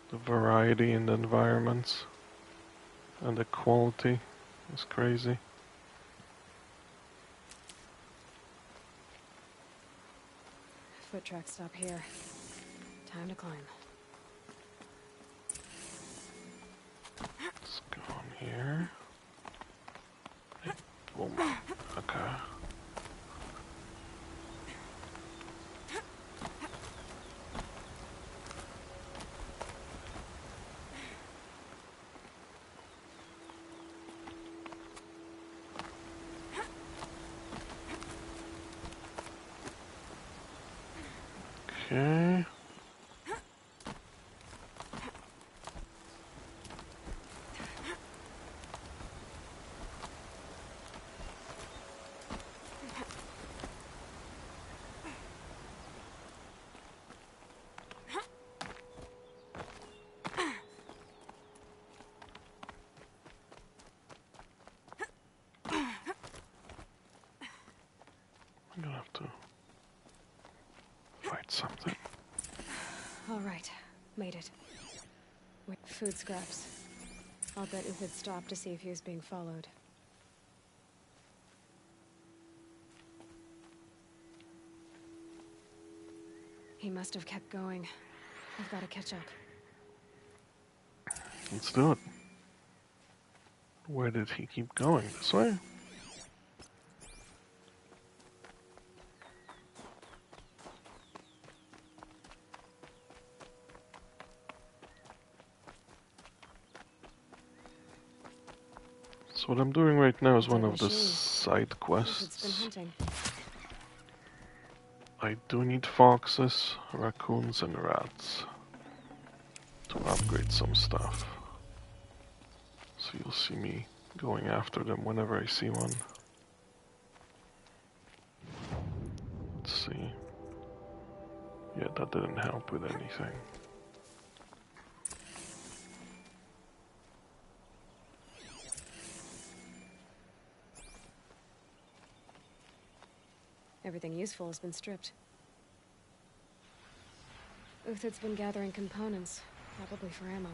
The variety in the environments and the quality is crazy. Foot tracks stop here. Time to climb. Let's go on here. Boom. Okay. Okay. I'm gonna have to fight something. All right, made it. Wait, food scraps. I'll bet Uthid stopped to see if he was being followed. He must have kept going. I've got to catch up. Let's do it. Where did he keep going? This way? So what I'm doing right now is one of the side quests. I do need foxes, raccoons and rats to upgrade some stuff. So you'll see me going after them whenever I see one. Let's see. Yeah, that didn't help with anything. Everything useful has been stripped. Uthid's been gathering components, probably for ammo.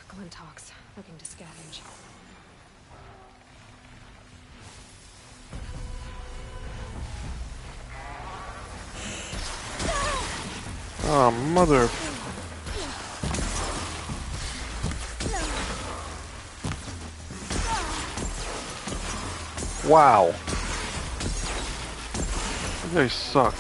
Glintox, looking to scavenge. Oh, mother... Wow. You guys suck.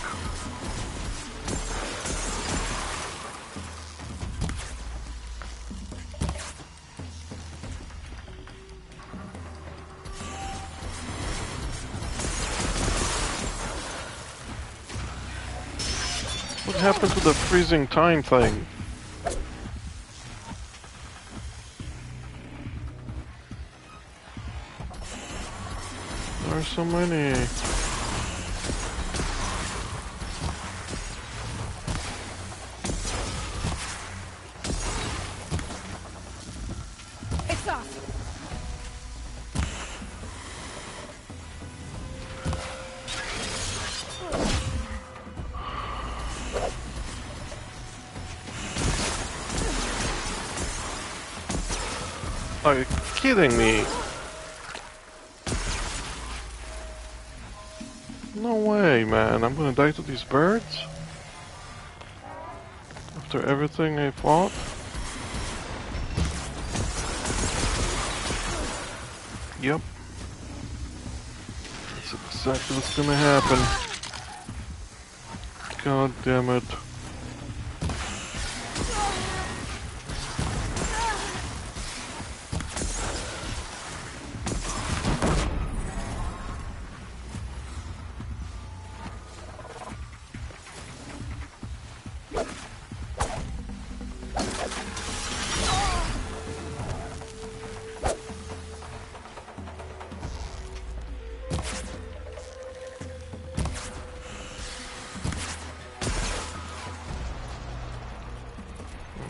What happened to the freezing time thing? There are so many. It's off. Are you kidding me? die, man. I'm gonna die to these birds? After everything I fought? Yep. That's exactly what's gonna happen. God damn it.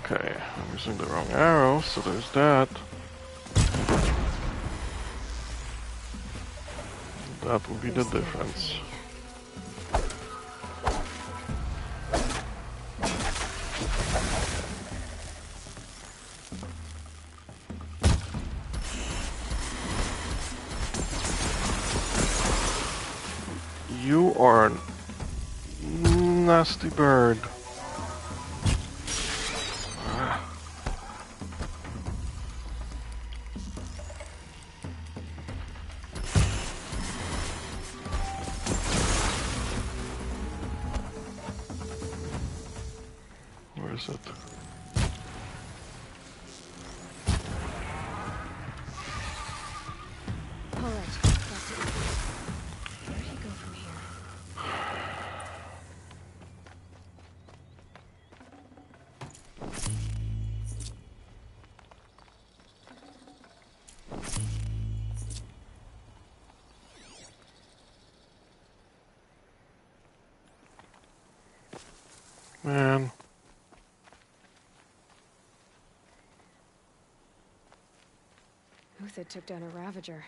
Okay, I'm using the wrong arrow, so there's that. That will be the difference. You are a nasty bird. Where is it? Alright, that's it. Where do you go from here? Man. Uthid took down a Ravager.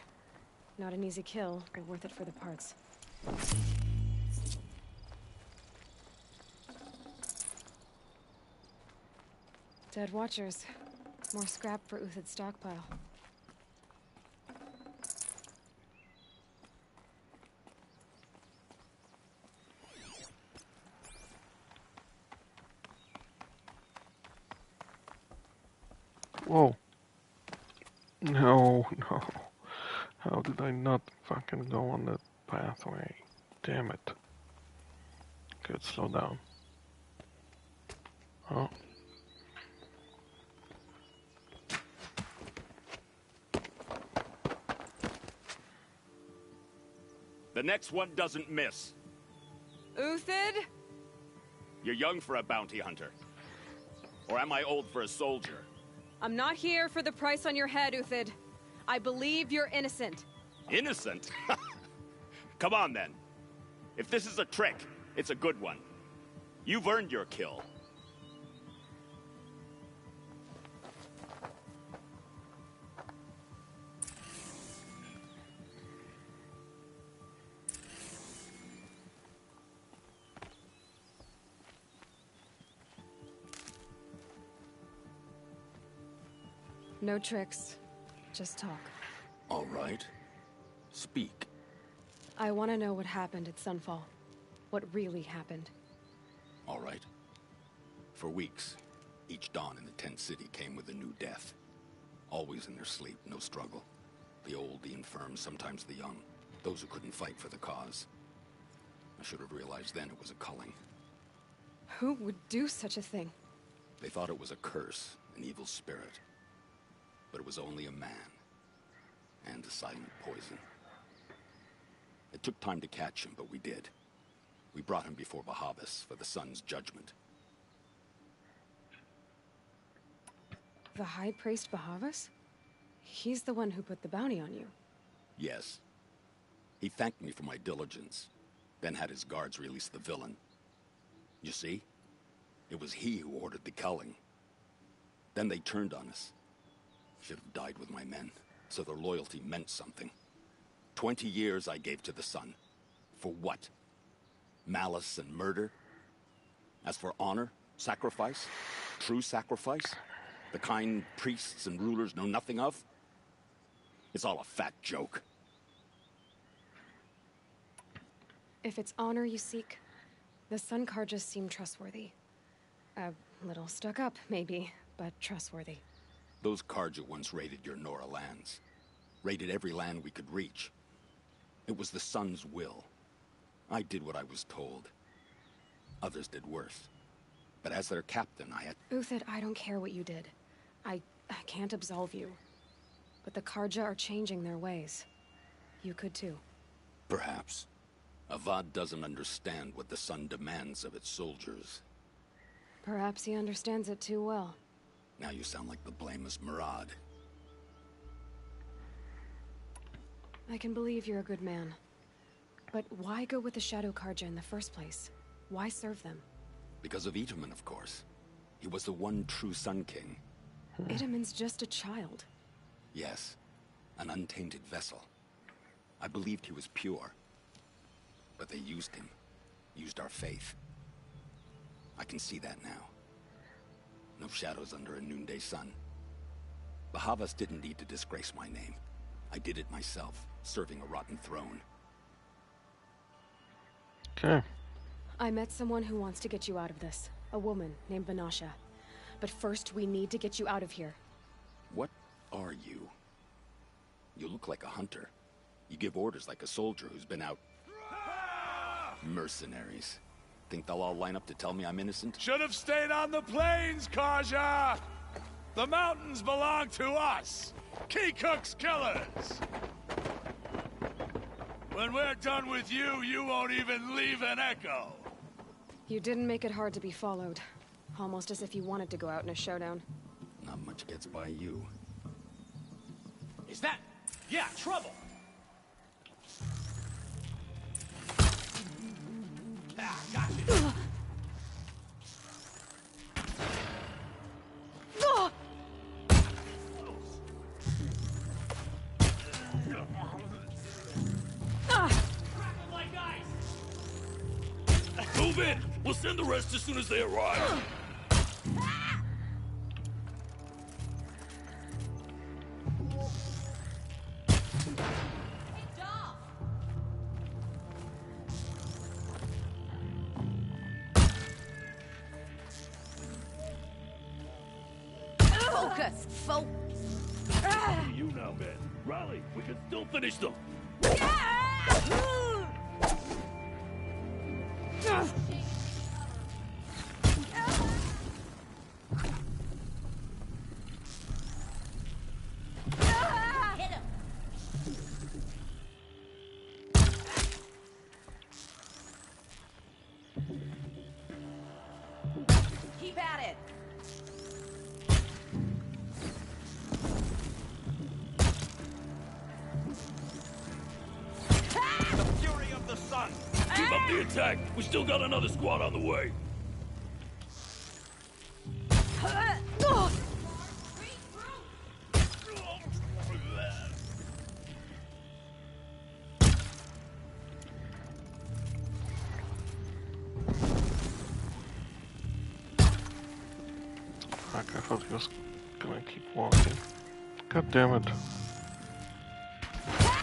Not an easy kill, but worth it for the parts. Dead Watchers. More scrap for Uthid's stockpile. Whoa. No, no. How did I not fucking go on that pathway? Damn it. Good, slow down. Oh. The next one doesn't miss. Uthid? You're young for a bounty hunter. Or am I old for a soldier? I'm not here for the price on your head, Uthid. I believe you're innocent. Innocent? Come on, then. If this is a trick, it's a good one. You've earned your kill. No tricks. Just talk. All right. Speak. I want to know what happened at Sunfall. What really happened. All right. For weeks, each dawn in the tent city came with a new death. Always in their sleep, no struggle. The old, the infirm, sometimes the young. Those who couldn't fight for the cause. I should have realized then it was a culling. Who would do such a thing? They thought it was a curse, an evil spirit. But it was only a man. And a silent poison. It took time to catch him, but we did. We brought him before Bahavas for the sun's judgment. The High Priest Bahavas? He's the one who put the bounty on you. Yes. He thanked me for my diligence, then had his guards release the villain. You see? It was he who ordered the culling. Then they turned on us. Should have died with my men, so their loyalty meant something. 20 years I gave to the sun. For what? Malice and murder? As for honor, sacrifice, true sacrifice, the kind priests and rulers know nothing of? It's all a fat joke. If it's honor you seek, the Sun Karjas seem trustworthy. A little stuck up, maybe, but trustworthy. Those Karja once raided your Nora lands. Raided every land we could reach. It was the Sun's will. I did what I was told. Others did worse. But as their captain, I had... Uthid, I don't care what you did. I can't absolve you. But the Karja are changing their ways. You could too. Perhaps. Avad doesn't understand what the Sun demands of its soldiers. Perhaps he understands it too well. Now you sound like the blameless Murad. I can believe you're a good man. But why go with the Shadow Karja in the first place? Why serve them? Because of Itaman, of course. He was the one true Sun King. Itaman's just a child. Yes, an untainted vessel. I believed he was pure. But they used him. Used our faith. I can see that now. No shadows under a noonday sun. Bahavas didn't need to disgrace my name. I did it myself, serving a rotten throne. Okay. I met someone who wants to get you out of this. A woman named Vanasha. But first, we need to get you out of here. What are you? You look like a hunter. You give orders like a soldier who's been out... Mercenaries. Think they'll all line up to tell me I'm innocent? Should have stayed on the plains, Karja! The mountains belong to us! Keycook's killers! When we're done with you, you won't even leave an echo! You didn't make it hard to be followed. Almost as if you wanted to go out in a showdown. Not much gets by you. Is that... yeah, trouble! Ah, gotcha! Move in! We'll send the rest as soon as they arrive. Focus, folks. You now, men. Rally. We can still finish them. Keep at it. The fury of the sun. Keep up the attack. We still got another squad on the way. Fuck, I thought he was gonna keep walking. God damn it.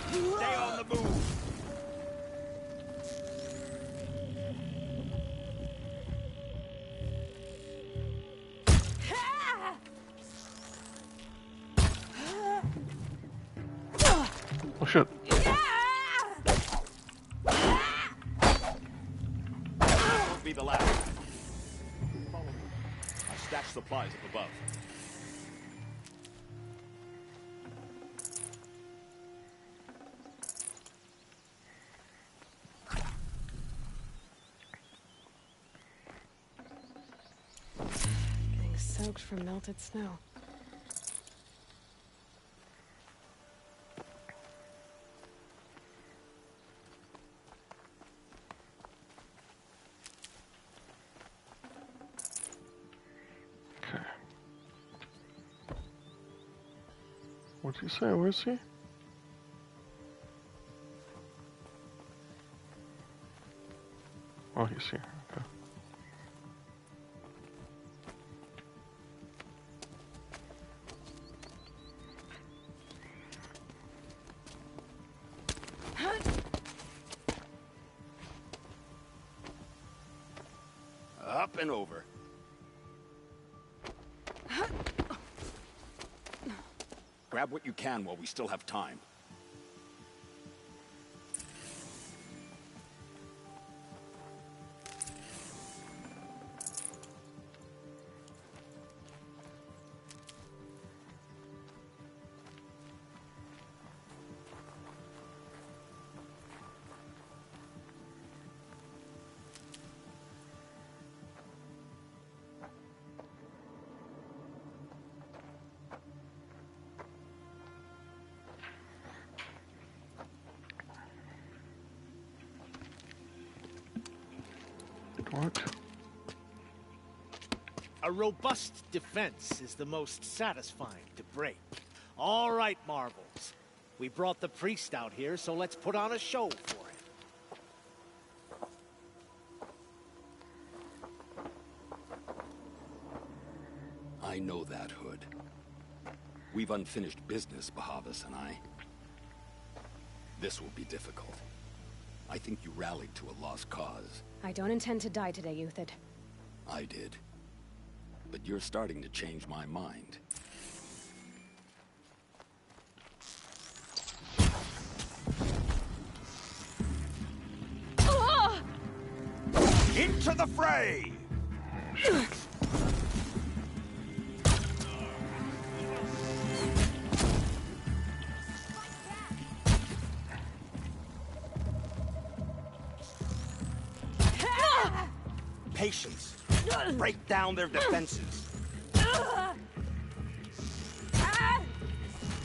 Stay on the move. Oh shit. Won't be the last. Follow me. I stashed supplies up above. Getting soaked from melted snow. Okay. What'd he say? Where is he? Oh, he's here. Okay. and over. Grab what you can while we still have time. What? A robust defense is the most satisfying to break. All right, Marvels. We brought the priest out here, so let's put on a show for him. I know that, Hood. We've unfinished business, Bahavas and I. This will be difficult. I think you rallied to a lost cause. I don't intend to die today, Euthid. I did. But you're starting to change my mind. Into the fray! Patience. Break down their defenses.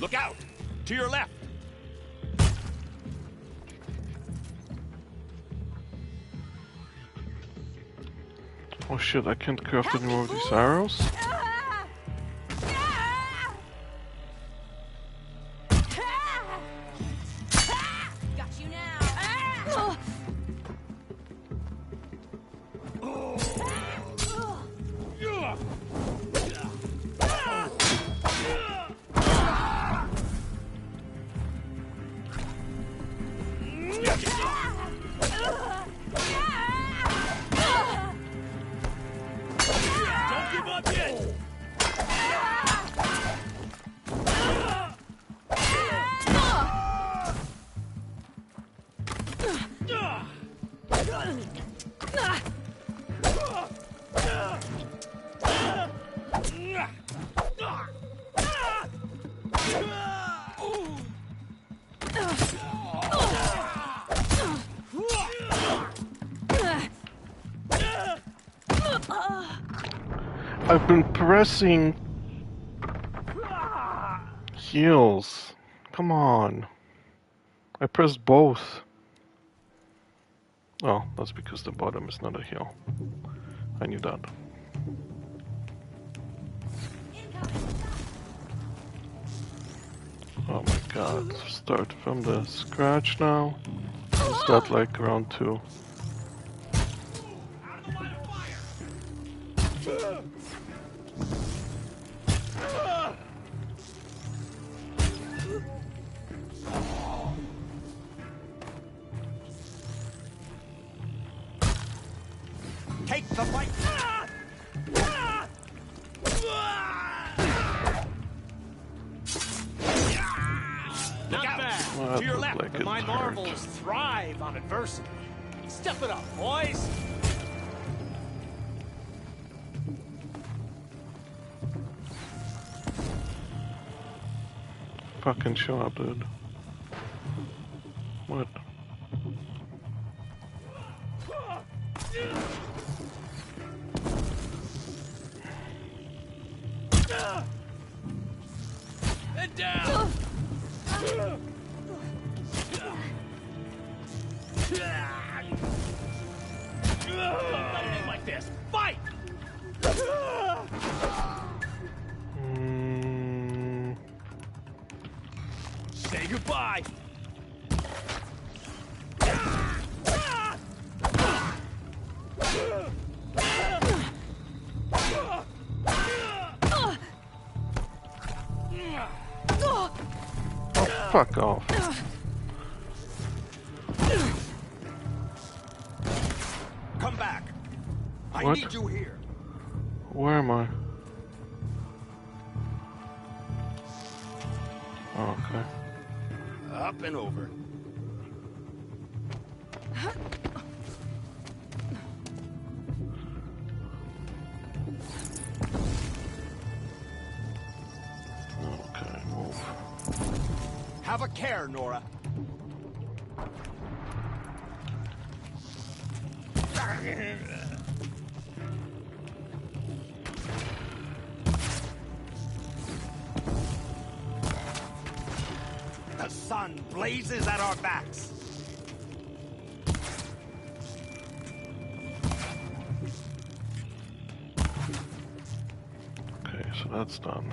Look out! To your left! Oh shit, I can't craft any more of these arrows? Got you now. Don't give up yet! I've been pressing heals. Come on. I pressed both. Oh, that's because the bottom is not a heal. I knew that. Oh my god. Start from the scratch now. Is that like round 2? Take the fight! Not bad. Well, To your left, like but my it marvels hurt. thrive on adversity. Step it up, boys! Fucking show up, dude. What? And down! Nothing like this. Fight! Say goodbye! Oh, fuck off. Come back! I What? need you here. Where am I? Oh, okay. Up and over. Okay, move. Have a care, Nora. The sun blazes at our backs. Okay, so that's done.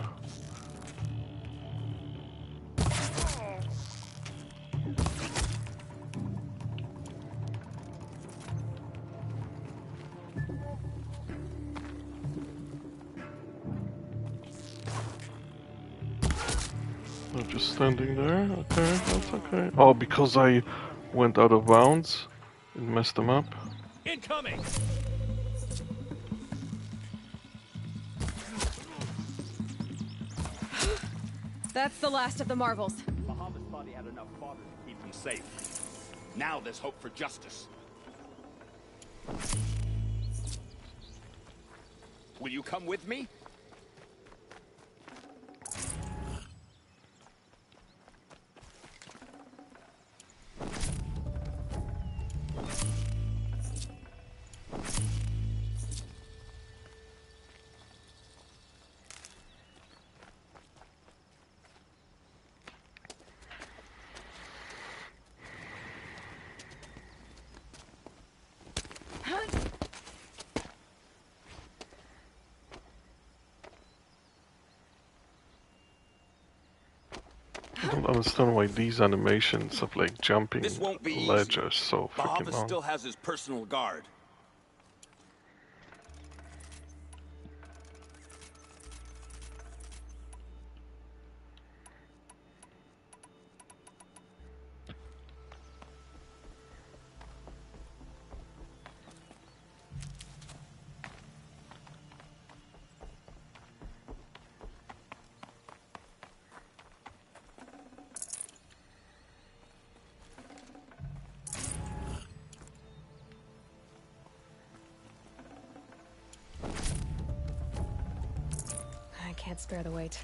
I'm just standing there. Okay, that's okay. Oh, because I went out of bounds and messed them up. Incoming! That's the last of the marvels. Bahavas thought he had enough fodder to keep him safe. Now there's hope for justice. Will you come with me? I don't understand why these animations of like jumping ledge are so freaking Bahavas long. still has his personal guard. I can't spare the weight.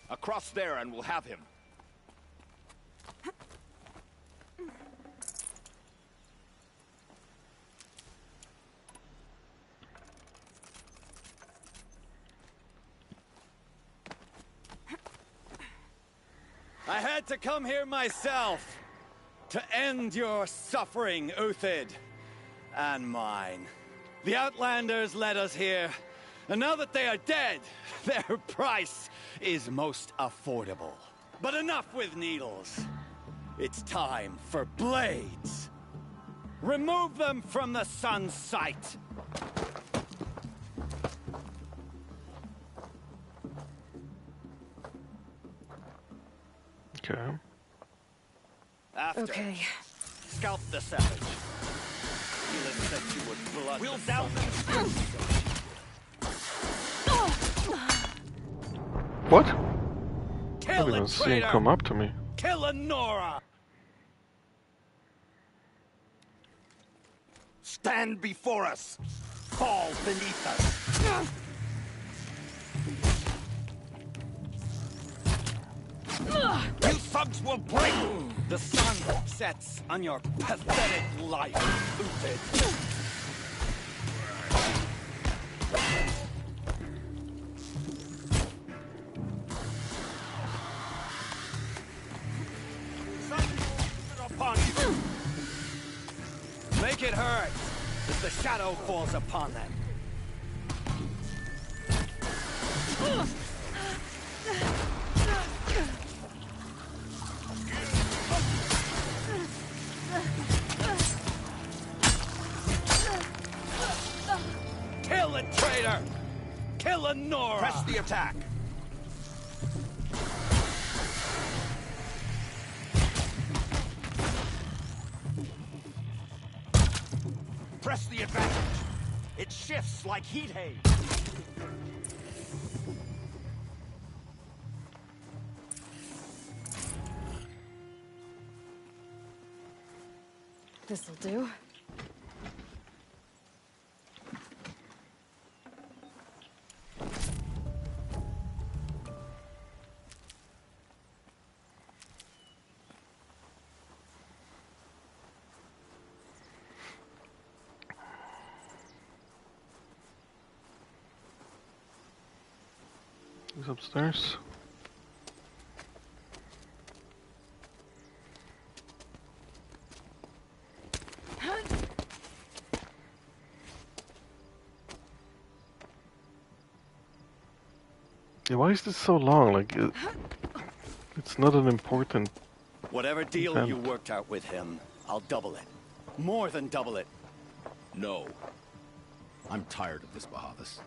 Across there and we'll have him. I had to come here myself to end your suffering, Uthid, and mine. The Outlanders led us here, and now that they are dead, their price is most affordable. But enough with needles. It's time for blades. Remove them from the sun's sight. Okay. After. Okay. Scalp the savage. Sylens said you would blood. We'll down them. What? I Kill didn't even see him come up to me. Kill a Nora. Stand before us. Fall beneath us. You thugs will break! The sun sets on your pathetic life, Uthid. Upon you. Make it hurt as the shadow falls upon them. it, traitor! Kill a Nora! Press the attack! Press the advantage! It shifts like heat haze! This'll do. He's upstairs. Yeah, why is this so long? Like, it's not an important... Whatever deal event. you worked out with him, I'll double it. More than double it. No. I'm tired of this, Bahavas.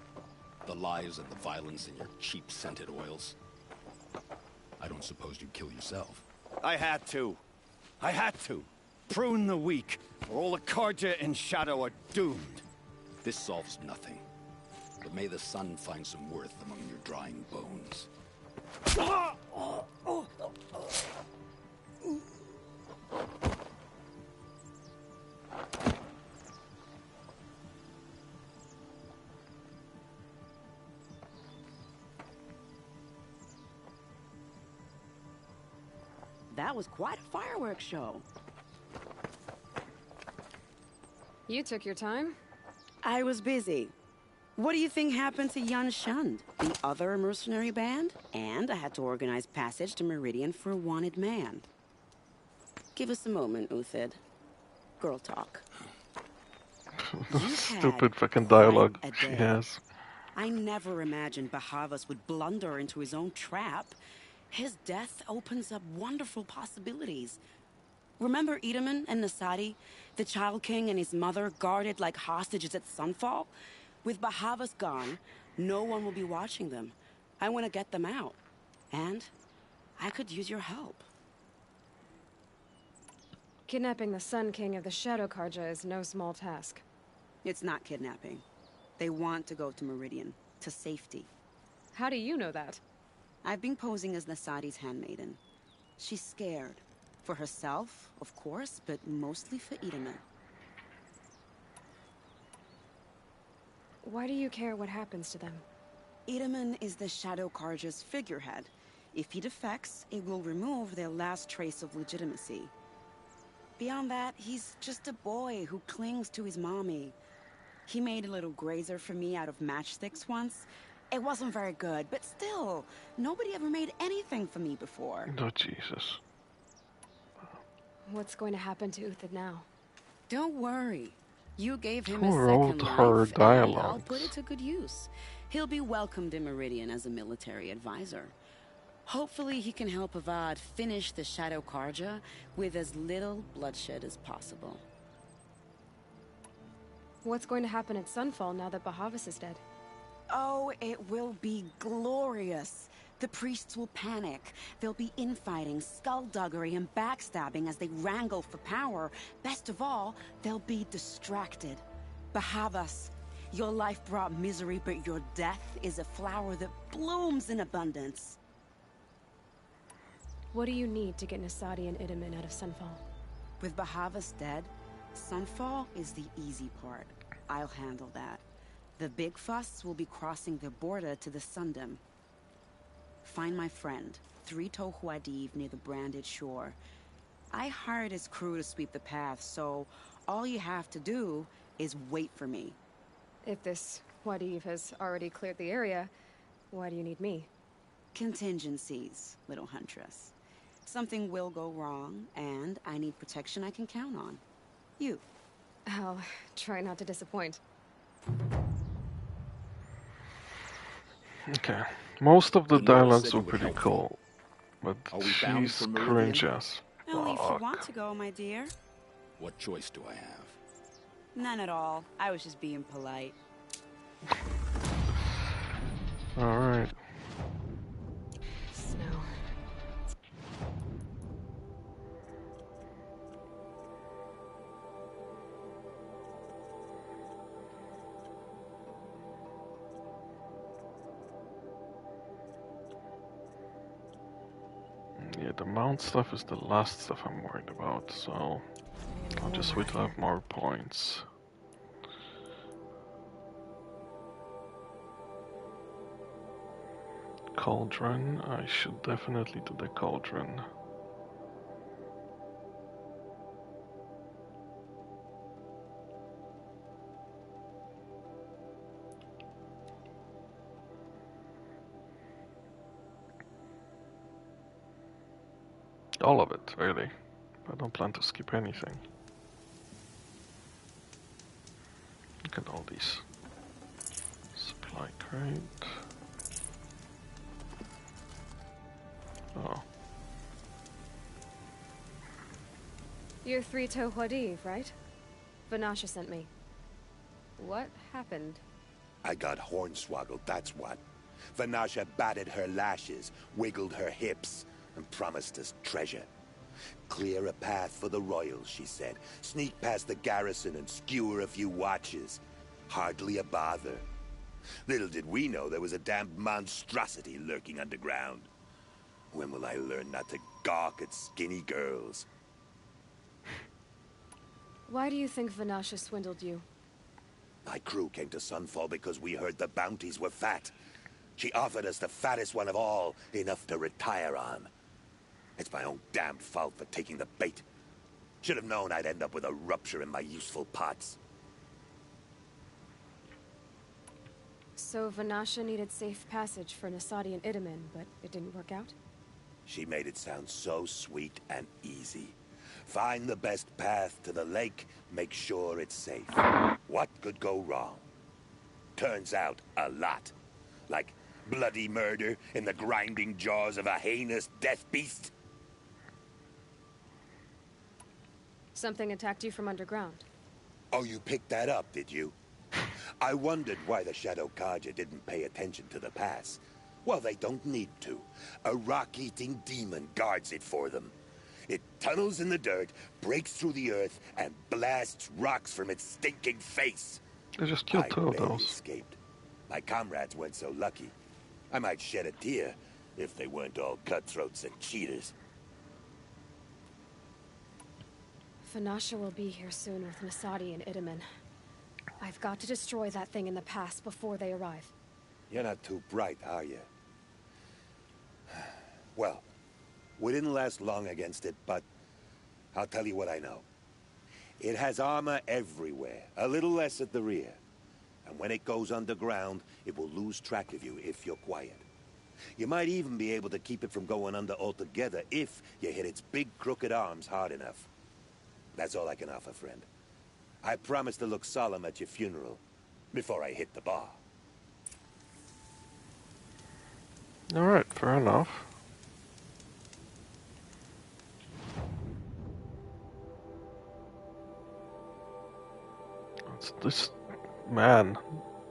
The lies and the violence and your cheap scented oils. I don't suppose you'd kill yourself. I had to. I had to. Prune the weak, or all the Karja in Shadow are doomed. This solves nothing. But may the sun find some worth among your drying bones. That was quite a fireworks show. You took your time? I was busy. What do you think happened to Yun Shund, the other mercenary band? And I had to organize passage to Meridian for a wanted man. Give us a moment, Uthid. Girl talk. Stupid fucking dialogue she has. I never imagined Bahavas would blunder into his own trap. His death opens up wonderful possibilities. Remember Edaman and Nasadi? The Child King and his mother guarded like hostages at Sunfall? With Bahavas gone, no one will be watching them. I want to get them out. And I could use your help. Kidnapping the Sun King of the Shadow Karja is no small task. It's not kidnapping. They want to go to Meridian, to safety. How do you know that? I've been posing as Nasadi's handmaiden. She's scared. For herself, of course, but mostly for Edaman. Why do you care what happens to them? Edaman is the Shadow Karja's figurehead. If he defects, it will remove their last trace of legitimacy. Beyond that, he's just a boy who clings to his mommy. He made a little grazer for me out of matchsticks once. It wasn't very good, but still, nobody ever made anything for me before. Oh, Jesus. What's going to happen to Uthid now? Don't worry. You gave him Who a wrote second her life, and I'll dialogues? put it to good use. He'll be welcomed in Meridian as a military advisor. Hopefully he can help Avad finish the Shadow Karja with as little bloodshed as possible. What's going to happen at Sunfall now that Bahavas is dead? Oh, it will be glorious. The priests will panic. There'll be infighting, skullduggery, and backstabbing as they wrangle for power. Best of all, they'll be distracted. Bahavas, your life brought misery, but your death is a flower that blooms in abundance. What do you need to get Nasadi and Edaman out of Sunfall? With Bahavas dead, Sunfall is the easy part. I'll handle that. The big fuss will be crossing the border to the Sundom. Find my friend, 3-Toe Huadiv, near the branded shore. I hired his crew to sweep the path, so all you have to do is wait for me. If this Huadiv has already cleared the area, why do you need me? Contingencies, little huntress. Something will go wrong, and I need protection I can count on. You. I'll try not to disappoint. Okay. Most of the The Nora dialogues said were you would pretty help me. cool. But Are we bound she's for Meridian? cringe as Only if you fuck. want to go, my dear. What choice do I have? None at all. I was just being polite. Alright. Snow. Yeah, the mount stuff is the last stuff I'm worried about, so I'll just wait till I have more points. Cauldron, I should definitely do the cauldron. All of it, really. I don't plan to skip anything. Look at all these. Supply crate. Oh. You're Three-Toe Huadiv, right? Vanasha sent me. What happened? I got hornswoggled, that's what. Vanasha batted her lashes, wiggled her hips, and promised us treasure. Clear a path for the royals, she said. Sneak past the garrison and skewer a few watches. Hardly a bother. Little did we know there was a damned monstrosity lurking underground. When will I learn not to gawk at skinny girls? Why do you think Vanasha swindled you? My crew came to Sunfall because we heard the bounties were fat. She offered us the fattest one of all, enough to retire on. It's my own damned fault for taking the bait. Should have known I'd end up with a rupture in my useful parts. So Vanasha needed safe passage for Nasadi and Idaman, but it didn't work out? She made it sound so sweet and easy. Find the best path to the lake, make sure it's safe. What could go wrong? Turns out, a lot. Like bloody murder in the grinding jaws of a heinous death beast. Something attacked you from underground. Oh, you picked that up, did you? I wondered why the Shadow Karja didn't pay attention to the pass. Well, they don't need to. A rock-eating demon guards it for them. It tunnels in the dirt, breaks through the earth, and blasts rocks from its stinking face. I just killed two of barely those. escaped. My comrades weren't so lucky. I might shed a tear if they weren't all cutthroats and cheaters. Vanasha will be here soon with Nasadi and Idaman. I've got to destroy that thing in the pass before they arrive. You're not too bright, are you? Well, we didn't last long against it, but I'll tell you what I know. It has armor everywhere, a little less at the rear. And when it goes underground, it will lose track of you if you're quiet. You might even be able to keep it from going under altogether if you hit its big crooked arms hard enough. That's all I can offer, friend. I promise to look solemn at your funeral before I hit the bar. Alright, fair enough. This man,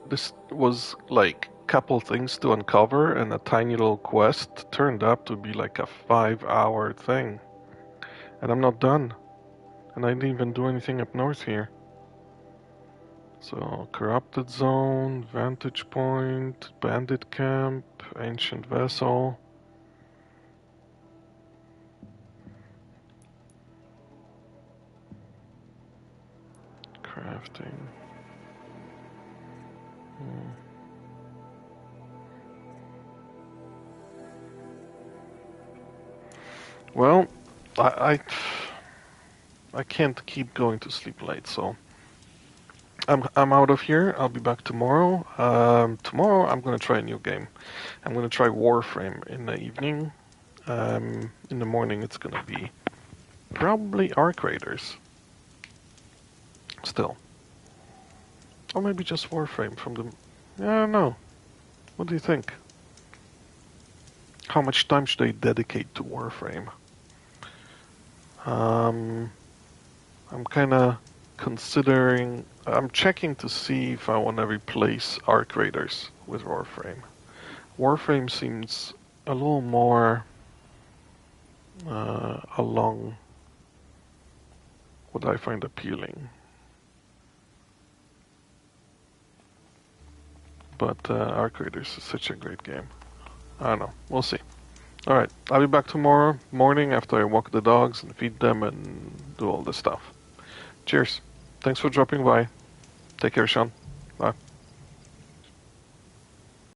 this was like a couple things to uncover, and a tiny little quest turned out to be like a 5-hour thing. And I'm not done. And I didn't even do anything up north here. So, corrupted zone, vantage point, bandit camp, ancient vessel. Crafting. Well, I can't keep going to sleep late, so I'm out of here. I'll be back tomorrow. Tomorrow I'm gonna try a new game. I'm gonna try Warframe in the evening. In the morning it's gonna be probably Arc Raiders. Still. Or maybe just Warframe from the... I don't know. What do you think? How much time should I dedicate to Warframe? I'm kinda considering... I'm checking to see if I want to replace Arc Raiders with Warframe. Warframe seems a little more along what I find appealing. But Arc Raiders is such a great game. I don't know. We'll see. Alright, I'll be back tomorrow morning after I walk the dogs and feed them and do all this stuff. Cheers. Thanks for dropping by. Take care, Sean. Bye.